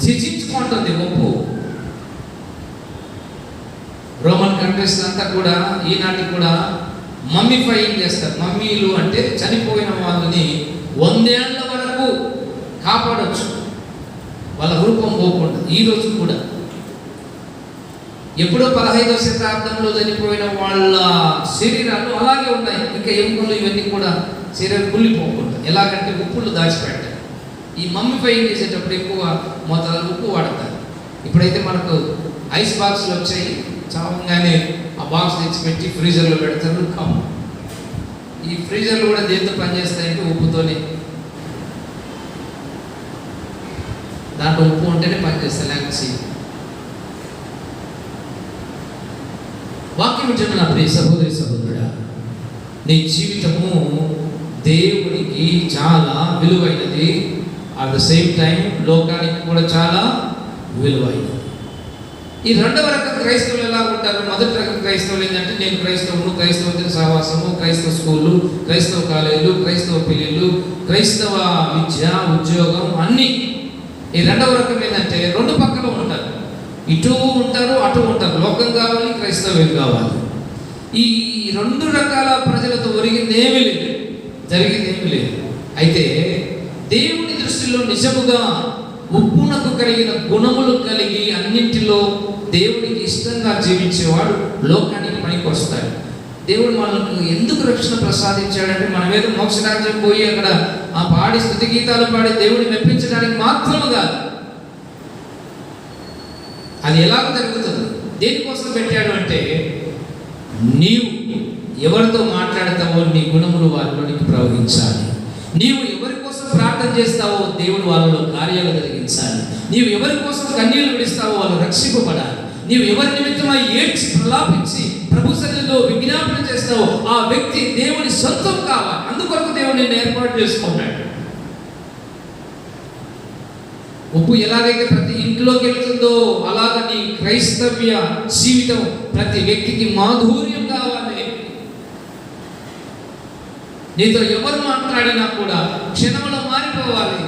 త్యజించుకుంటుంది ఉప్పు. రోమన్ కంట్రీస్ అంతా కూడా ఈనాటికి కూడా మమ్మీఫైయింగ్ చేస్తారు. మమ్మీలు అంటే చనిపోయిన వాళ్ళని 100 ఏళ్ల వరకు కాపాడవచ్చు, వాళ్ళ రూపం పోకుండా. ఈ రోజు కూడా ఎప్పుడో 15వ శతాబ్దంలో చనిపోయిన వాళ్ళ శరీరాలు అలాగే ఉన్నాయి. ఇంకా ఎముకలు ఇవన్నీ కూడా శరీరం కుళ్ళిపోకుండా. ఎలాగంటే ఉప్పులు దాచిపెట్టారు. ఈ మమ్మీఫైయింగ్ చేసేటప్పుడు ఎక్కువ మొత్తాలు ఉప్పు వాడతారు. ఇప్పుడైతే మనకు ఐస్ బాక్స్లు వచ్చాయి, చావంగానే ఆ బాక్స్ తెచ్చిపెట్టి ఫ్రీజర్లో పెడతారు. ఈ ఫ్రీజర్లు కూడా దేంతో పనిచేస్తాయంటే ఉప్పుతోనే. దాంట్లో ఉప్పు ఉంటేనే పనిచేస్తాయి, లేకపోతే వాక్యం వింటున్న నా ప్రియ సహోదరి సహోదరుడా, నీ జీవితము దేవునికి చాలా విలువైనది. అట్ ద సేమ్ టైం లోకానికి కూడా చాలా విలువైనది. ఈ రెండవ రకం క్రైస్తవులు ఎలా ఉంటారు? మొదటి రకం క్రైస్తవులు ఏంటంటే, నేను క్రైస్తవులు, క్రైస్తవ సహవాసము, క్రైస్తవ స్కూళ్ళు, క్రైస్తవ కాలేజీలు, క్రైస్తవ పెళ్ళిళ్ళు, క్రైస్తవ విద్య, ఉద్యోగం అన్నీ. ఈ రెండవ రకం ఏంటంటే, రెండు పక్కన ఉంటారు, ఇటు ఉంటారు అటు ఉంటారు. లోకం కావాలి, క్రైస్తవ్యం కావాలి. ఈ రెండు రకాల ప్రజలతో జరిగిందేమీ లేదు. అయితే దేవుని దృష్టిలో నిజముగా ఉప్పునకు కలిగిన గుణములు కలిగి అన్నింటిలో దేవుడికి ఇష్టంగా జీవించేవాడు లోకానికి పనికి వస్తాడు. దేవుడు మనకు ఎందుకు రక్షణ ప్రసాదించాడంటే, మనమేదో మోక్షరాజ్యం పోయి అక్కడ ఆ పాడి స్తుతి గీతాలు పాడి దేవుడిని మెప్పించడానికి మాత్రము కాదు. అది ఎలా జరుగుతుంది? దేనికోసం పెట్టాడు అంటే, నీవు ఎవరితో మాట్లాడతావో నీ గుణములు వారిలోనికి ప్రవహించాలి. నీవు ఎవరి కోసం ప్రార్థన చేస్తావో దేవుడు వాళ్ళలో కార్యాలు జరిగించాలి. నీవు ఎవరి కోసం కన్నీళ్లు విడిస్తావో వాళ్ళు రక్షింపబడాలి. నీవు ఎవరి నిమిత్తమై ఏడ్చి ప్రలాపించి ప్రభు సన్నిధిలో విజ్ఞాపన చేస్తావో ఆ వ్యక్తి దేవుని సొంతం కావాలి. అందుకొరకు దేవుడు నిన్ను ఏర్పాటు చేసుకున్నాడు. ఉప్పు ఎలాగైతే ప్రతి ఇంట్లోకి వెళ్తుందో అలాగ నీ క్రైస్తవ్య జీవితం ప్రతి వ్యక్తికి మాధుర్యం కావాలి. నీతో ఎవరు మాట్లాడినా కూడా క్షణంలో మారిపోవాలి.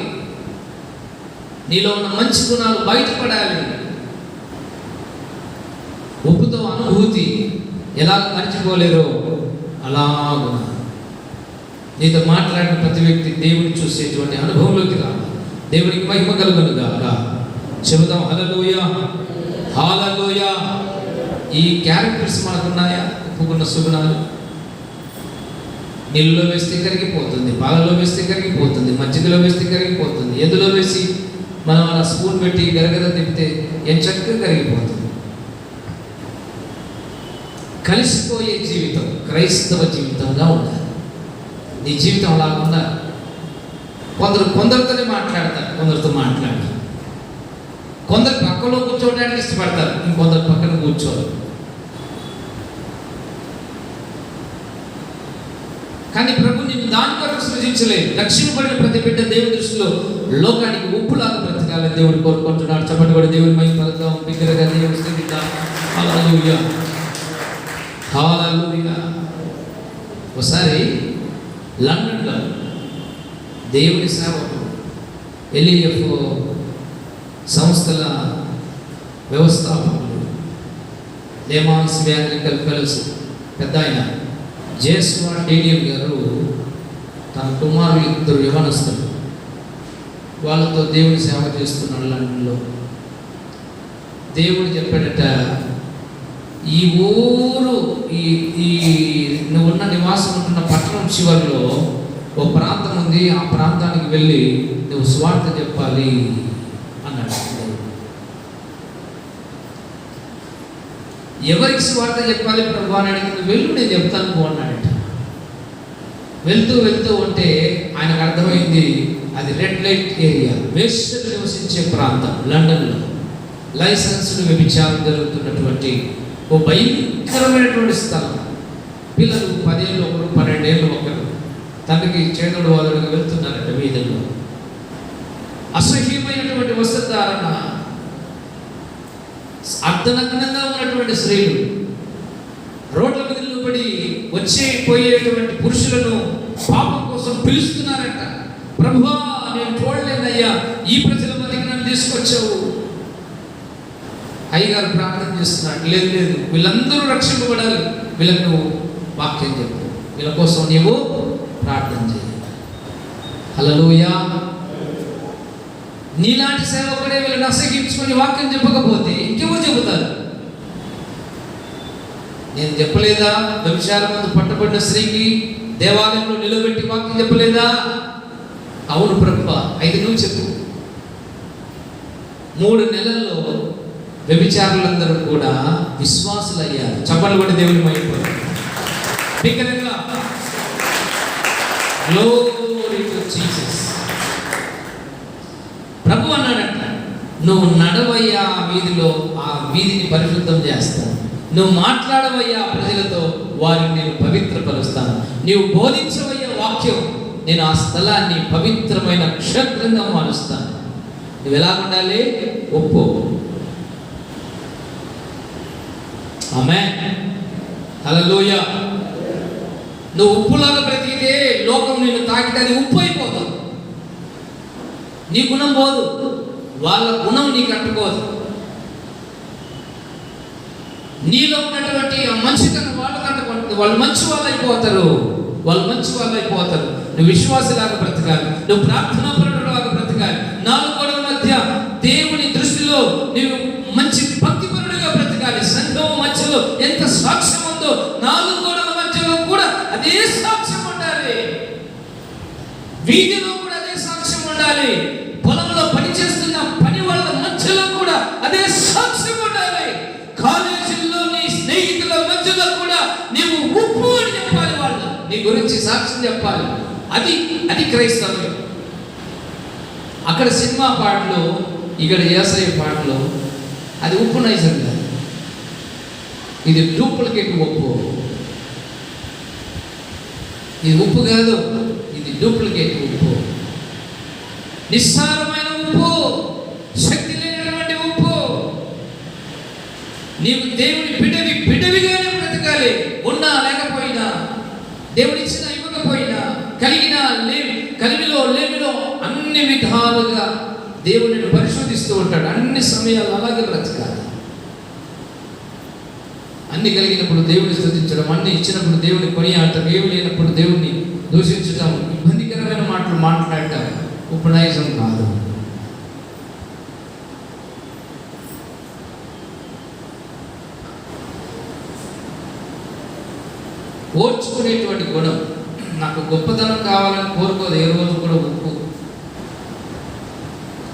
నీలో ఉన్న మంచి గుణాలు బయటపడాలి. ఉప్పుతో అనుభూతి ఎలా మర్చిపోలేరో అలాగా నీతో మాట్లాడిన ప్రతి వ్యక్తి దేవుని చూసేటువంటి అనుభవంలోకి రావాలి. దేవునికి మహిమ కలుగును గాక. చెబుదాం హల్లెలూయా, హల్లెలూయా. ఈ క్యారెక్టర్స్ మనకున్నాయా? ఉప్పుకున్న సుగుణాలు. నీళ్ళలో వేస్తే కరిగిపోతుంది, పాలలో వేస్తే కరిగిపోతుంది, మజ్జిగలో వేస్తే కరిగిపోతుంది, ఎందులో వేసి మనం అలా స్పూన్ పెట్టి గరగర తిప్పితే ఎంచక్కగా కరిగిపోతుంది. కలిసిపోయే జీవితం క్రైస్తవ జీవితంగా ఉండాలి. నీ జీవితం అలా ఉండాలి. కొందరితోనే మాట్లాడతారు, కొందరితో మాట్లాడతారు. కొందరు పక్కలో కూర్చోవడానికి ఇష్టపడతారు, ఇంకొందరు పక్కన కూర్చోరు. కానీ ప్రభు నిన్ను దాని కొరకు సృజించలేదు. రక్షింపబడిన ప్రతి బిడ్డ దేవుని దృష్టిలో లోకానికి ఉప్పులాగా బ్రతకాలని దేవుడు కోరుకుంటున్నాడు. చెప్పండి కూడా దేవుని మహిమ పలుకుదాం, బిగ్గరగా దేవుని స్తుతిద్దాం. హల్లెలూయా, హల్లెలూయా. ఒకసారి లండన్లో దేవుని సేవకుడు ఎల్ఈఎఫ్ సంస్థల వ్యవస్థాపకులు లేమాన్స్ వ్యాంగ్లికల్ ఫెలోస్ పెద్ద ఆయన జేస్వా డేనియల్ గారు తన కుమారులు ఇద్దరు యవనస్తులు, వాళ్ళతో దేవుని సేవ చేస్తున్నాడు లండన్లో. దేవుడు చెప్పాడట, ఈ ఊరు ఈ నువ్వున్న నివాసం ఉంటున్న పట్టణం చివరిలో ఓ ప్రాంతం ఉంది, ఆ ప్రాంతానికి వెళ్ళి నువ్వు స్వార్థ చెప్పాలి అన్నాడు. ఎవరికి స్వార్థ చెప్పాలి ప్రభు అని అడిగింది. వెళ్ళు, నేను చెప్తాను పో అన్నాడట. వెళ్తూ ఉంటే ఆయనకు అర్థమైంది అది రెడ్ లైట్ ఏరియా, వేశ్యలు నివసించే ప్రాంతం లండన్లో. లైసెన్స్డ్ వ్యభిచారం జరుగుతున్నటువంటి ఓ భయంకరమైనటువంటి స్థలం. పిల్లలు 10 ఏళ్ళు ఒకరు, 12 ఏళ్ళు ఒకరు తండ్రికి చేతుడు వాదుడుగా వెళ్తున్నారట వీధుల్లో. అసహ్యమైనటువంటి వస్త్రధారణ, అర్ధనగ్నంగా ఉన్నటువంటి స్త్రీలు, రోడ్ల మీద నిలబడి పోయేటువంటి పురుషులను పాపం కోసం పిలుస్తున్నారట. ప్రభువా, నేను చూడలేదయ్యా, ఈ ప్రజల మధ్యకి నన్ను తీసుకొచ్చావు. అయ్యగారు ప్రార్థన చేస్తున్నాడు, లేదు వీళ్ళందరూ రక్షింపబడాలి, వీళ్ళకు నువ్వు వాక్యం చెప్పు, వీళ్ళ కోసం నీవు ప్రార్థన చేయి. హల్లెలూయా. నీలాంటి సేవకుడే వీళ్ళని అసహించుకొని వాక్యం చెప్పకపోతే ఇంకెవరు చెబుతారు? నేను చెప్పలేదా వ్యభిచారం ముందు పట్టబడిన స్త్రీకి దేవాలయంలో నిలబెట్టి వాక్యం చెప్పలేదా? అవును ప్రభువా, అయితే నువ్వు చెప్పు. 3 నెలల్లో వ్యభిచారులందరూ కూడా విశ్వాసులయ్యారు. చప్పట్లు కూడా దేవుని మహిమ. బిగ్గరగా గ్లోరీ టు జీసస్. ప్రభు అన్నాడంట, నువ్వు నడవయ్యా ఆ వీధిలో, ఆ వీధిని పరిశుద్ధం చేస్తాను. నువ్వు మాట్లాడవయ్యా ప్రజలతో, వారిని నేను పవిత్రపరుస్తాను. నీవు బోధించవయ్యా వాక్యం, నేను ఆ స్థలాన్ని పవిత్రమైన క్షేత్రంగా మారుస్తాను. నువ్వు ఎలా ఉండాలి? ఉప్పు. ఆమేన్, హల్లెలూయా. నువ్వు ఉప్పులాగా బ్రతికితే లోకం నిన్ను తాకితే అది ఉప్పు అయిపోతుంది. నీ గుణం పోదు, వాళ్ళ గుణం నీకు అంటుకోదు. నీలో ఉన్నటువంటి ఆ మంచితనం వాళ్ళకి అంటుకుంటుంది. వాళ్ళు మంచి వాళ్ళు అయిపోతారు. నువ్వు విశ్వాసలాగా బ్రతకాలి, నువ్వు ప్రార్థనా పరుడులాగా బ్రతకాలి. నాలుగు గోడల మధ్య దేవుని దృష్టిలో నువ్వు మంచి భక్తిపరుడుగా బ్రతకాలి. సంఘం మధ్యలో ఎంత సాక్ష్యం ఉందో, నాలుగు గోడల మధ్యలో కూడా అదే సాక్ష్యం ఉండాలి. వీధిలో కూడా అదే సాక్ష్యం ఉండాలి. పొలంలో పనిచేస్తున్న పని వాళ్ళ మధ్యలో కూడా అదే సాక్ష్యం ఉండాలి. కాలేజీల్లో నీ స్నేహితుల మధ్యలో కూడా నీవు ఉప్పు అని చెప్పాలి. వాళ్ళు నీ గురించి సాక్ష్యం చెప్పాలి. అది క్రైస్తవ్యం. అక్కడ సినిమా పాటలు, ఇక్కడ యేసయ్య పాటలు, అది ఉప్పు నైజం కాదు, ఇది డూప్లికేట్ ఉప్పు. ఇది ఉప్పు కాదు, ఇది డూప్లికేట్ ఉప్పు. నిస్సారమైన ఉప్పు, శక్తి లేనటువంటి ఉప్పు. నీవు దేవుని బిడ్డవిగానే బ్రతకాలి. ఉన్నా లేకపోయినా, దేవుడిచ్చిన ఇవ్వకపోయినా, కలిమిలో లేమిలో అన్ని విధాలుగా దేవుడిని పరిశోధిస్తూ ఉంటాడు. అన్ని సమయాలు అలాగే బ్రతకాలి. అన్ని కలిగినప్పుడు దేవుని స్తుతించడం, అన్ని ఇచ్చినప్పుడు దేవుని కొనియాడటం, ఏమి లేనప్పుడు దేవుణ్ణి దూషించడం, ఇబ్బందికరమైన మాటలు మాట్లాడటం ఉపనయసం కాదు. ఓర్చుకునేటువంటి గుణం. నాకు గొప్పతనం కావాలని కోరుకోదు ఏ రోజు కూడా. ఉప్పు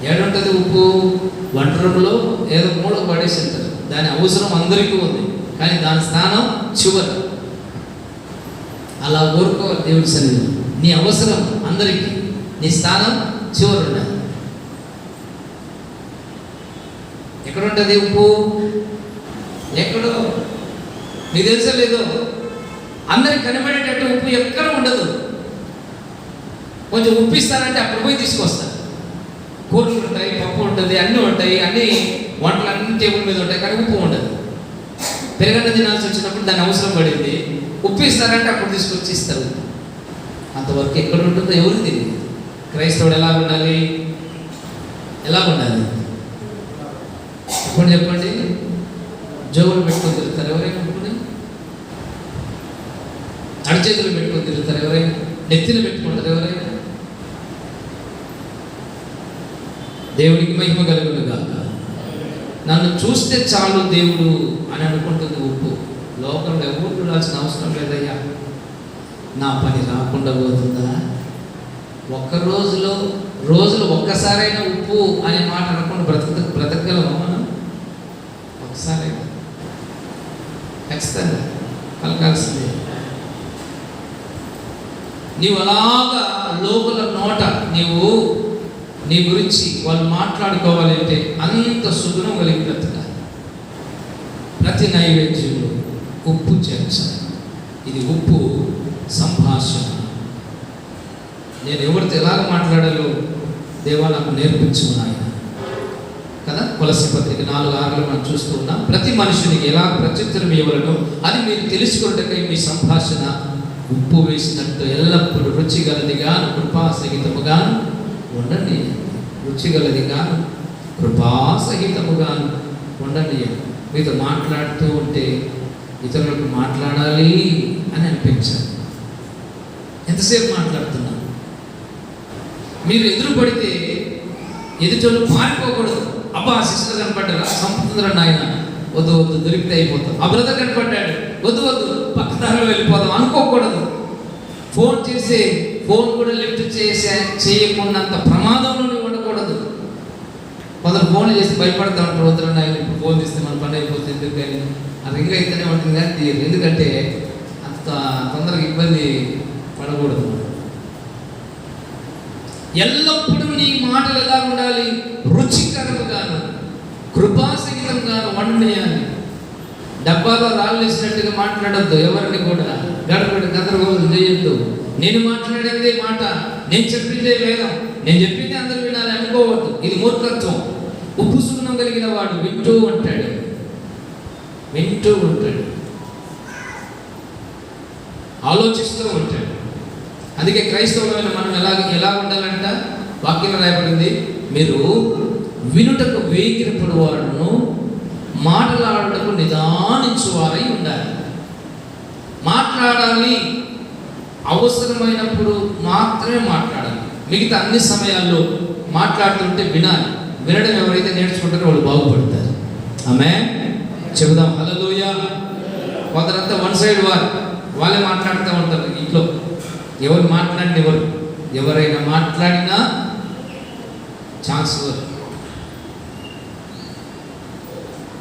ఏడుంటుంది? ఉప్పు వంట రూమ్లో ఏదో మూల పడేసి ఉంటారు. దాని అవసరం అందరికీ ఉంది, కానీ దాని స్థానం చివర. అలా కోరుకోవాలి దేవుడి సన్నిధిలో. నీ అవసరం అందరికీ, నీ స్థానం చివర ఉండాలి. ఎక్కడుంటుంది ఉప్పు? ఎక్కడో. నీకు తెలుసా లేదో, అందరికి కనబడేటట్టు ఉప్పు ఎక్కడ ఉండదు. కొంచెం ఉప్పు ఇస్తారంటే అప్పుడు పోయి తీసుకొస్తారు. కూరలు ఉంటాయి, పప్పు ఉంటుంది, అన్నీ ఉంటాయి, అన్ని వంటలు అన్ని టేబుల్ మీద ఉంటాయి, కానీ ఉప్పు ఉండదు. పెరగన్న తినాల్సి వచ్చినప్పుడు దాని అవసరం పడింది, ఉప్పు ఇస్తారంటే అప్పుడు తీసుకొచ్చి ఇస్తారు. అంతవరకు ఎక్కడ ఉంటుందో ఎవరికి తెలియదు. క్రైస్తవుడు ఎలా ఉండాలి? ఇప్పుడు చెప్పండి. జోగులు పెట్టుకొని తిరుగుతారు ఎవరైనా? అడిచేతులు పెట్టుకొని తిరుగుతారు ఎవరైనా? నెత్తిన పెట్టుకుంటారు ఎవరైనా? దేవుడికి మహిమ కలుగును గాక. నన్ను చూస్తే చాలు దేవుడు అని అనుకుంటుంది ఉప్పు. లోకంలో ఎవరు చూడాల్సిన అవసరం లేదయ్యా. నా పని రాకుండా పోతుందా? రోజులో ఒక్కసారైనా ఉప్పు అనే మాట అనకుండా బ్రతకగలమా మనం? ఒకసారైనా ఖచ్చితంగా పలకాల్సిందే. నీవు అలాగా లోపల నోట నీ గురించి వాళ్ళు మాట్లాడుకోవాలంటే అంత సుగుణం కలిగి బ్రతకాలి. ప్రతి నైవేద్యంలో ఉప్పు చేర్చాలి. ఇది ఉప్పు సంభాషణ. నేను ఎవరితో ఎలాగ మాట్లాడాలో దేవా నాకు నేర్పించు నాయన కదా. కొలస్సీ పత్రిక 4:6 మనం చూస్తూ ఉన్నాం. ప్రతి మనుషునికి ఎలా ప్రత్యుత్తరం ఇవ్వలను అది మీరు తెలుసుకున్నట్టుకై మీ సంభాషణ ఉప్పు వేసినట్టు ఎల్లప్పుడూ రుచిగలదిగాను కృపాసహితముగాను ఉండండి. రుచిగలదిగాను కృపాసహితముగాను ఉండండి. మీతో మాట్లాడుతూ ఉంటే ఇతరులకు మాట్లాడాలి అని అనిపించాలి. ఎంతసేపు మాట్లాడుతున్నా? మీరు ఎదురు పడితే ఎదుటోళ్ళు పారిపోకూడదు. అబ్బా శిష్యులు కనపడ్డారు, సంపద నాయన, వద్దు దొరికితే అయిపోతాం. ఆ బ్రదర్ కనపడ్డాడు, వద్దు పక్కదారిలో వెళ్ళిపోదాం అనుకోకూడదు. ఫోన్ కూడా లిఫ్ట్ చేయకున్నంత ప్రమాదంలో ఉండకూడదు. కొందరు ఫోన్లు చేసి భయపడతా ఉంటారు, వద్దు నాయన ఇప్పుడు ఫోన్ తీస్తే మన పని అయిపోతుంది ఎందుకు కానీ. అది రింగ్ అయితేనే ఉంటుంది కానీ తీయరు. ఎందుకంటే అంత తొందరగా ఇబ్బంది పడకూడదు. ఎల్లప్పుడూ నీ మాటలు ఎలా ఉండాలి? రుచికరముగాను కృపాసహితంగాను వండేయాలి. డబ్బాలో రాళ్ళు వేసినట్టుగా మాట్లాడొద్దు. ఎవరిని కూడా గడపడి గందరగోళం చేయొద్దు. నేను మాట్లాడేదే మాట, నేను చెప్పిందే వేదం, నేను చెప్పింది అందరూ వినాలి అనుకోవద్దు. ఇది మూర్ఖత్వం. ఉప్పు సున్నం కలిగిన వాడు వింటూ ఉంటాడు, ఆలోచిస్తూ ఉంటాడు. అందుకే క్రైస్తవులైన మనం ఎలా ఉండాలంట? వాక్యంలో రాయబడింది, మీరు వినుటకు వేగిరపడు వాడును, మాట్లాడుటకు నిదానించువారై ఉండాలి. మాట్లాడాలి, అవసరమైనప్పుడు మాత్రమే మాట్లాడాలి. మిగతా అన్ని సమయాల్లో మాట్లాడుతుంటే వినాలి. వినడం ఎవరైతే నేర్చుకుంటారో వాళ్ళు బాగుపడతారు. ఆమేన్. చెబుదాం హల్లెలూయా. కొందరంతా వన్ సైడ్ వాళ్ళే మాట్లాడుతూ ఉంటారు ఇంట్లో. ఎవరు మాట్లాడిన ఎవరైనా మాట్లాడినా ఛాన్స్.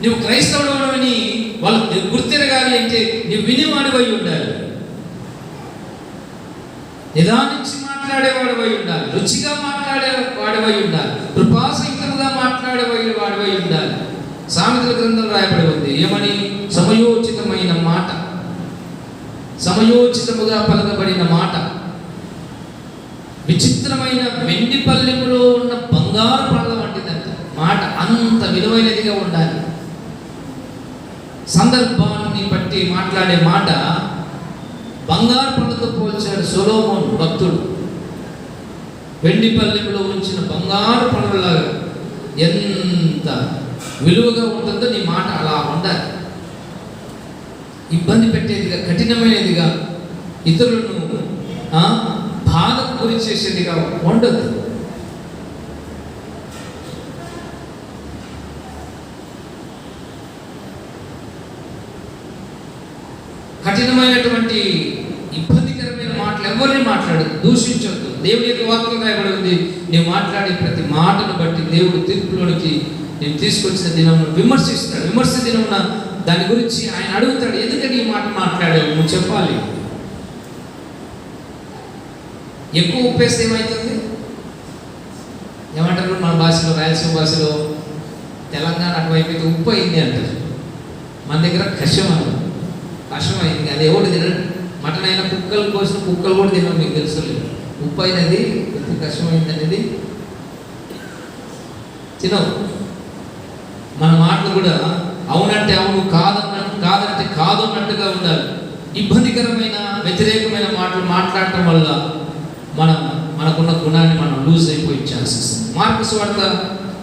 నువ్వు క్రైస్తవుడు అని వాళ్ళు గుర్తిరగాలి అంటే నువ్వు వినేవాడివై ఉండాలి, నిదానించి మాట్లాడేవాడివై ఉండాలి, రుచిగా మాట్లాడేవాడివై ఉండాలి, కృపాసహితముగా మాట్లాడేవాడివై ఉండాలి. సామెతల గ్రంథం రాయబడి ఉంది ఏమని? సమయోచితమైన మాట, సమయోచితముగా పలకబడిన మాట విచిత్రమైన వెండి పల్లెములో ఉన్న బంగారు పళ్ళ వంటిదంట. మాట అంత విలువైనదిగా ఉండాలి. సందర్భాన్ని బట్టి మాట్లాడే మాట బంగారు పళ్ళతో పోల్చాడు సొలొమోను భక్తుడు. వెండి పల్లెములో ఉంచిన బంగారు పళ్ళలాగా ఎంత విలువగా ఉంటుందో నీ మాట అలా ఉండాలి. ఇబ్బంది పెట్టేదిగా, కఠినమైనదిగా, ఇతరులను బాధకు గురి చేసేదిగా ఉండదు. కఠినమైనటువంటి ఇబ్బందికరమైన మాటలు ఎవరిని మాట్లాడదు, దూషించొద్దు. దేవుని యొక్క వాక్యం రాయబడి ఉంది, నీవు మాట్లాడే ప్రతి మాటను బట్టి దేవుడు తీర్పులోనికి నేను తీసుకొచ్చిన దినమును విమర్శిస్తాడు. విమర్శ దినమున దాని గురించి ఆయన అడుగుతాడు, ఎందుకని ఈ మాట మాట్లాడావు, నువ్వు చెప్పాలి. ఎక్కువ ఉప్పేస్తే ఏమవుతుంది? ఏమంటారు మన భాషలో, రాయలసీమ భాషలో, తెలంగాణ అటువైపు అయితే ఉప్పు అయింది అంటారు. మన దగ్గర కషమైంది. అది ఎవరు తినడు. మటన్ అయినా కుక్కలు కోసిన కుక్కలు కూడా తినవు. మీకు తెలుసు, ఉప్పు అయినది, ఉప్పు కషమైంది అనేది తినవు. మన మాటలు కూడా అవునంటే అవును, కాదంటే కాదు అన్నట్టుగా ఉండాలి. ఇబ్బందికరమైన వ్యతిరేకమైన మాటలు మాట్లాడటం వల్ల మనకున్న గుణాన్ని మనం లూజ్ అయిపోయే ఛాన్సెస్. మార్కు సువార్త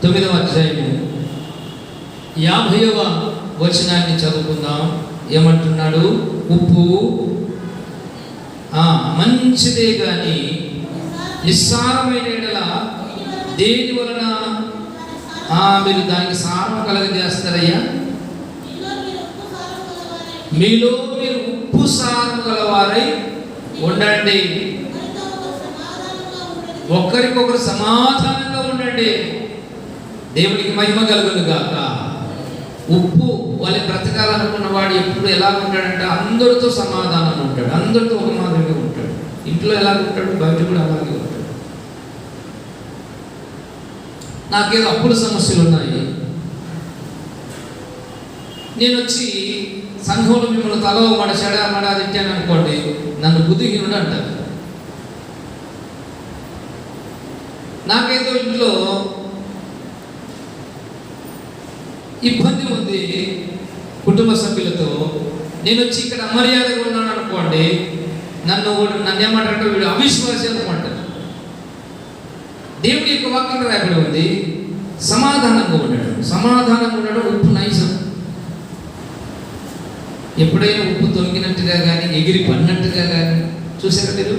9వ అధ్యాయము 50వ వచనాన్ని చదువుకుందాం. ఏమంటున్నాడు? ఉప్పు మంచిదే కానీ నిస్సారమైన ఎడల దేని వలన మీరు దానికి సారం కలగజేస్తారయ్యా? మీలో మీరు ఉప్పు సారం గలవారై ఉండండి, ఒకరికొకరు సమాధానంగా ఉండండి, దేవునికి మహిమ కలుగును గాక. ఉప్పు వాళ్ళ బ్రతకాలనుకున్న వాడు ఎప్పుడు ఎలా ఉంటాడంటే అందరితో సమాధానం ఉంటాడు, అందరితో ఒక మాదిరిగా ఉంటాడు. ఇంట్లో ఎలా ఉంటాడు, బయట కూడా అలాగే ఉంటాడు. నాకేదో అప్పుల సమస్యలు ఉన్నాయి, నేను వచ్చి సంఘంలో మిమ్మల్ని తలో చెడ తిట్టాను అనుకోండి, నన్ను బుద్ధిహీనుడు అంటారు. నాకేదో ఇంట్లో ఇబ్బంది ఉంది కుటుంబ సభ్యులతో, నేను వచ్చి ఇక్కడ అమర్యాదగా ఉన్నాను అనుకోండి, నన్ను ఏమంటారంటే వీడు అవిశ్వాసి అనుకుంటారు. దేవుడి యొక్క వాక్యం రాయబడి ఉంది, సమాధానంగా ఉండడం ఉప్పు నైజం. ఎప్పుడైనా ఉప్పు తొలగినట్టుగా కానీ ఎగిరి పడినట్టుగా కానీ చూసారా మీరు?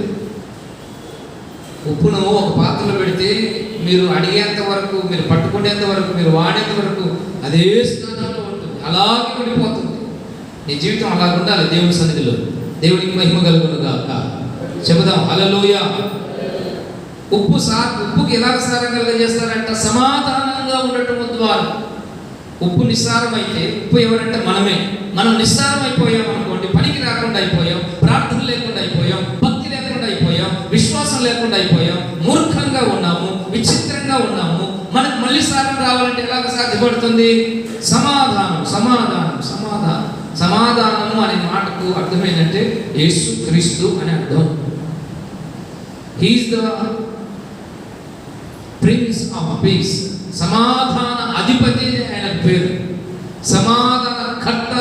ఉప్పును ఒక పాత్రలో పెడితే మీరు అడిగేంత వరకు, మీరు పట్టుకునేంత వరకు, మీరు వాడేంత వరకు అదే స్థానంలో ఉంటుంది, అలాగే పడిపోతుంది. నీ జీవితం అలా ఉండాలి దేవుని సన్నిధిలో. దేవునికి మహిమ కలుగును గాక. చెబుదాం హల్లెలూయా. ఉప్పుకి ఎలా సారం కలుగజేస్తారంట? సమాధానంగా ఉండటం ద్వారా. ఉప్పు నిస్సారం అయితే, ఉప్పు ఎవరంటే మనం నిస్సారం అయిపోయాం అనుకోండి, పనికి రాకుండా అయిపోయాం, ప్రార్థన లేకుండా అయిపోయాం, భక్తి లేకుండా అయిపోయాం, విశ్వాసం లేకుండా అయిపోయాం, మూర్ఖంగా ఉన్నాము, విచిత్రంగా ఉన్నాము. మనకు మళ్ళీ సారం రావాలంటే ఎలాగ సాధ్యపడుతుంది? సమాధానం. సమాధానము అనే మాటకు అర్థం ఏంటంటే యేసు క్రీస్తు అని అర్థం. He is the Prince of Peace. సమాధాన అధిపతి ఆయన పేరు, సమాధాన కర్త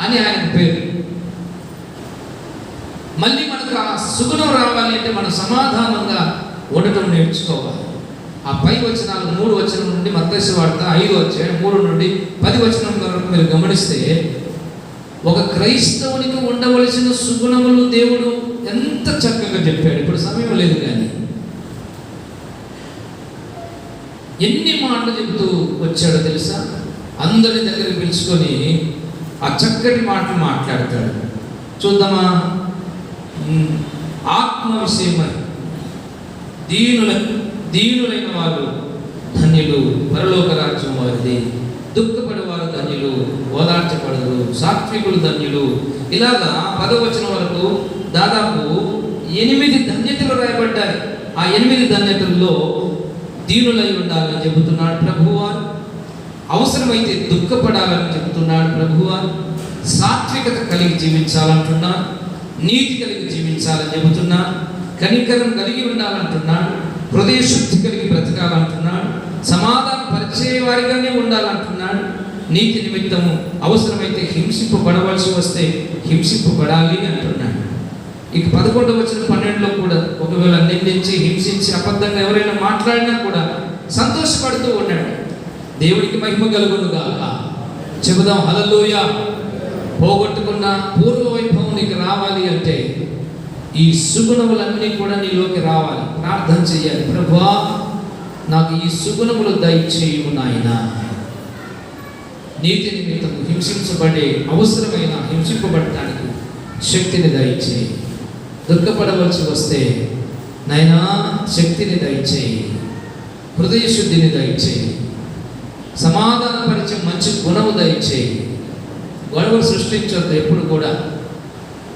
అని ఆయన పేరు. మళ్ళీ మనకు ఆ సుగుణం రావాలి అంటే మనం సమాధానంగా ఉండటం నేర్చుకోవాలి. ఆ పై వచనాలు 3 వచనం నుండి మత్తయి సువార్త 5వ అధ్యాయం 3 నుండి 10 వచనం వరకు మీరు గమనిస్తే ఒక క్రైస్తవునికి ఉండవలసిన సుగుణములు దేవుడు ఎంత చక్కగా చెప్పాడు. ఇప్పుడు సమయం లేదు కానీ ఎన్ని మాటలు చెబుతూ వచ్చాడో తెలుసా? అందరి దగ్గరికి పిలుచుకొని ఆ చక్కటి మాటలు మాట్లాడతాడు. చూద్దామా? ఆత్మ విషయమై దీనులైన వారు ధన్యులు, పరలోక రాజ్యం వారిది. దుఃఖపడేవారు ధన్యులు, ఓదార్చబడరు. సాత్వికులు ధన్యులు. ఇలాగా 10వ వచనం వరకు దాదాపు 8 ధన్యతలు రాయబడ్డాయి. ఆ 8 ధన్యతల్లో దీనులై ఉండాలని చెబుతున్నాడు ప్రభువారు. అవసరమైతే దుఃఖపడాలని చెబుతున్నాడు ప్రభువారు. సాత్వికత కలిగి జీవించాలంటున్నాడు. నీతి కలిగి జీవించాలని చెబుతున్నాడు. కనికరం కలిగి ఉండాలంటున్నాడు. హృదయ శుద్ధి కలిగి బ్రతకాలంటున్నాడు. సమాధానం పరిచే వారిగానే ఉండాలంటున్నాడు. నీతి నిమిత్తము అవసరమైతే హింసింపబడవలసి వస్తే హింసింపబడాలి అంటున్నాడు. ఇక 11వ వచనం 12లో కూడా ఒకవేళ నిందించి హింసించి అబద్ధంగా ఎవరైనా మాట్లాడినా కూడా సంతోషపడుతూ ఉన్నాడు. దేవుడికి మహిమ కలుగును గాక. చెబుదాం హల్లెలూయా. పోగొట్టుకున్న పూర్వ వైభవం నీకు రావాలి అంటే ఈ సుగుణములన్నీ కూడా నీలోకి రావాలి. ప్రార్థన చేయాలి. ప్రభువా, నాకు ఈ సుగుణములు దయచేయము నాయనా. నీతి నిమిత్తం హింసించబడే అవసరమైన హింసింపబడటానికి శక్తిని దయచేయి. దుఃఖపడవలసి వస్తే నాయనా శక్తిని దయచేయి. హృదయ శుద్ధిని దయచేయి. సమాధానపరిచే మంచి గుణము దయచేయి. గొడవలు సృష్టించొద్దు. ఎప్పుడు కూడా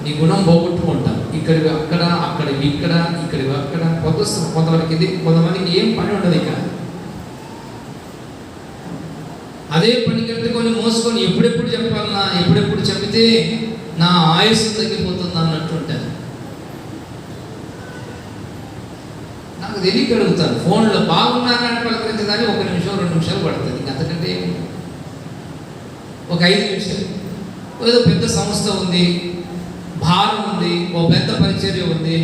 నీ గుణం పోగొట్టుకుంటాం. ఇక్కడివి అక్కడ, అక్కడివి ఇక్కడ, ఇక్కడివి అక్కడ. కొంతమందికి ఇది, కొంతమందికి ఏం పని ఉండదు. ఇక అదే పని కట్టుకొని మోసుకొని ఎప్పుడెప్పుడు చెప్పాలన్నా, ఎప్పుడెప్పుడు చెబితే నా ఆయుస్సు తగ్గిపోతుంది అన్నట్టు ఉంటారు. నాకు తెలియక అడుగుతాను. ఫోన్లో బాగున్నానని పలకరించడానికి 1 నిమిషం 2 నిమిషాలు పడుతుంది. ఇంక అంతకంటే ఒక 5 నిమిషాలు. ఏదో పెద్ద సంస్థ ఉంది, భారం ఉంది, ఓ పెద్ద పరిచర్య ఉంది,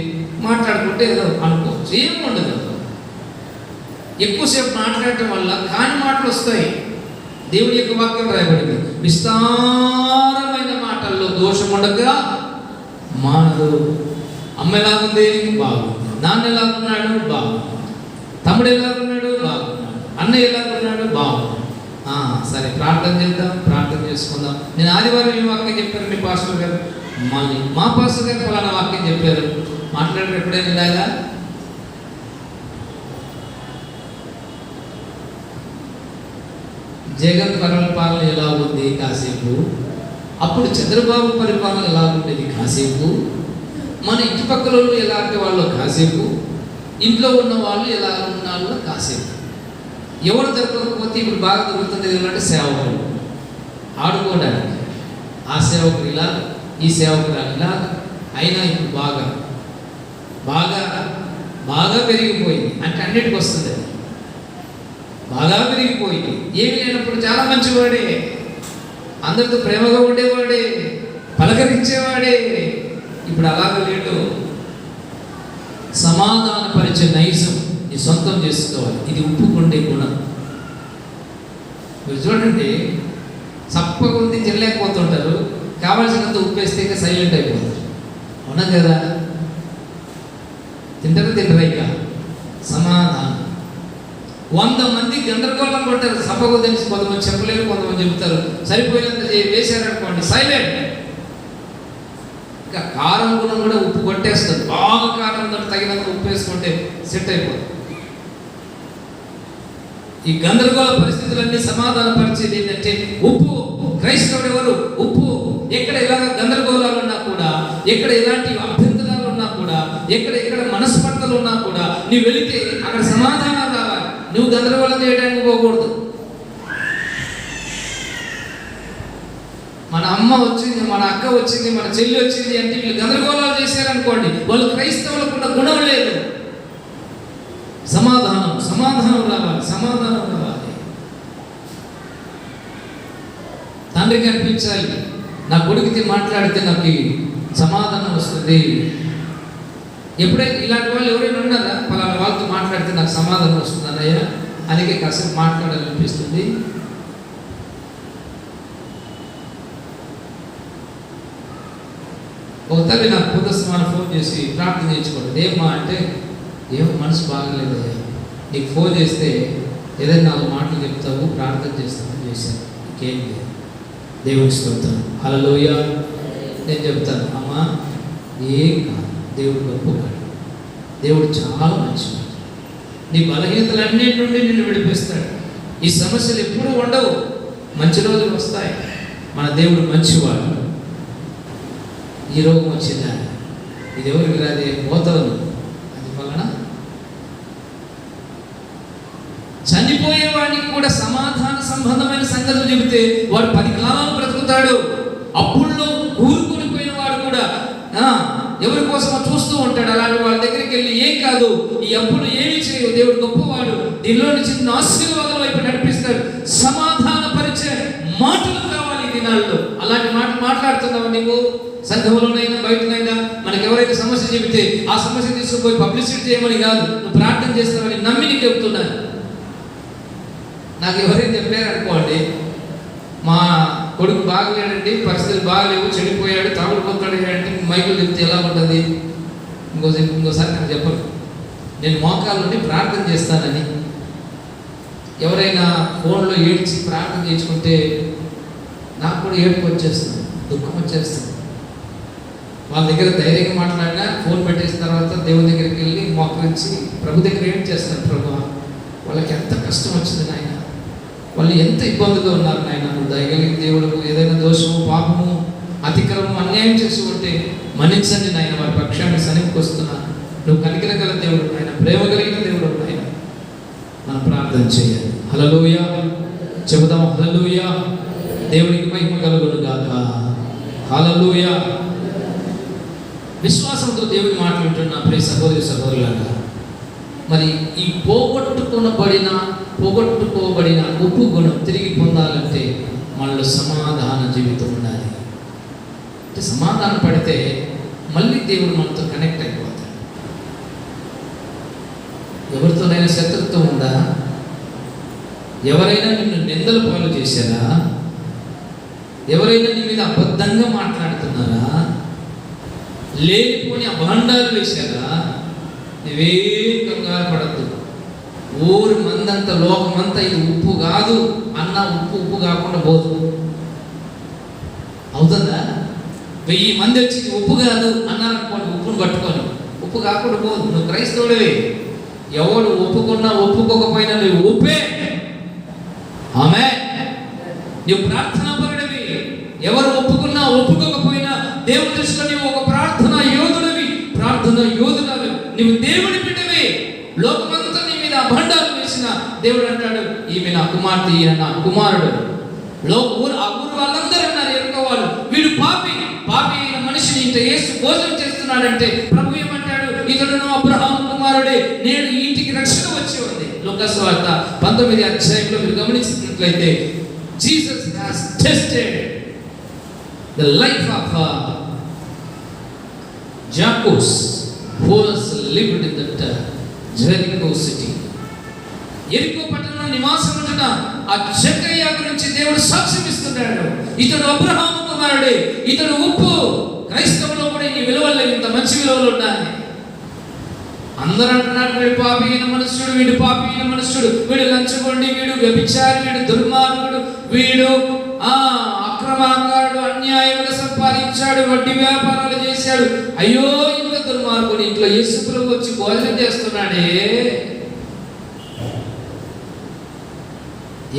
మాట్లాడుకుంటే ఏదో అనుకోవచ్చు. ఏం ఉండదు. ఎక్కువసేపు మాట్లాడటం వల్ల కాని మాటలు వస్తాయి. దేవుడి యొక్క వాక్యం రాయబడింది, విస్తారమైన మాటల్లో దోషం ఉండగా మానదు. అమ్మ ఎలాగుంది? బాగుంది. నాన్న ఎలాగున్నాడు? బాగుంది. తమ్ముడు ఎలాగున్నాడు? బాగున్నాడు. అన్నయ్య ఎలాగున్నాడు? బాగుంది. సరే, ప్రార్థన చేద్దాం, ప్రార్థన చేసుకుందాం. నేను ఆదివారం ఈ వాక్యం చెప్పారు మీ పాస్టర్ గారు, మళ్ళీ మా పాస్టర్ గారు ఫలానా వాక్యం చెప్పారు. మాట్లాడారు ఎప్పుడైనా ఇలాగా? జగన్ పరిపాలన ఎలా ఉంది కాసేపు, అప్పుడు చంద్రబాబు పరిపాలన ఎలా ఉండేది కాసేపు, మన ఇంటి పక్కల వాళ్ళు ఎలాంటి వాళ్ళు కాసేపు, ఇంట్లో ఉన్న వాళ్ళు ఎలా ఉన్నాళ్ళు కాసేపు. ఎవరు దొరకకపోతే ఇప్పుడు బాగా దొరుకుతుంది ఏంటంటే సేవకులు ఆడుకోవడానికి. ఆ సేవకులు ఇలా, ఈ సేవకులు ఇలా. అయినా ఇప్పుడు బాగా బాగా బాగా పెరిగిపోయింది. అంటే అన్నిటికి వస్తుంది. అది బాగా పెరిగిపోయింది. ఏమి లేనప్పుడు చాలా మంచివాడే, అందరితో ప్రేమగా ఉండేవాడే, పలకరించేవాడే. ఇప్పుడు అలాగ లేడు. సమాధానపరిచే నైజం నీ సొంతం చేసుకోవాలి. ఇది ఉప్పుకుండే గుణం. మీరు చూడండి, చప్పగా ఉంది తినలేకపోతుంటారు, కావాల్సినంత ఉప్పేస్తే ఇక సైలెంట్ అయిపోతారు. అవునా కదా? తింటారా ఇక సమాధానం. 100 మంది గందరగోళం కొట్టారు, సభకు తెలిసి కొంతమంది చెప్పలేరు, కొంతమంది చెబుతారు. సరిపోయినంత వేశారనుకోండి, సైలెంట్. ఇంకా కారం గుణం కూడా ఉప్పు కొట్టేస్తుంది. బాగా కారం తగినంత ఉప్పు వేసుకుంటే సెట్ అయిపోతుంది. ఈ గందరగోళ పరిస్థితులన్నీ సమాధాన పరిచేది ఏంటంటే ఉప్పు. క్రైస్తవుడు ఎవరు? ఉప్పు. ఎక్కడ ఇలాగ గందరగోళాలు ఉన్నా కూడా, ఎక్కడ ఎలాంటి అభ్యంతరాలు ఉన్నా కూడా, ఎక్కడ మనస్పర్ధలు ఉన్నా కూడా నువ్వు వెళితే అక్కడ సమాధానం రావాలి. నువ్వు గందరగోళం చేయడానికి పోకూడదు. మన మన అమ్మ వచ్చింది, మన అక్క వచ్చింది, మన చెల్లి వచ్చింది అంటే వీళ్ళు గందరగోళాలు చేశారనుకోండి, వాళ్ళు క్రైస్తవులకు ఉన్న గుణం లేదు. సమాధానం రావాలి, సమాధానం రావాలి. తండ్రికి అనిపించాలి, నా కొడుకుతో మాట్లాడితే నాకు సమాధానం వస్తుంది. ఎప్పుడైతే ఇలాంటి వాళ్ళు ఎవరైనా ఉన్నారా, పలానా వాళ్ళతో మాట్లాడితే నాకు సమాధానం వస్తుంది అన్నయ్య, అందుకే కాసేపు మాట్లాడాలనిపిస్తుంది. ఒక తల్లి నాకు పొద్దుస్తమానం ఫోన్ చేసి ప్రార్థన చేయించుకోండి. ఏమ్మా అంటే, ఏమో మనసు బాగలేదు, నీకు ఫోన్ చేస్తే ఏదైనా 4 మాటలు చెప్తావు, ప్రార్థన చేస్తామని చేశాను, ఇంకేం లేదు. దేవుడికి స్తోత్రం, హల్లెలూయా. నేను చెప్తాను, అమ్మా ఏం కాదు, దేవుడు గొప్పవాడు, దేవుడు చాలా మంచివాడు, నీ బలహీనతలన్నిటి నుండి నిన్ను విడిపిస్తాడు. ఈ సమస్యలు ఎప్పుడూ ఉండవు, మంచి రోజులు వస్తాయి. మన దేవుడు మంచివాడు. ఈ రోగం వచ్చిందా, ఇది ఎవరికి రాదే, పోతావు, అది వలన చనిపోయేవాడికి కూడా సమాధాన సంబంధమైన సంగతులు చెబితే వాడు 10 కాలాలు బ్రతుకుతాడు. అప్పుల్లో ఊరుకుని పోయిన వాడు కూడా ఎవరి కోసమో చూస్తూ ఉంటాడు. అలాంటి వాళ్ళ దగ్గరికి వెళ్ళి, ఏం కాదు, ఈ అప్పులు ఏమీ చేయవు, దేవుడు గొప్పవాడు, దీనిలో నుంచి ఆశీర్వాదం వైపు నడిపిస్తాడు. సమాధాన పరిచే మాటలు కావాలి ఈ దినాల్లో. అలాంటి మాటలు మాట్లాడుతున్నావు నీవు, సంఘంలోనైనా బయటనైనా. మనకు ఎవరైనా సమస్య చెబితే ఆ సమస్య తీసుకుపోయి పబ్లిసిటీ చేయమని కాదు, నువ్వు ప్రార్థన చేస్తావని నమ్మి నీకు చెబుతున్నాను. నాకు ఎవరైనా చెప్పారు అనుకోండి, మా కొడుకు బాగలేడండి, పరిస్థితులు బాగలేవు, చెడిపోయాడు, తాగుడుపోతాడు అంటే మైకులు చెప్తే ఎలా ఉంటుంది? ఇంకోసారి నాకు చెప్పరు, నేను మోకాళ్ళ నుండి ప్రార్థన చేస్తానని. ఎవరైనా ఫోన్లో ఏడ్చి ప్రార్థన చేసుకుంటే నాకు కూడా ఏడుపు వచ్చేస్తుంది, దుఃఖం వచ్చేస్తుంది. వాళ్ళ దగ్గర ధైర్యంగా మాట్లాడినా ఫోన్ పెట్టేసిన తర్వాత దేవుని దగ్గరికి వెళ్ళి మోకరించి ప్రభు దగ్గర ఏం చేస్తారు, ప్రభు వాళ్ళకి ఎంత కష్టం వచ్చింది నాయన, వాళ్ళు ఎంత ఇబ్బందుగా ఉన్నారు నాయన, నువ్వు దయగలిగిన దేవుడు, ఏదైనా దోషము, పాపము, అతిక్రమం, అన్యాయం చేసి ఉంటే మన్నించండి నాయన, వారి పక్షాన్ని సన్నిధికి వస్తున్నాను. నువ్వు కనికరగల దేవుడు నాయన, ప్రేమ కలిగిన దేవుడు నాయన. మనం ప్రార్థన చేయాలి. హల్లెలూయా చెబుదాం, హల్లెలూయా. దేవునికి మహిమ కలుగును గాక. హల్లెలూయా. విశ్వాసంతో దేవుని మాట్లాడుతున్న ప్రియ సహోదరి సహోదరులారా, మరి ఈ పోగొట్టుకోబడిన ఉప్పు గుణం తిరిగి పొందాలంటే మనలో సమాధాన జీవితం ఉండాలి. అంటే సమాధానం పడితే మళ్ళీ దేవుడు మనతో కనెక్ట్ అయిపోతాడు. ఎవరితోనైనా శత్రుత్వం ఉందా? ఎవరైనా నిన్ను నిందల పాలు చేశారా? ఎవరైనా నీ మీద అబద్ధంగా మాట్లాడుతున్నారా? లేనిపోని అభాండాలు వేశారా? నువ్వేం కంగారు పడద్దు. ఊరి మందంతా, లోకమంతా ఇది ఉప్పు కాదు అన్న ఉప్పు కాకుండా పోదు. అవుతుందా? 1000 మంది వచ్చి ఉప్పు కాదు అన్నారనుకోండి, ఉప్పును పట్టుకొని ఉప్పు కాకుండా పోదు. నువ్వు క్రైస్తవుడివి, ఎవడు ఒప్పుకున్నా ఒప్పుకోకపోయినా నువ్వు ఉప్పే. ఆమె నువ్వు ప్రార్థనాపరుడివి, ఎవరు ఒప్పుకున్నా ఒప్పుకోకపోయినా దేవుని దృష్టిలో నువ్వు ఒక ప్రార్థన యోధుడివి, ప్రార్థన యోధురాలు, నువ్వు దేవుని బిడ్డవి. లోకమంతా నీ మీద అభండాలు వేసిన దేవుడు అంటాడు, ఈమె నా కుమార్తె, ఈయన నా కుమారుడు. ఆ ఊరు వాళ్ళందరూ అన్నారు, ఎరుకోవాళ్ళు, వీడు పాపి అయిన మనిషిని ఇంత యేసు భోజనం చేస్తున్నాడంటే ప్రభు ఏమంటాడు, ఇతడును అబ్రహాము కుమారుడే, నేను ఈ ఇంటికి రక్షణ వచ్చి ఉంది. లూకాసు వార్త 19వ అధ్యాయంలో మీరు గమనించినట్లయితే, Jesus has tested the life of Jacques, who has lived in that Jericho city. ఎరికో పట్టణంలో నివాసం ఉంటున్న ఆ జక్కయ్య గురించి దేవుడు సాక్ష్యం ఇస్తున్నాడు. ఇతడు అబ్రహాము కుమారుడే, ఇతడు ఉప్పు. క్రైస్తవులో కూడా ఈ విలువలు, ఇంత మంచి విలువలు ఉన్నాయి. అందరూ అంటున్నారు, వీడు పాపి అయిన మనుష్యుడు, వీడు పాపి అయిన మనుష్యుడు, వీడు లంచగొండి, వీడు వ్యభిచారి, వీడు దుర్మార్గుడు, వీడు అక్రమాకారుడు, అన్యాయంగా సంపాదించాడు, వడ్డీ వ్యాపారాలు చేశాడు. అయ్యో ఇంత దుర్మార్గుడు, ఇంట్లో యేసు ప్రభు వచ్చి భోజనం చేస్తున్నాడే.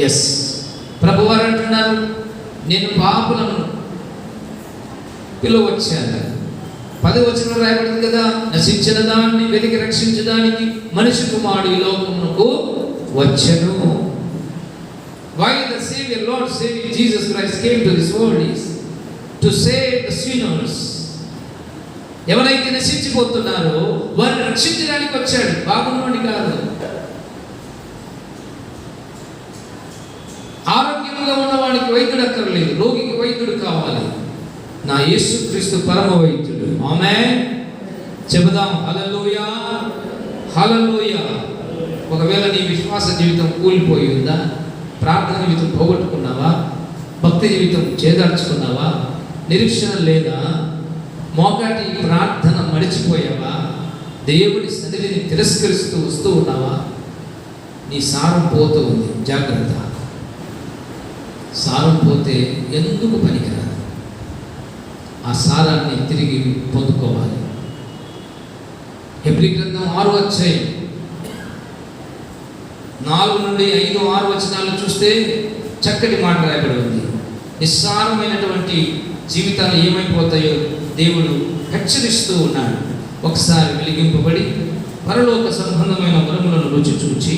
ఎస్, ప్రభువారు అంటున్నారు, నేను పాపులను పిలువచ్చాను. 10వ వచనంలో రాయబడింది కదా, నశించిన దాన్ని వెతికి రక్షించడానికి మనిషి కుమారుడు ఈ లోకమునకు వచ్చెను. Why the Savior, Lord Savior Jesus Christ came to this world is to save the sinners. ఎవరైతే నశించిపోతున్నారో వారిని రక్షించడానికి వచ్చాడు, బాగున్నవాడిని కాదు. ఆరోగ్యంగా ఉన్నవాడికి వైద్యుడు అక్కర్లేదు, రోగికి వైద్యుడు కావాలి. నా యేసుక్రీస్తు పరమ వైద్యుడు. ఆమేన్. చెబుదాం హల్లెలూయా, హల్లెలూయా. ఒకవేళ నీ విశ్వాస జీవితం కూలిపోయి ఉందా, ప్రార్థన జీవితం పోగొట్టుకున్నావా, భక్తి జీవితం చేదార్చుకున్నావా, నిరీక్షణ లేదా, మోకాటి ప్రార్థన మడిచిపోయావా, దేవుడి సన్నిధిని తిరస్కరిస్తూ వస్తూ ఉన్నావా, నీ సారం పోతూ ఉంది. జాగ్రత్త. సారం పోతే ఎందుకు పనికిరాదు. ఆ సారాన్ని తిరిగి పొందుకోవాలి. హెబ్రీ గ్రంథం 6వ అధ్యాయం 4 నుండి 5, 6 వచనాలను చూస్తే చక్కటి మాట రాయబడి ఉంది. నిస్సారమైనటువంటి జీవితాలు ఏమైపోతాయో దేవుడు హెచ్చరిస్తూ ఉన్నాడు. ఒకసారి వెలిగింపబడి పరలోక సంబంధమైన వరములను రుచి చూచి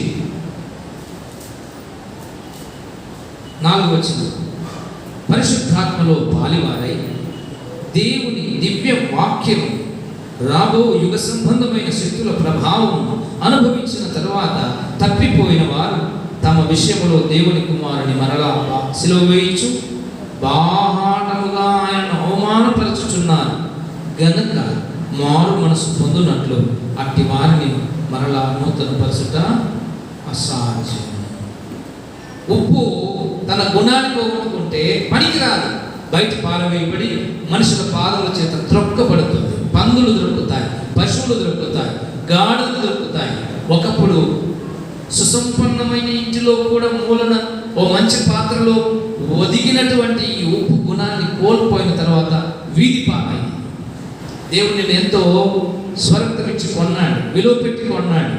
4వ వచనం, పరిశుద్ధాత్మలో పాలివారై దేవుని దివ్య వాక్యం రాబో యుగ సంబంధమైన శక్తుల ప్రభావం అనుభవించిన తరువాత తప్పిపోయిన వారు తమ విషయంలో దేవుని కుమారుని మరలా సిలువ వేయించు బాహాటముగా ఆయనను అవమానపరచుచున్నారు గనుక మారు మనసు పొందునట్లు అట్టి వారిని మరలా నూతన పరచుట అసాధ్యం. ఉప్పు తన గుణాన్ని పోగొట్టుకుంటే పనికిరాదు, బయట పారవేయబడి మనుషుల పాదముల చేత త్రొక్కబడుతుంది. పందులు దొరుకుతాయి, పశువులు దొరుకుతాయి, గాడులు దొరుకుతాయి. ఒకప్పుడు సుసంపన్నమైన ఇంటిలో కూడా మూలన ఓ మంచి పాత్రలో ఒదిగినటువంటి ఈ ఉప్పు గుణాన్ని కోల్పోయిన తర్వాత వీధి పాలైంది. దేవుడు నేను ఎంతో స్వరక్తమిచ్చి కొన్నాడు, విలువ పెట్టి కొన్నాడు.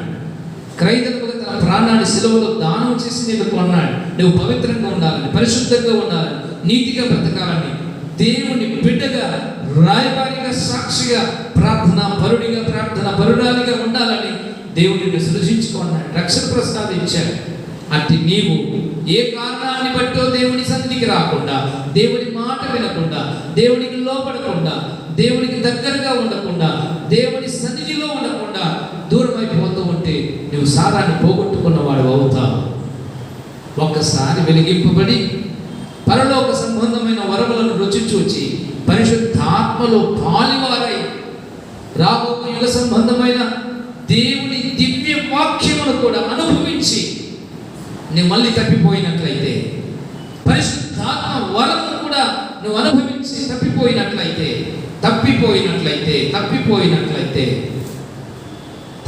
క్రైదముగా తన ప్రాణాన్ని సిలువలో దానం చేసి నేను కొన్నాడు. నువ్వు పవిత్రంగా ఉండాలని, పరిశుద్ధంగా ఉండాలని, నీతిగా బ్రతకాలని, దేవుని బిడ్డగా, రాయబారిగా, సాక్షిగా, ప్రార్థన పరుడిగా, ప్రార్థన పరుడాలిగా ఉండాలని దేవుడిని సృజించుకున్నాడు, రక్షణ ప్రసాదించాడు. అట్టి నీవు ఏ కారణాన్ని బట్టో దేవుని సన్నిధికి రాకుండా, దేవుని మాట వినకుండా, దేవునికి లోపడకుండా, దేవునికి దగ్గరగా ఉండకుండా, దేవుని సన్నిధిలో ఉండకుండా దూరం అయిపోతూ ఉంటే నువ్వు సారాన్ని పోగొట్టుకున్నవాడు అవుతావు. ఒక్కసారి వెలిగింపబడి పరలోక సంబంధమైన వరములను రుచి చూచి పరిశుద్ధాత్మలో పాలివారై రాబో యుగ సంబంధమైన దేవుని దివ్య వాక్యమును కూడా అనుభవించి నువ్వు మళ్ళీ తప్పిపోయినట్లయితే, పరిశుద్ధాత్మ వరము కూడా నువ్వు అనుభవించి తప్పిపోయినట్లయితే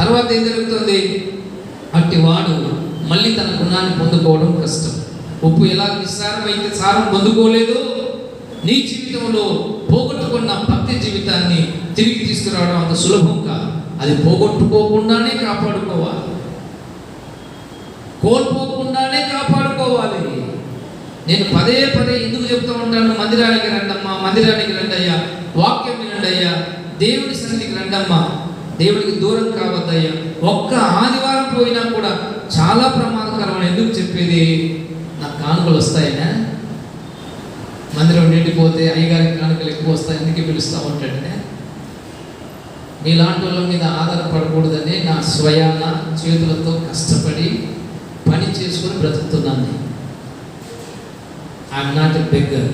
తర్వాత ఏం జరుగుతుంది? అట్టి వాడు మళ్ళీ తన గుణాన్ని పొందుకోవడం కష్టం. ఉప్పు ఎలా నిస్సారమైతే సారం పొందుకోలేదు, నీ జీవితంలో పోగొట్టుకున్న భక్తి జీవితాన్ని తిరిగి తీసుకురావడం అంత సులభం కాదు. అది పోగొట్టుకోకుండానే కాపాడుకోవాలి, కోల్పోకుండానే కాపాడుకోవాలి. నేను పదే ఎందుకు చెప్తూ ఉంటాను, మందిరానికి రండమ్మా, మందిరానికి రండయ్యా, వాక్యం వినండయ్యా, దేవుని సన్నిధికి రండమ్మా, దేవుడికి దూరం కావద్దయ్యా. ఒక్క ఆదివారం పోయినా కూడా చాలా ప్రమాదకరమని ఎందుకు చెప్పేది? నాకు కానుకలు వస్తాయనా, మందిరం నిండిపోతే అయ్యగారికి కానుకలు ఎక్కువ వస్తాయి, ఎందుకు పిలుస్తూ ఉంటాడనే. నీలాంటి వాళ్ళ మీద ఆధారపడకూడదని నా స్వయాన చేతులతో కష్టపడి పని చేసుకుని బ్రతుకుతున్నాను. I'm not a beggar.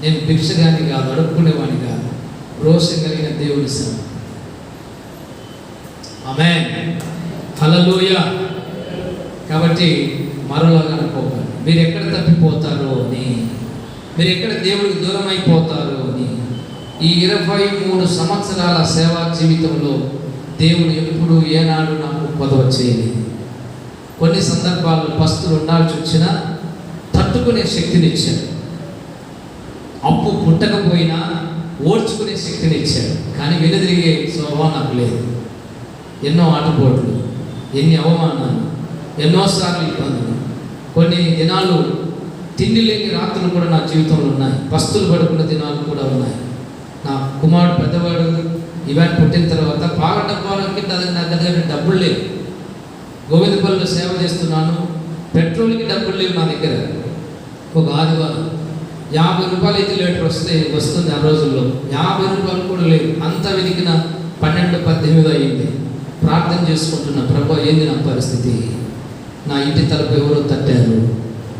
నేను భిక్షగాని కాదు, అడుక్కునేవాడిని కాదు, రోషం కలిగిన దేవుని సమ. ఆమేన్, హల్లెలూయా. కాబట్టి మరోలాగా అనుకోవాలి, మీరు ఎక్కడ తప్పిపోతారో అని, మీరు ఎక్కడ దేవుడికి దూరం అయిపోతారో అని. ఈ 23 సంవత్సరాల సేవా జీవితంలో దేవుడు ఎప్పుడు ఏనాడు నాకు కొదవ చేయలేదు. కొన్ని సందర్భాల్లో పస్తులు ఉండాల్సి వచ్చినా తట్టుకునే శక్తిని ఇచ్చాడు. అప్పు పుట్టకపోయినా ఓర్చుకునే శక్తిని ఇచ్చాడు. కానీ వెనుదిరిగే స్వభావం నాకు లేదు. ఎన్నో ఆటుపోట్లు, ఎన్ని అవమానాలు, ఎన్నోసార్లు ఇబ్బందులు, కొన్ని దినాలు తిండి లేని రాత్రులు కూడా నా జీవితంలో ఉన్నాయి. పస్తులు పడుకున్న దినాలు కూడా ఉన్నాయి. నా కుమారుడు పెద్దవాడు ఈవెంట్ పుట్టిన తర్వాత పాల డబ్బాలకి నా దగ్గర డబ్బులు లేవు. గోవిందపల్లిలో సేవ చేస్తున్నాను, పెట్రోల్కి డబ్బులు లేవు నా దగ్గర. ఒక ఆదివారం 50 అయితే లీటర్ వస్తుంది ఆ రోజుల్లో. 50 కూడా లేదు. అంత వెతికిన 12-18 అయింది. ప్రార్థన చేసుకుంటున్న, ప్రభు ఏంది నా పరిస్థితి, నా ఇంటి తలుపు ఎవరో తట్టారు,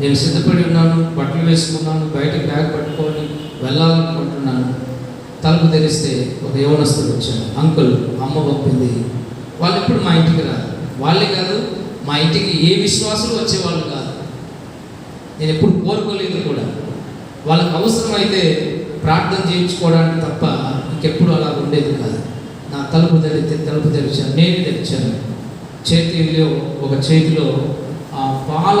నేను సిద్ధపడి ఉన్నాను, బట్టలు వేసుకున్నాను, బయట బ్యాగ్ పట్టుకొని వెళ్ళాలనుకుంటున్నాను. తలుపు తెరిస్తే ఒక యవనస్తుడు వచ్చాడు. అంకుల్, అమ్మ పంపింది. వాళ్ళు ఎప్పుడు మా ఇంటికి రాదు. వాళ్ళే కాదు, మా ఇంటికి ఏ విశ్వాసులు వచ్చేవాళ్ళు కాదు. నేను ఎప్పుడు కోరుకోలేదు కూడా. వాళ్ళకి అవసరమైతే ప్రార్థన చేయించుకోవడానికి తప్ప ఇంకెప్పుడు అలా ఉండేది కాదు. నా తలుపు తెరిచాను, నేను తెరిచాను. ఒక చేతిలో ఆ పాల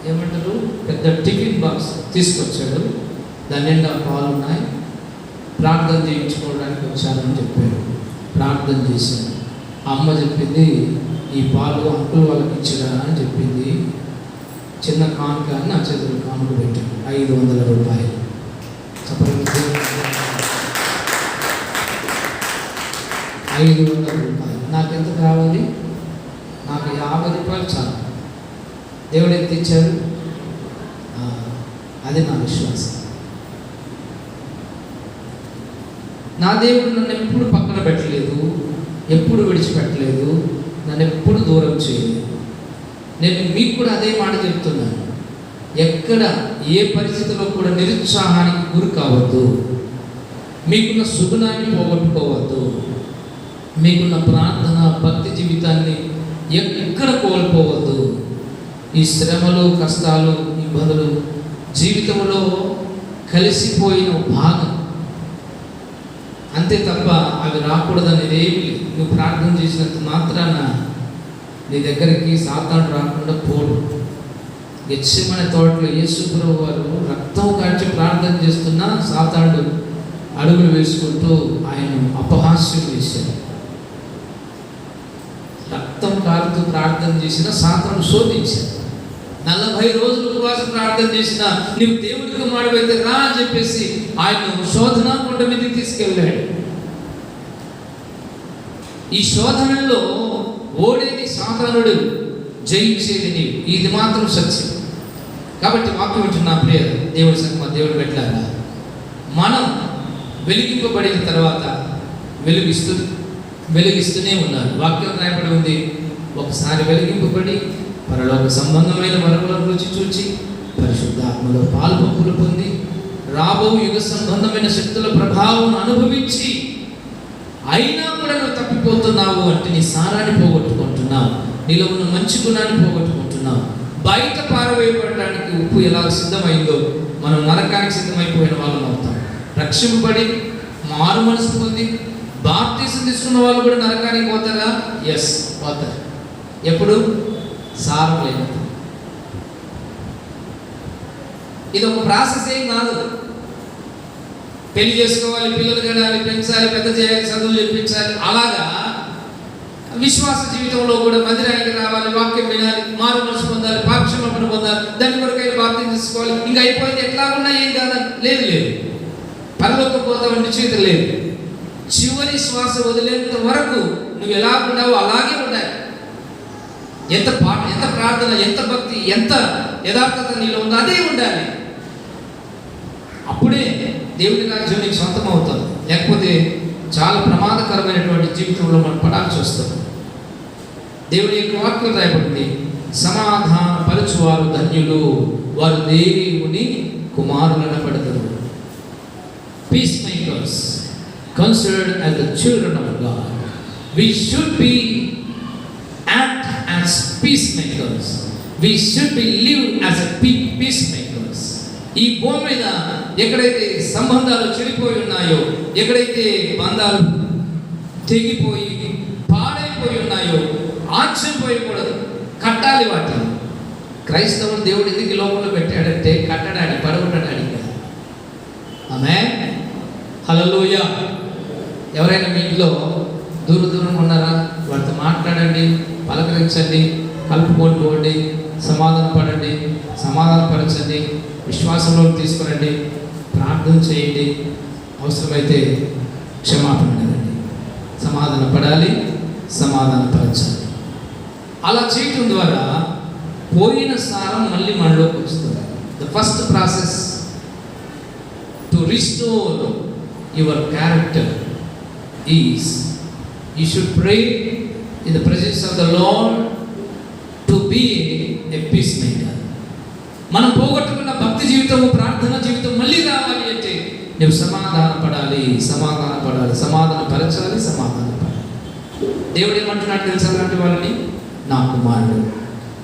ఏమంటారు పెద్ద టిఫిన్ బాక్స్ తీసుకొచ్చాడు. దాని నిండా పాలు ఉన్నాయి. ప్రార్థన చేయించుకోవడానికి వచ్చానని చెప్పాడు. ప్రార్థన చేశాను. అమ్మ చెప్పింది, ఈ పాలు అంకుల్ వాళ్ళకి ఇచ్చిరా అని చెప్పింది. చిన్న కానుక అని నా చేతులు కానుక పెట్టాను. 500 రూపాయలు. చెప్పండి, 500 రూపాయలు. నాకెంత కావాలి? నాకు 50 రూపాయలు చాలు. దేవుడు ఎంత ఇచ్చాడు? అది నా విశ్వాసం. నా దేవుడు నన్ను ఎప్పుడు పక్కన పెట్టలేదు, ఎప్పుడు విడిచిపెట్టలేదు, నన్ను ఎప్పుడు దూరం చేయలేదు. నేను మీకు కూడా అదే మాట చెప్తున్నాను. ఎక్కడ ఏ పరిస్థితిలో కూడా నిరుత్సాహానికి గురి కావద్దు. మీకున్న సుగుణాన్ని పోగొట్టుకోవద్దు. మీకున్న ప్రార్థన భక్తి జీవితాన్ని ఎక్కడ కోల్పోవద్దు. ఈ శ్రమలు, కష్టాలు, ఇబ్బందులు జీవితంలో కలిసిపోయిన భాగం అంతే తప్ప అవి రాకూడదనేది ఏమి లేదు. నువ్వు ప్రార్థన చేసినంత మాత్రాన నీ దగ్గరికి సాతాను రాకుండా పోడు. గెత్సెమనే తోటలో యేసు ప్రభువు వారు రక్తం కాచి ప్రార్థన చేస్తున్నా సాతానుడు అడుగులు వేసుకుంటూ ఆయన అపహాస్యం చేశాడు. రక్తం కారుతూ ప్రార్థన చేసిన సాతాను శోధించాడు. 40 రోజులు ఉపవాసం ప్రార్థన చేసిన నీవు దేవుడికి మాడిపోతే రా అని చెప్పేసి ఆయన శోధన కొండ మీదకి తీసుకెళ్ళాడు. ఈ శోధనలో ఓడేది సాతానుడు, జయించేది నీవు. ఇది మాత్రం సత్యం. కాబట్టి వాక్యం వింటున్న ప్రియ దేవుడి సంగమ, దేవుడు పెట్టారా, మనం వెలిగింపబడిన తర్వాత వెలిగిస్తూనే ఉన్నారు. వాక్యం రాయబడి ఉంది, ఒకసారి వెలిగింపబడి పరలోక సంబంధమైన వరములను రుచి చూచి పరిశుద్ధాత్మలో పాల్పంపులు పొంది రాబో యుగ సంబంధమైన శక్తుల ప్రభావం అనుభవించి అయినా కూడా నువ్వు తప్పిపోతున్నావు అంటే నీ సారాన్ని పోగొట్టుకుంటున్నావు, నీలో ఉన్న మంచి గుణాన్ని పోగొట్టుకుంటున్నావు. బయట పారవేయబడడానికి ఉప్పు ఎలా సిద్ధమైందో మనం నరకానికి సిద్ధమైపోయిన వాళ్ళం అవుతాం. రక్షింపబడి మారు మనసు పొంది బాప్తీసం తీసుకున్న వాళ్ళు కూడా నరకానికి పోతారా? ఎస్, పోతారు. ఎప్పుడు? సారం లేనప్పుడు. ఇది ఒక ప్రాసెస్ ఏం కాదు. పెళ్లి చేసుకోవాలి, పిల్లలు కనాలి, పెంచాలి, పెద్ద చేయాలి, చదువు చెప్పించాలి. అలాగా విశ్వాస జీవితంలో కూడా మందిరానికి రావాలి, వాక్యం వినాలి, మారు మనసు పొందాలి, పాపక్షమాపణ పొందాలి, దాని కొరకైనా బాప్తీసం తీసుకోవాలి. ఇంకా అయిపోయింది, ఎట్లా ఉన్నా ఏం కాదని లేదు. పరలోకం పోతామని నిశ్చిత లేదు. చివరి శ్వాస వదిలేంత వరకు నువ్వు ఎలా ఉన్నావో అలాగే ఉండాలి. ఎంత ప్రార్థన, ఎంత భక్తి, ఎంత యథార్థత నీలో ఉందో అదే ఉండాలి. అప్పుడే దేవుడి రాజ్యం నీకు సొంతం అవుతుంది. లేకపోతే చాలా ప్రమాదకరమైనటువంటి జీవితంలో మనం పడాల్సి వస్తుంది. దేవుడి యొక్క వాక్యం రాయబడింది, సమాధాన పరచువారు ధన్యులు, వారు దేవుని కుమారులను పడతారు. Peacemakers considered as the children of God. We should be act as peacemakers. We should be live as a peacemakers. ఈ భూమి మీద ఎక్కడైతే సంబంధాలు చెడిపోయి ఉన్నాయో, ఎక్కడైతే బంధాలు తెగిపోయి పాడైపోయి ఉన్నాయో ఆశ్చర్యపోయకూడదు, కట్టాలి వాటిని. క్రైస్తవుడు దేవుడు ఎందుకు లోపల పెట్టాడంటే కట్టడానికి, పడగొట్టడానికి కాదు. ఆమేన్, హల్లెలూయా. ఎవరైనా మీ ఇంట్లో దూరం ఉన్నారా? వారితో మాట్లాడండి, పలకరించండి, కలుపుకొని పోండి, సమాధానపరచండి, విశ్వాసంలో తీసుకురండి, ప్రార్థన చేయండి, అవసరమైతే క్షమాపణ అడగండి. సమాధాన పడాలి, సమాధానపరచాలి. అలా చేయటం ద్వారా పోయిన సారం మళ్ళీ మనలోకి వస్తుంది. The first process restore your character is you should pray in the presence of the Lord to be a peacemaker. మనం పోగొట్టుకున్న భక్తి జీవితము, ప్రార్థన జీవితం మళ్ళీ రావాలి అంటే నువ్వు సమాధానపడాలి. సమాధానపరచాలి. దేవుడు ఏమంటున్నాడు తెలుసా? అలాంటి వాళ్ళని నా కుమారుడు,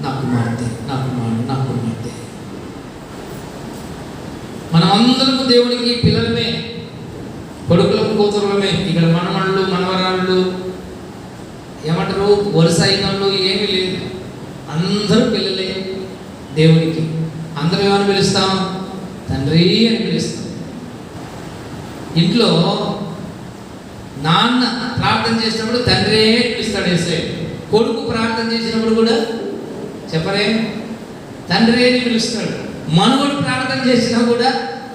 నా కుమార్తె, నా కుమారుడు, నా కుమార్తె. మనమందరము దేవుడికి పిల్లలమే, కొడుకులకు కూతురులమే. ఇక్కడ మనమళ్ళు, మనవరాళ్ళు, ఏమంటారు, వరుస అయినళ్ళు ఏమీ లేదు. అందరూ పిల్లలే దేవునికి. అందరూ ఏమని పిలుస్తాం? తండ్రి అని పిలుస్తాం. ఇంట్లో నాన్న ప్రార్థన చేసినప్పుడు తండ్రి అని పిలుస్తాడు యేసయ్య. కొడుకు ప్రార్థన చేసినప్పుడు కూడా చెప్పరే తండ్రి అని పిలుస్తాడు. మనవడు ప్రార్థన చేసినా కూడా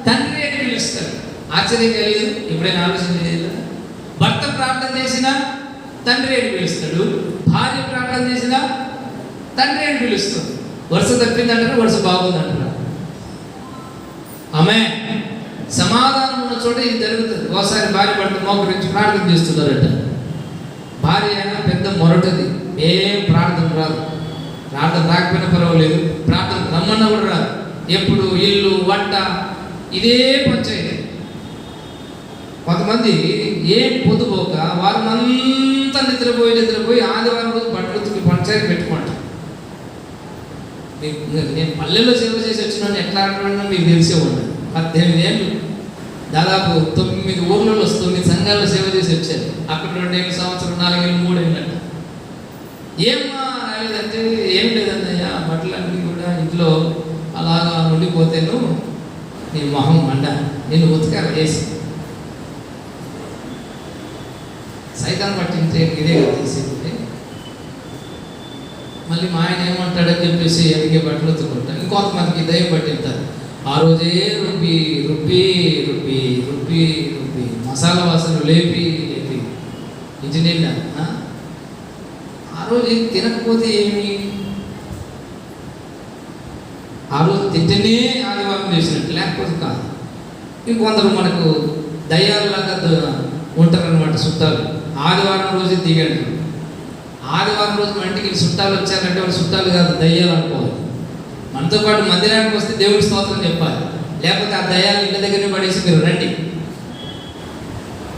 తండ్రి అని పిలుస్తాడు. ఆశ్చర్యం కలిగదు? ఎప్పుడైనా ఆలోచన చేయలేదు? భర్త ప్రార్థన చేసినా తండ్రి అని పిలుస్తాడు, భార్య ప్రార్థన చేసినా తండ్రి అని పిలుస్తాడు. వరుస తప్పిందంటారు, వరుస బాగుందంటారు. ఆమె సమాధానం ఉన్న చోట ఇది జరుగుతుంది. ఒకసారి భార్య భర్త మోకరించి ప్రార్థన చేస్తున్నారట. భార్య పెద్ద మొరటది, ఏం ప్రార్థన రాదు. ప్రార్థన రాకపోయినా పర్వాలేదు, ప్రార్థన రమ్మన్నా కూడా రాదు. ఎప్పుడు ఇల్లు, వంట, ఇదే పంచాయతీ. కొంతమంది ఏం పొద్దుపోక వారం అంతా నిద్రపోయి ఆదివారం రోజు బట్టలు ఉతికి పంచాయతీ పెట్టుకుంటారు. నేను పల్లెల్లో సేవ చేసి వచ్చినాను, ఎట్లా ఆడుతున్నాను మీకు తెలిసే ఉండదు. 18 ఏళ్ళు దాదాపు 9 ఊర్లలో 9 సంఘాల్లో సేవ చేసి వచ్చాను. అక్కడ 2 ఏళ్ళు, సంవత్సరం, 4 ఏళ్ళు, 3 ఏళ్ళంట. ఏమ్మా రాలేదంటే ఏం లేదన్నయ్యా, బట్టలన్నీ కూడా ఇంట్లో అలాగా ఉండిపోతేను నీ మొహం మండ, నేను ఉతకాలి వేసి. సైతాన్ పట్టింటే ఇదే తీసేది. మళ్ళీ మా ఆయన ఏమంటాడని చెప్పేసి ఎదిగే బట్టలు ఉతుకుంటాను. ఇంకొంతమందికి దయ్యం పట్టింటారు. ఆ రోజే రుబ్బి రుబ్బి రుబ్బి రుబ్బి రుబ్బి మసాలా వాసనలు లేపి ఇంజనీర్. ఆ రోజు ఏం తినకపోతే ఏమి, ఆ రోజు తింటేనే ఆదివారం చేసినట్టు, లేకపోతే కాదు. ఇంకొందరు మనకు దయ్యాలలాగా ఉంటారనమాట చుట్టాలు. ఆదివారం రోజు దిగండి. ఆదివారం రోజు మన ఇంటికి చుట్టాలు వచ్చారంటే వాళ్ళు చుట్టాలు కాదు, దయ్యాలు అనుకోవాలి. మనతో పాటు మందిరానికి వస్తే దేవుడి స్తోత్రం చెప్పాలి, లేకపోతే ఆ దయ్యాలు ఇంటి దగ్గరనే పడేసి మీరు రండి.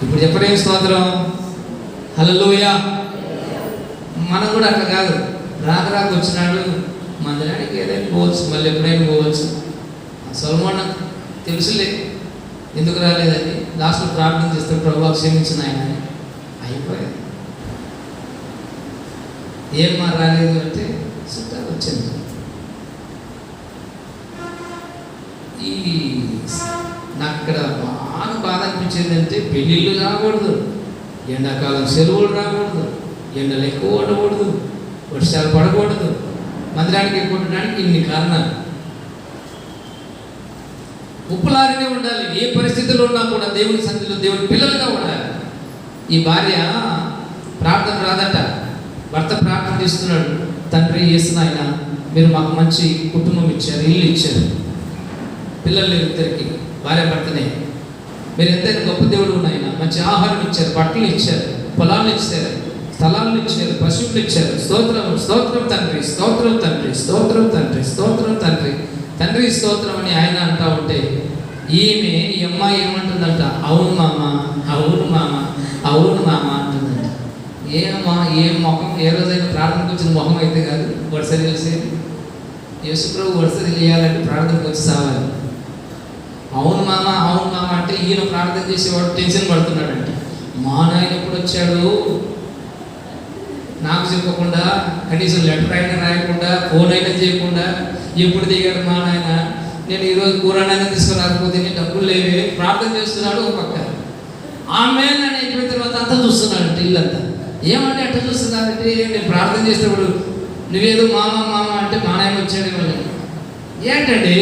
ఇప్పుడు చెప్పలేం స్తోత్రం, హల్లెలూయా. మనం కూడా అట్లా కాదు, రాక వచ్చినాడు మందిరానికి ఏదైనా పోవచ్చు, మళ్ళీ ఎప్పుడైనా పోవచ్చు. సొలొమోను తెలుసులే ఎందుకు రాలేదని. లాస్ట్లో ప్రార్థన చేస్తారు, ప్రభువా క్షమించిన ఆయన అయిపోయాయి. ఏమ్మా రాలేదు అంటే చుట్టాలు వచ్చింది. ఈ నాకు ఇక్కడ బాగా బాధ అనిపించేది అంటే పెళ్ళిళ్ళు రాకూడదు, ఎండాకాలం సెలవులు రాకూడదు, ఎండలు ఎక్కువ ఉండకూడదు, వర్షాలు పడకూడదు, మందిరానికి ఎక్కువ ఉండడానికి ఇన్ని కారణాలు. ఉప్పులాగానే ఉండాలి, ఏ పరిస్థితుల్లో ఉన్నా కూడా దేవుని సన్నిధిలో దేవుని పిల్లలుగా ఉండాలి. ఈ భార్య ప్రార్థన రాదట, భర్త ప్రార్థన చేస్తున్నాడు, తండ్రి యేసు నాయన మీరు మాకు మంచి కుటుంబం ఇచ్చారు, ఇల్లు ఇచ్చారు, పిల్లలు ఇద్దరికి, భార్య భర్తనే, మీరు ఎంతైనా గొప్ప దేవుడు నాయన, మంచి ఆహారం ఇచ్చారు, బట్టలు ఇచ్చారు, పొలాలు ఇచ్చారు, స్థలాలను ఇచ్చారు, పశువులు ఇచ్చారు, స్తోత్రం స్తోత్రం తండ్రి, స్తోత్రం తండ్రి, స్తోత్రం తండ్రి, స్తోత్రం తండ్రి, తండ్రి స్తోత్రం అని ఆయన అంటా ఉంటే ఈమె ఈ అమ్మాయి ఏమంటుందంట, అవును మామ, అవును మామ, అవును మామ అంటుందంట. ఏమమ్మా, ఏం మొహం, ఏ రోజైనా ప్రార్థనకు వచ్చిన మొహం అయితే కాదు, వరుస తెలిసేది. యేసుప్రభు వరుస తెలియాలంటే ప్రార్థనకు వచ్చి సావాలి. అవును మామ, అవును మామ అంటే ఈయన ప్రార్థన చేసేవాడు టెన్షన్ పడుతున్నాడంటే, మా నాయన ఎప్పుడు వచ్చాడు నాకు చెప్పకుండా, కనీసం లెటర్ అయినా రాయకుండా, ఫోన్ అయినా చేయకుండా ఎప్పుడు దిగాడు మా నాయన, నేను ఈరోజు కూరనైనా తీసుకురాకపోతే నేను డబ్బులు లేవే, ప్రార్థన చేస్తున్నాడు ఒక పక్క. ఆమె నేను అయిపోయిన తర్వాత అంతా చూస్తున్నాడు ఇల్లంతా. ఏమంటే అట్లా చూస్తున్నారంటే, నేను ప్రార్థన చేసినప్పుడు నువ్వేదో మామ మామ అంటే మా నాయన వచ్చాడు మళ్ళీ. ఏంటండి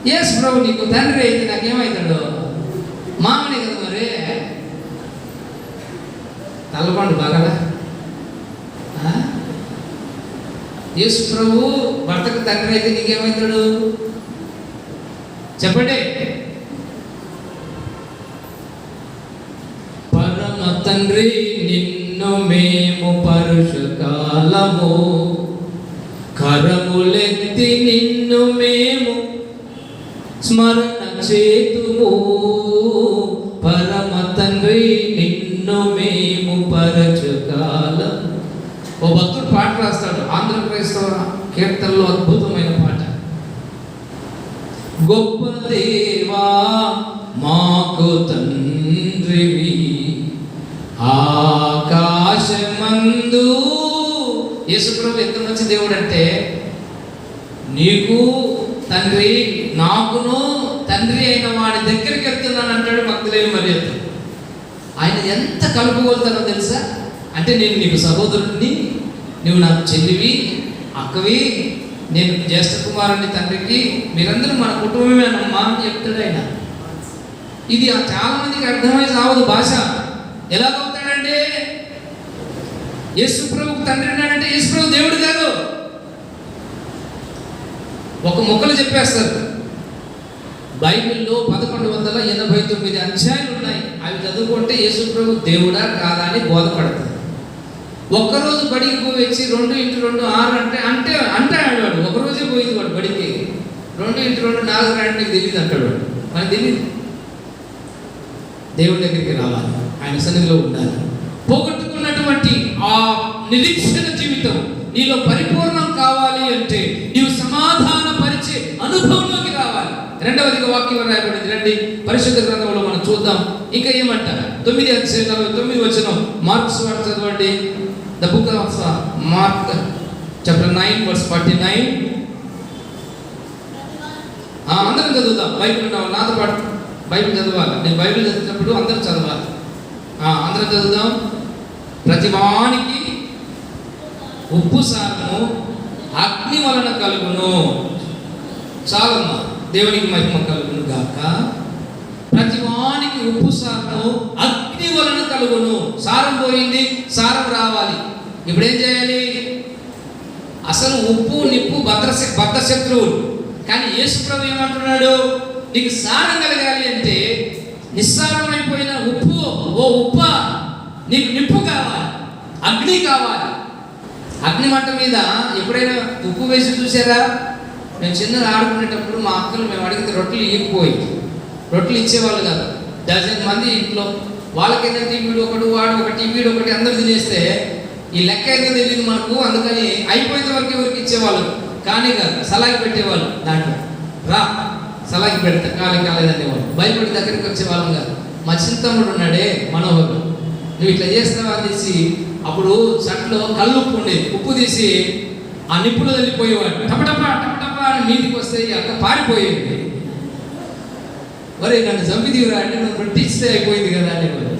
యేసు ప్రభు నీకు తండ్రి అయితే నాకేమవుతాడు, మామనే కదా మరి. తలపండు బాగా. యేసు ప్రభు భర్తకు తండ్రి అయితే నీకేమవుతాడు చెప్పండి. తండ్రి నిన్ను మేము పరుషకాలము కరములెత్తి నిన్ను మేము స్మరణ చేతుము. పరమ తండ్రి నిన్ను మేము పరచకాలం. ఓ భక్తుడు పాట రాస్తాడు, ఆంధ్ర క్రైస్తవ కీర్తనలో అద్భుతమైన పాట. గొప్ప దేవా మాకు తండ్రివి ఆకాశమందు. యేసుప్రభు ఎంత మంచి దేవుడు అంటే, నీకు తండ్రి నాకును తండ్రి అయిన వాడి దగ్గరికి వెళ్తున్నాను అంటాడు మగ్దలేవి మరియతో. ఆయన ఎంత కలుపుకోలుతానో తెలుసా? అంటే నేను నీకు సహోదరుడిని, నువ్వు నాకు చెల్లివి, అక్కవి, నేను జ్యేష్ఠ కుమారుని తండ్రికి, మీరందరూ మన కుటుంబమేనమ్మా అని చెప్తాడు ఆయన. ఇది చాలా మందికి అర్థమై సావదు భాష. ఎలా అవుతాడంటే, యేసుప్రభుకు తండ్రి ఉన్నాడంటే యేసుప్రభు దేవుడు కాదు. ఒక ముక్కలు చెప్పేస్తారు. బైబిల్లో 1189 అధ్యాయాలు ఉన్నాయి. అవి చదువుకుంటే యేసుప్రభు దేవుడా కాదా అని బోధపడతారు. ఒక్కరోజు బడికి పోయి వచ్చి 2x2 6 అంటే ఆడవాడు. ఒకరోజే పోయింది వాడు బడికి. 2x2 4 రాండి నీకు తెలియదు అంటాడు వాడు. మనకు తెలియదు. దేవుడి దగ్గరికి రావాలి, ఆయన సన్నిధిలో ఉండాలి. పోగొట్టుకున్నటువంటి ఆ నిరీక్షణ జీవితం నీలో పరిపూర్ణం కావాలి అంటే నీవు సమాధాన పరిచే అనుభవంలోకి రావాలి. రెండవదిగా వాక్యం రాయబడింది. రండి పరిశుద్ధ గ్రంథంలో మనం చూద్దాం. ఇంకా ఏమంటారు? 9:49 మార్క్స్ వార్త చదవండి. The book of mark chapter 9:49. అందరం చదువుదాం. బైబిల్ నాతో పాటు బైబిల్ చదవాలి. నేను బైబిల్ చదివినప్పుడు అందరం చదవాలి. అందరం చదువుదాం. ప్రతివానికి ఉప్పు సారము అగ్ని వలన కలుగును. చాలమ్మా, దేవునికి మహిమ కలుగును గాక. ప్రతివానికి ఉప్పు సారము అగ్ని వలన కలుగును. సారం పోయింది, సారం రావాలి. ఇప్పుడు ఏం చేయాలి? అసలు ఉప్పు నిప్పు బద్ధ శత్రువులు. కానీ యేసుప్రభు ఏమంటున్నాడు? నీకు సారం కలగాలి అంటే నిస్సారమైపోయిన ఉప్పు, ఓ ఉప్ప, నీకు నిప్పు కావాలి, అగ్ని కావాలి. అగ్ని మంట మీద ఎప్పుడైనా ఉప్పు వేసి చూసారా? మేము చిన్నగా ఆడుకునేటప్పుడు మా అక్కలు మేము అడిగితే రొట్టెలు ఇవ్వకపోయి, రొట్టెలు ఇచ్చేవాళ్ళు కాదు. 10 మంది ఇంట్లో, వాళ్ళకేంటంటే వీడు ఒకడు, వాడు ఒకటి, వీడు ఒకటి, అందరు తినేస్తే ఈ లెక్క అయితే తెలియదు మనకు. అందుకని అయిపోయేంత వరకు ఎవరికి ఇచ్చేవాళ్ళు కానీ కాదు, సలాకి పెట్టేవాళ్ళు. దాంట్లో రా సలాకి పెడతా, కాలేదనేవాళ్ళు. భయపడి దగ్గరికి వచ్చేవాళ్ళం కాదు. మా చింతమ్ముడు ఉన్నాడే మనోహరు, నువ్వు ఇట్లా చేస్తావా తీసి, అప్పుడు చట్లో కళ్ళు ఉప్పు ఉండేది, ఉప్పు తీసి ఆ నిప్పులు తల్లిపోయేవాడు. టపటపా టపటపా అని నీటికి వస్తే అక్క పారిపోయేది. మరి నన్ను చంపిదిరా అంటే నువ్వు పట్టిస్తే అయిపోయింది కదా అనేవాడు.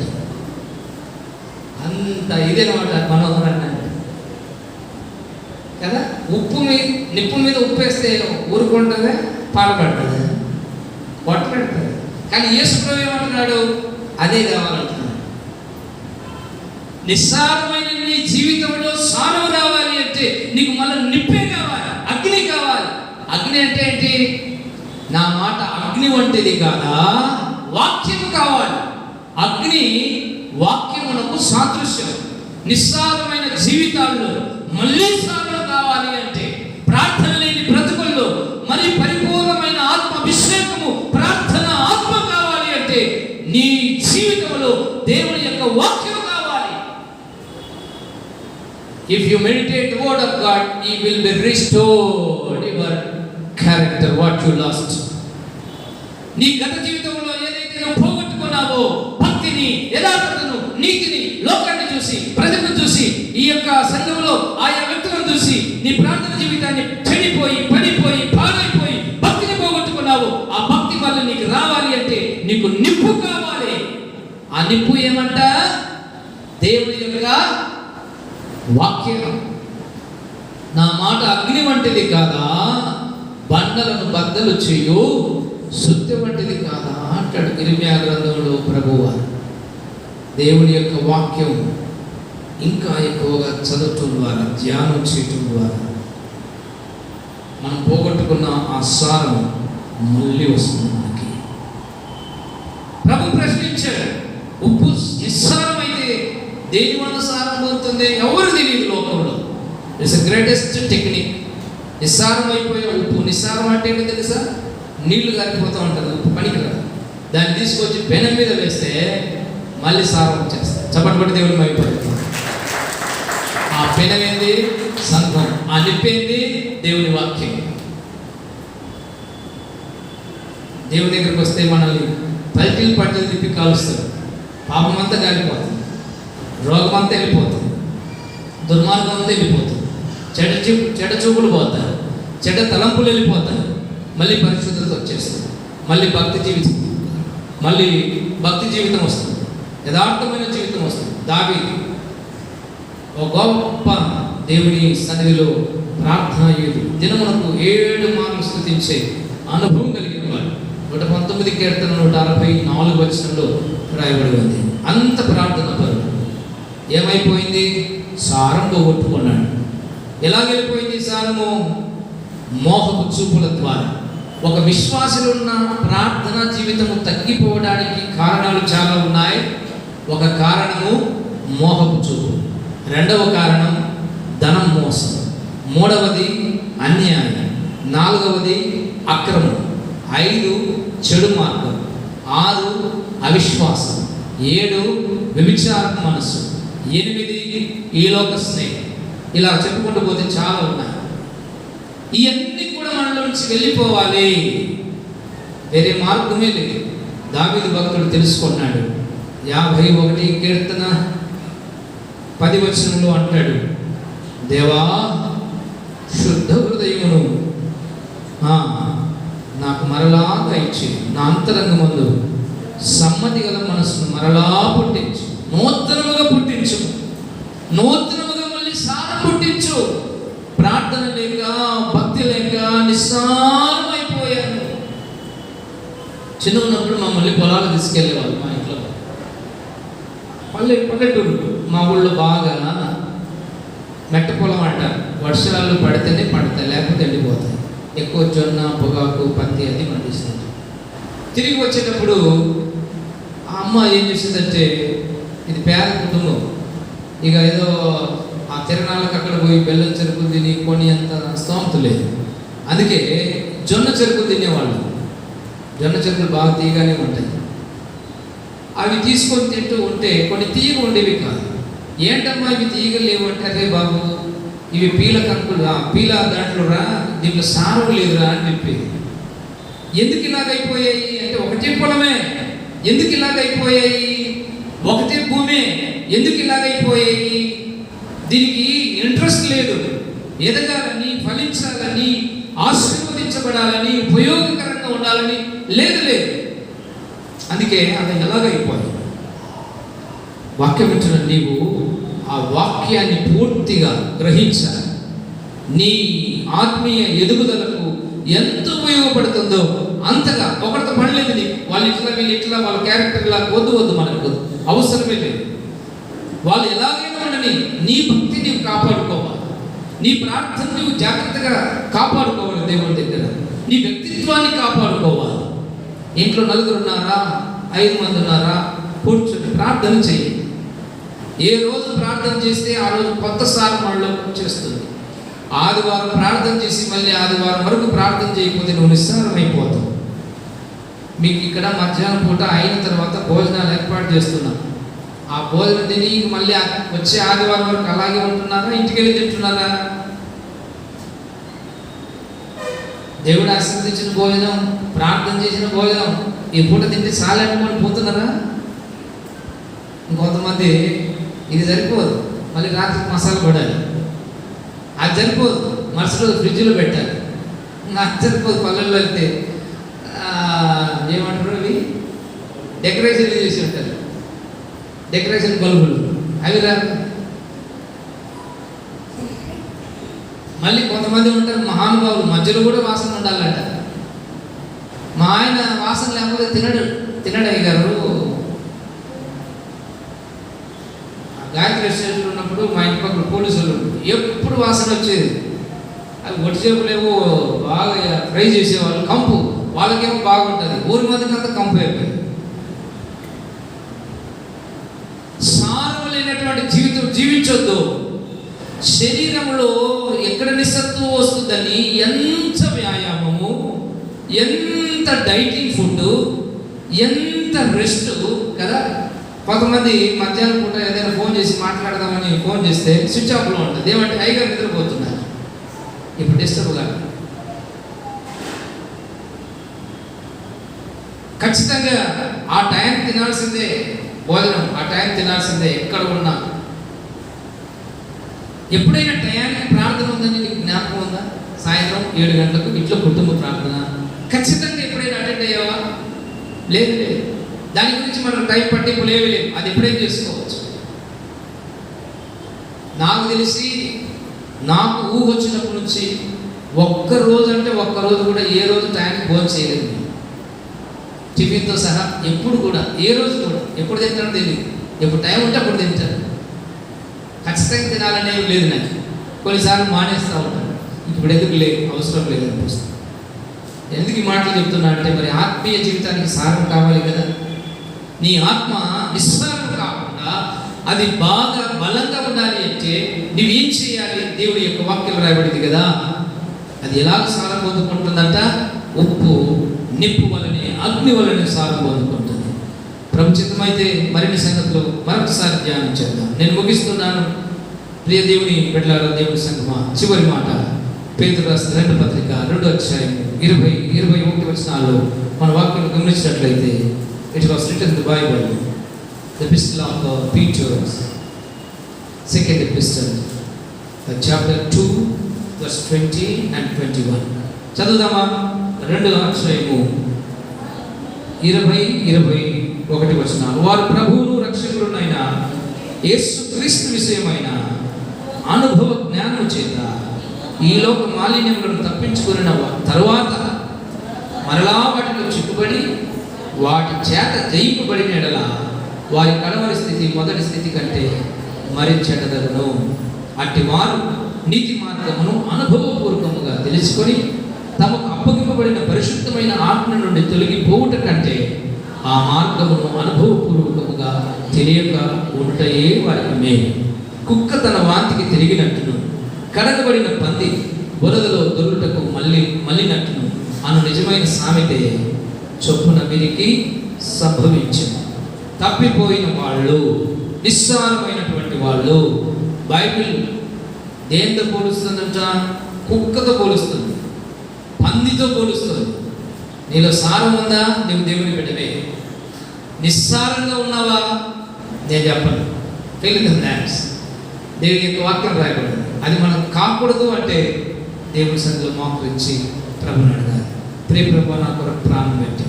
అంత ఇదేనమాట మనోహర్ అన్నాడు కదా. నిప్పు మీద ఉప్పు వేస్తే ఊరుకుంటుందా? పాల్పడుతుంది, కొట్టబెడుతుంది. కానీ యేసుప్రభు ఏమంటున్నాడు? అదే కావాలంటున్నాడు. నిస్సారమైన నీ జీవితంలో సారం రావాలి అంటే నీకు మళ్ళీ నిప్పే కావాలి, అగ్ని కావాలి. అగ్ని అంటే ఏంటి? నా మాట అగ్ని వంటిది కాదా, వాక్యము కావాలి. అగ్ని వాక్యమునకు సాదృశ్యం. నిస్సారమైన జీవితాల్లో మళ్ళీ సారం కావాలి అంటే ప్రార్థన లేని బ్రతుకుల్లో మరి పరిపూర్ణమైన ఆత్మ అభిషేకము, ప్రార్థన ఆత్మ కావాలి అంటే నీ జీవితంలో దేవుని యొక్క వాక్యం. If you meditate the word of God, He will be restored your character, what you lost. నీ గత జీవితంలో ఏదైతే నువ్వు పోగొట్టుకున్నావో, భక్తిని, యథార్థతను, నీతిని, లోకాన్ని చూసి, ప్రజలను చూసి, ఈ యొక్క సంఘంలో ఆయా వ్యక్తులను చూసి నీ ప్రార్థన జీవితాన్ని చెడిపోయి, పడిపోయి, పాడైపోయి భక్తిని పోగొట్టుకున్నావు. ఆ భక్తి వల్ల నీకు రావాలి అంటే నీకు నిప్పు కావాలి. ఆ నిప్పు ఏమంట? దేవుని యొక్క వాక్యం. నా మాట అగ్ని వంటిది కాదా, బండలను బద్దలు చేయు సుత్తి వంటిది కాదా అంటాడు ఇర్మియా గ్రంథంలో ప్రభువారు. దేవుని యొక్క వాక్యం ఇంకా ఎక్కువగా చదవటం ద్వారా, ధ్యానం చేయటం ద్వారా మనం పోగొట్టుకున్న ఆ సారం మళ్ళీ వస్తుంది మనకి. ప్రభు ప్రశ్నించాడు, ఉప్పు నిస్సారం అయితే దేని వల్ల సారం పొందుతుంది ఎవరు తెలియదు లోకంలో. It's greatest technique. నిస్సారం అయిపోయే ఉప్పు, నిస్సారం అంటే ఏంటో తెలుసా? నీళ్లు గారిపోతూ ఉంటుంది, ఉప్పు పనికిరాదు. దాన్ని తీసుకొచ్చి పెనం మీద వేస్తే మళ్ళీ సారం వచ్చేస్తుంది. చప్పటి పట్టి దేవుని మైపోయింది. ఆ పెనం ఏంది? సంఘం. ఆ నిప్పేంది? దేవుని వాక్యం. దేవుని దగ్గరికి వస్తే మనల్ని పల్టీలు తిప్పి కాలుస్తారు. పాపం అంతా కాలిపోతుంది, రోగం అంతా వెళ్ళిపోతుంది, దుర్మార్గం అంతా వెళ్ళిపోతుంది, చెడ్డ చూపులు పోతాయి, చెడ్డ తలంపులు వెళ్ళిపోతాయి. మళ్ళీ పరిశుద్ధత వచ్చేస్తుంది, మళ్ళీ భక్తి జీవితం వస్తుంది, యథార్థమైన జీవితం వస్తుంది. దావీదు ఒక గొప్ప దేవుని సన్నిధిలో ప్రార్థన యోధుడు, దినమునకు 7 మార్లు స్తుతించే అనుభవం కలిగిన వాడు. 119 కీర్తన 164 వచనంలో రాయబడి ఉంది. అంత ప్రార్థన పరుడు. ఏమైపోయింది? సారం పోగొట్టుకున్నాడు. ఎలాగెళ్ళిపోయింది సారము? మోహపు చూపుల ద్వారా. ఒక విశ్వాసులు ఉన్న ప్రార్థనా జీవితము తగ్గిపోవడానికి కారణాలు చాలా ఉన్నాయి. ఒక కారణము మోహపు చూపు, రెండవ కారణం ధనం మోసం, మూడవది అన్యాయం, నాలుగవది అక్రమం, 5 చెడు మార్గం, 6 అవిశ్వాసం, 7 వ్యభిచారపు మనస్సు, 8 ఈలోక స్నేహం. ఇలా చెప్పుకుంటూ పోతే చాలా ఉన్నాయి. ఇవన్నీ కూడా మనలో నుంచి వెళ్ళిపోవాలి. వేరే మార్గమే లేదు. దావీదు భక్తుడు తెలుసుకున్నాడు. 51 కీర్తన 10 వచనంలో అంటాడు, దేవా శుద్ధ హృదయమును నాకు మరలా దయచి, నా అంతరంగమందు సమ్మతి గల మనసును మరలా పుట్టించు, నూతనముగా పుట్టించు, నూతనముగా మళ్ళీ సారం పుట్టించు. ప్రార్థన లేక, భక్తి లేక నిస్సారం అయిపోయాను. చిన్న ఉన్నప్పుడు మమ్మల్ని పొలాలు తీసుకెళ్ళేవాళ్ళు. మా ఇంట్లో పల్లెటూరు, మా ఊళ్ళో బాగా మెట్ట పొలం అంటారు. వర్షాలు పడితేనే పడతాయి, లేకపోతే ఎండిపోతాయి. ఎక్కువ జొన్న, పొగాకు, పత్తి అది పండిస్తుంది. తిరిగి వచ్చేటప్పుడు ఆ అమ్మ ఏం చేసిందంటే, ఇది పేద కుటుంబం, ఇక ఏదో ఆ తిరణాలకు అక్కడ పోయి బెల్లం చెరుకులు తిని కొని అంత స్తోమత లేదు. అందుకే జొన్న చెరుకులు తినేవాళ్ళు. జొన్న చెరుకులు బాగా తీయగానే ఉంటాయి. అవి తీసుకొని తింటూ ఉంటే కొన్ని తీగ ఉండేవి కాదు. ఏంటమ్మా ఇవి తీగలు లేవంటే, అరే బాబు ఇవి పీల కంకులు, పీల దాంట్లో రా, దీంట్లో సారం లేదురా అని చెప్పేది. ఎందుకు ఇలాగైపోయాయి అంటే, ఒకటే పొలమే, ఎందుకు ఇలాగైపోయాయి? ఒకటే భూమే, ఎందుకు ఇలాగైపోయాయి? దీనికి ఇంట్రెస్ట్ లేదు, ఎదగాలని, ఫలించాలని, ఆశీర్వదించబడాలని, ఉపయోగకరంగా ఉండాలని లేదు. అందుకే అది ఎలాగైపోయింది. వాక్యం వింటున్న నీవు ఆ వాక్యాన్ని పూర్తిగా గ్రహించాలి. నీ ఆత్మీయ ఎదుగుదలకు ఎంత ఉపయోగపడుతుందో అంతగా. ఒకరితో పడలేదు నీకు, వాళ్ళు ఇట్లా వీళ్ళు ఇట్లా, వాళ్ళ క్యారెక్టర్ ఇలా వద్దు మనకు అవసరమే లేదు. వాళ్ళు ఎలాగైనా ఉండని నీ భక్తి నీవు కాపాడుకోవాలి, నీ ప్రార్థన నువ్వు జాగ్రత్తగా కాపాడుకోవాలి. దేవుని దగ్గర నీ వ్యక్తిత్వాన్ని కాపాడుకోవాలి. ఇంట్లో 4 ఉన్నారా, 5 మంది ఉన్నారా, కూర్చొని ప్రార్థన చెయ్యి. ఏ రోజు ప్రార్థన చేస్తే ఆ రోజు కొత్త సారం మనలో చేస్తుంది. ఆదివారం ప్రార్థన చేసి మళ్ళీ ఆదివారం వరకు ప్రార్థన చేయకపోతే నువ్వు నిస్సారం అయిపోతావు. మీకు ఇక్కడ మధ్యాహ్నం పూట అయిన తర్వాత భోజనాలు ఏర్పాటు చేస్తున్నాం. ఆ భోజనం తిని మళ్ళీ వచ్చే ఆదివారం వరకు అలాగే ఉంటున్నారా, ఇంటికి వెళ్ళి తింటున్నారా? దేవుడు ఆశీర్వదించిన భోజనం, ప్రార్థన చేసిన భోజనం ఈ పూట తింటే చాలనుకొని పోతున్నారా? ఇంకొంతమంది ఇది సరిపోదు, మళ్ళీ రాత్రికి మసాలా పడాలి, అది సరిపోదు, మరుసటి రోజు ఫ్రిడ్జ్లో పెట్టాలి, నాకు సరిపోదు. పల్లెల్లో వెళ్తే ఏమంటారు, అవి డెకరేషన్ చేసి ఉంటారు, డెకరేషన్ బల్బులు, అవి రాదు. మళ్ళీ కొంతమంది ఉంటారు మహానుభావులు, మధ్యలో కూడా వాసన ఉండాలంట. మా ఆయన వాసన లేకపోతే తినడు అయ్యారు. గాయత్రి రెస్టారెంట్లో ఉన్నప్పుడు మా ఇంటి పక్కన పోలీసులు ఎప్పుడు వాసన వచ్చేది. అవి ఒట్టి చేపలేమో బాగా ఫ్రై చేసేవాళ్ళు, కంపు, వాళ్ళకేమో బాగుంటుంది. ఊరి మందికి అంతా కంపు అయిపోయింది. లేనటువంటి జీవితం జీవించొద్దు. శరీరంలో ఎక్కడ నిస్సత్వం వస్తుందని ఎంత వ్యాయామము, ఎంత డైటింగ్ ఫుడ్, ఎంత రెస్ట్ కదా. కొంతమంది మధ్యాహ్నం పూట ఏదైనా ఫోన్ చేసి మాట్లాడదామని ఫోన్ చేస్తే స్విచ్ ఆఫ్లో ఉంటుంది. ఏమంటే హైగా నిద్రపోతున్నారు. ఇప్పుడు డిస్టర్బ్ కాదు. ఖచ్చితంగా ఆ టైం తినాల్సిందే, భోజనం ఆ టైం తినాల్సిందే ఎక్కడ ఉన్నా. ఎప్పుడైనా టయానికి ప్రార్థన ఉందని నీకు జ్ఞాపకం ఉందా? సాయంత్రం 7 గంటలకు ఇంట్లో కుటుంబ ప్రార్థన ఖచ్చితంగా ఎప్పుడైనా అటెండ్ అయ్యావా? లేదు లేదు. దాని గురించి మనకు టైం పట్టింపు లేవు. అది ఎప్పుడైనా చేసుకోవచ్చు. నాకు తెలిసి నాకు ఊహ వచ్చినప్పటి నుంచి ఒక్కరోజు కూడా ఏ రోజు టైంకి భోజనం చేయలేదు. టిఫిన్తో సహా ఎప్పుడు కూడా, ఏ రోజు కూడా. ఎప్పుడు తింటానో తెలియదు. ఎప్పుడు టైం ఉంటే అప్పుడు తింటాను. ఖచ్చితంగా తినాలనేవి లేదు నాకు. కొన్నిసార్లు మానేస్తూ ఉంటాను. ఇప్పుడు ఎందుకు లేదు, అవసరం లేదు అనిపిస్తుంది. ఎందుకు ఈ మాటలు చెప్తున్నా అంటే, మరి ఆత్మీయ జీవితానికి సారం కావాలి కదా. నీ ఆత్మ నిస్సారం కాకుండా అది బాగా బలంగా ఉండాలి అంటే నువ్వేం చేయాలి? దేవుడి యొక్క వాక్యం రాయబడింది కదా. అది ఎలాగ సారం పొందుకుంటుందంట? ఉప్పు నిప్పు వలనే, అగ్ని వలనే సారం పొందుకుంటుంది. ప్రముచితమైతే మరిన్ని సంగతులు మరొకసారి ధ్యానం చేద్దాం. నేను ముగిస్తున్నాను. ప్రియ దేవుని బిడ్డలారా, దేవుని సంగమా, చివరి మాట పేతురు రాసిన 2వ పత్రిక 2వ అధ్యాయం 20-21 వచనాల్లో మన వాక్యం గమనించినట్లయితే, it was return in the Bible, the epistle of Peter, second epistle, chapter 2 verse 20 and 21. చదువుదామా? 2వ అధ్యాయము 20-21 వచనాలు. వారు ప్రభువును రక్షకుడునైన యేసుక్రీస్తు విషయమైన అనుభవ జ్ఞానము చేత ఈ లోక మాలిన్యములను తప్పించుకున్న తరువాత మరలా వాటిలో చిక్కుబడి వాటి చేత జయింపబడిన ఎడల వారి కడవరి స్థితి మొదటి స్థితి కంటే మరి చెడ్డదగును. అట్టి వారు నీతి మార్గమును అనుభవపూర్వకముగా తెలుసుకొని తమకు అప్పగింపబడిన పరిశుద్ధమైన ఆత్మ నుండి తొలగిపోవుట కంటే ఆ మార్గమును అనుభవపూర్వకముగా తెలియక ఉంటయే వారికి మేలు. కుక్క తన వాంతికి తిరిగినట్టును, కడగబడిన పంది బురదలో దొరుకుటకు మళ్ళినట్టును అను నిజమైన సామెతే చొప్పున వీరికి సంభవించింది. తప్పిపోయిన వాళ్ళు, నిస్సారమైనటువంటి వాళ్ళు, బైబిల్ దేంతో పోలుస్తుందంట? కుక్కతో పోలుస్తుంది, పందితో పోలుస్తుంది. నీలో సారం ఉందా? నువ్వు దేవుని బిడ్డవే. నిస్సారంగా ఉన్నావా? నేను చెప్పను. Fail thanks. దేవుని యొక్క వాక్యం రాయబడింది. అది మనం కాకూడదు అంటే దేవుని సన్నిధిలో మోకరించి ప్రభుని అడగాలి. ప్రియ ప్రభు, నా కొరకు ప్రాణం పెట్టి.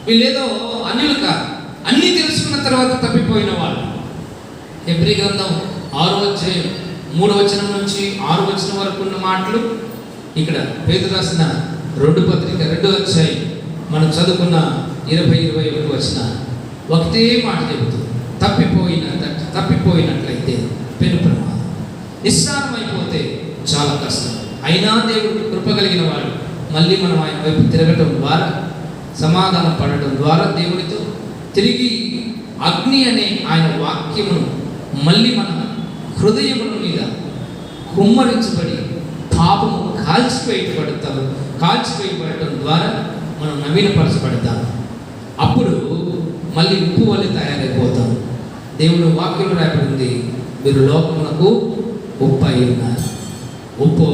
వీళ్ళేదో అన్యులు కాదు, అన్నీ తెలుసుకున్న తర్వాత తప్పిపోయిన వాళ్ళు. హెబ్రీ గ్రంథం 6వ అధ్యాయం 3వ వచనం నుంచి 6వ వచనం వరకు ఉన్న మాటలు ఇక్కడ పేతురు రాసిన 2వ పత్రిక 2వ అధ్యాయం మనం చదువుకున్న 20-21 వచనాలు ఒకటే మాట చెబుతుంది. తప్పిపోయినట్లయితే పెను ప్రమాదం. నిస్సారం అయిపోతే చాలా కష్టం. అయినా దేవుడు కృప కలిగిన వాడు మళ్ళీ మనం ఆయన వైపు తిరగటం ద్వారా, సమాధానం పడటం ద్వారా దేవుడితో తిరిగి అగ్ని అనే ఆయన వాక్యమును మళ్ళీ మన హృదయముల మీద కుమ్మరించబడి పాపము కాల్చివేయబడటం ద్వారా మనం నవీనపరచబడతాం. అప్పుడు మళ్ళీ ఉప్పు వల్ల తయారైపోతాం. దేవుడు వాక్యం రాయబడింది, మీరు లోకమునకు ఉప్పు అయి ఉన్నారు. ఉప్పు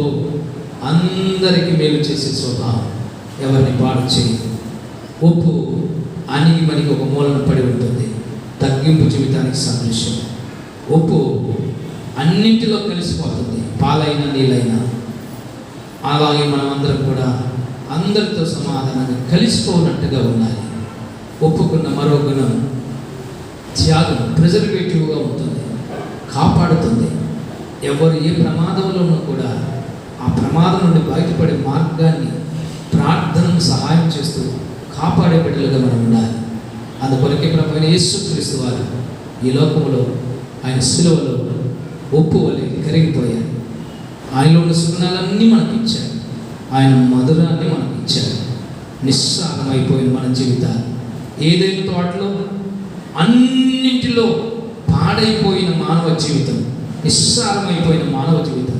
అందరికీ మేలు చేసే స్వభావం, ఎవరిని పాడు చేయదు. ఉప్పు అణిగి మనకి ఒక మూలన పడి ఉంటుంది, తగ్గింపు జీవితానికి సందేశం. ఉప్పు అన్నింటిలో కలిసిపోతుంది, పాలైన నీళ్ళైనా. అలాగే మనం అందరం కూడా అందరితో సమాధానంగా కలిసిపోనట్టుగా ఉండాలి. ఒప్పుకున్న మరో గుణం త్యాగం. ప్రిజర్వేటివ్గా ఉంటుంది, కాపాడుతుంది. ఎవరు ఏ ప్రమాదంలో ఉన్నా కూడా ఆ ప్రమాదం నుండి బయటపడే మార్గాన్ని ప్రార్థనను సహాయం చేస్తూ కాపాడే బిడ్డలుగా మనం ఉండాలి. అందుకొరకే ప్రభువైన యేసుక్రీస్తు వారు ఈ లోకంలో ఆయన శిలువలో ఉప్పు వలె కరిగిపోయారు. ఆయనలో ఉన్న సుగుణాలన్నీ మనకి ఇచ్చారు, ఆయన మధురాన్ని మనకి ఇచ్చారు. నిస్సారమైపోయిన మన జీవితాలు ఏదైనా తోటలో అన్నింటిలో పాడైపోయిన మానవ జీవితం, నిస్సారమైపోయిన మానవ జీవితం.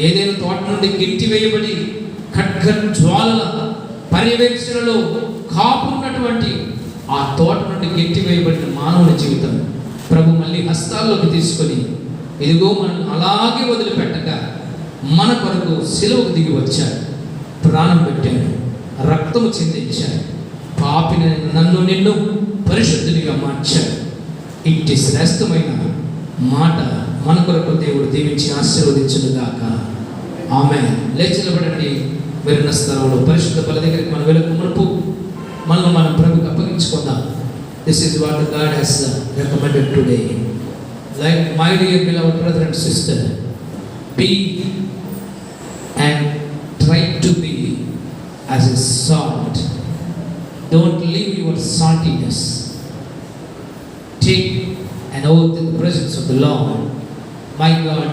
ఏదైనా తోట నుండి గిట్టి వేయబడి ఖడ్గ జ్వాలల పర్యవేక్షణలో కాపు ఉన్నటువంటి ఆ తోట నుండి గిట్టి వేయబడిన మానవుని జీవితం ప్రభు మళ్ళీ హస్తాల్లోకి తీసుకొని, ఇదిగో మనం అలాగే వదిలిపెట్టక మన కొరకు సిలువకు దిగి వచ్చాడు, ప్రాణం పెట్టాడు, రక్తము చిందించాడు, పాపిని నన్ను నిన్ను పరిశుద్ధునిగా మార్చాడు. ఇట్టి శ్రేష్టమైన మాట మన కొరకు దేవుడు దీవించి ఆశీర్వదించునుగాక. ఆమేన్. లేచి నిలబడండి. విన్న స్థలంలో పరిశుద్ధ బల దగ్గరికి మనం వెళ్ళక మునుపు మనం ప్రభుకి అప్పగించుకుందాం. This is what God has recommended today. Like my dear beloved brother and sister, be and try to be as a salt. Don't leave your saltiness. Take an oath in the presence of the Lord. My God,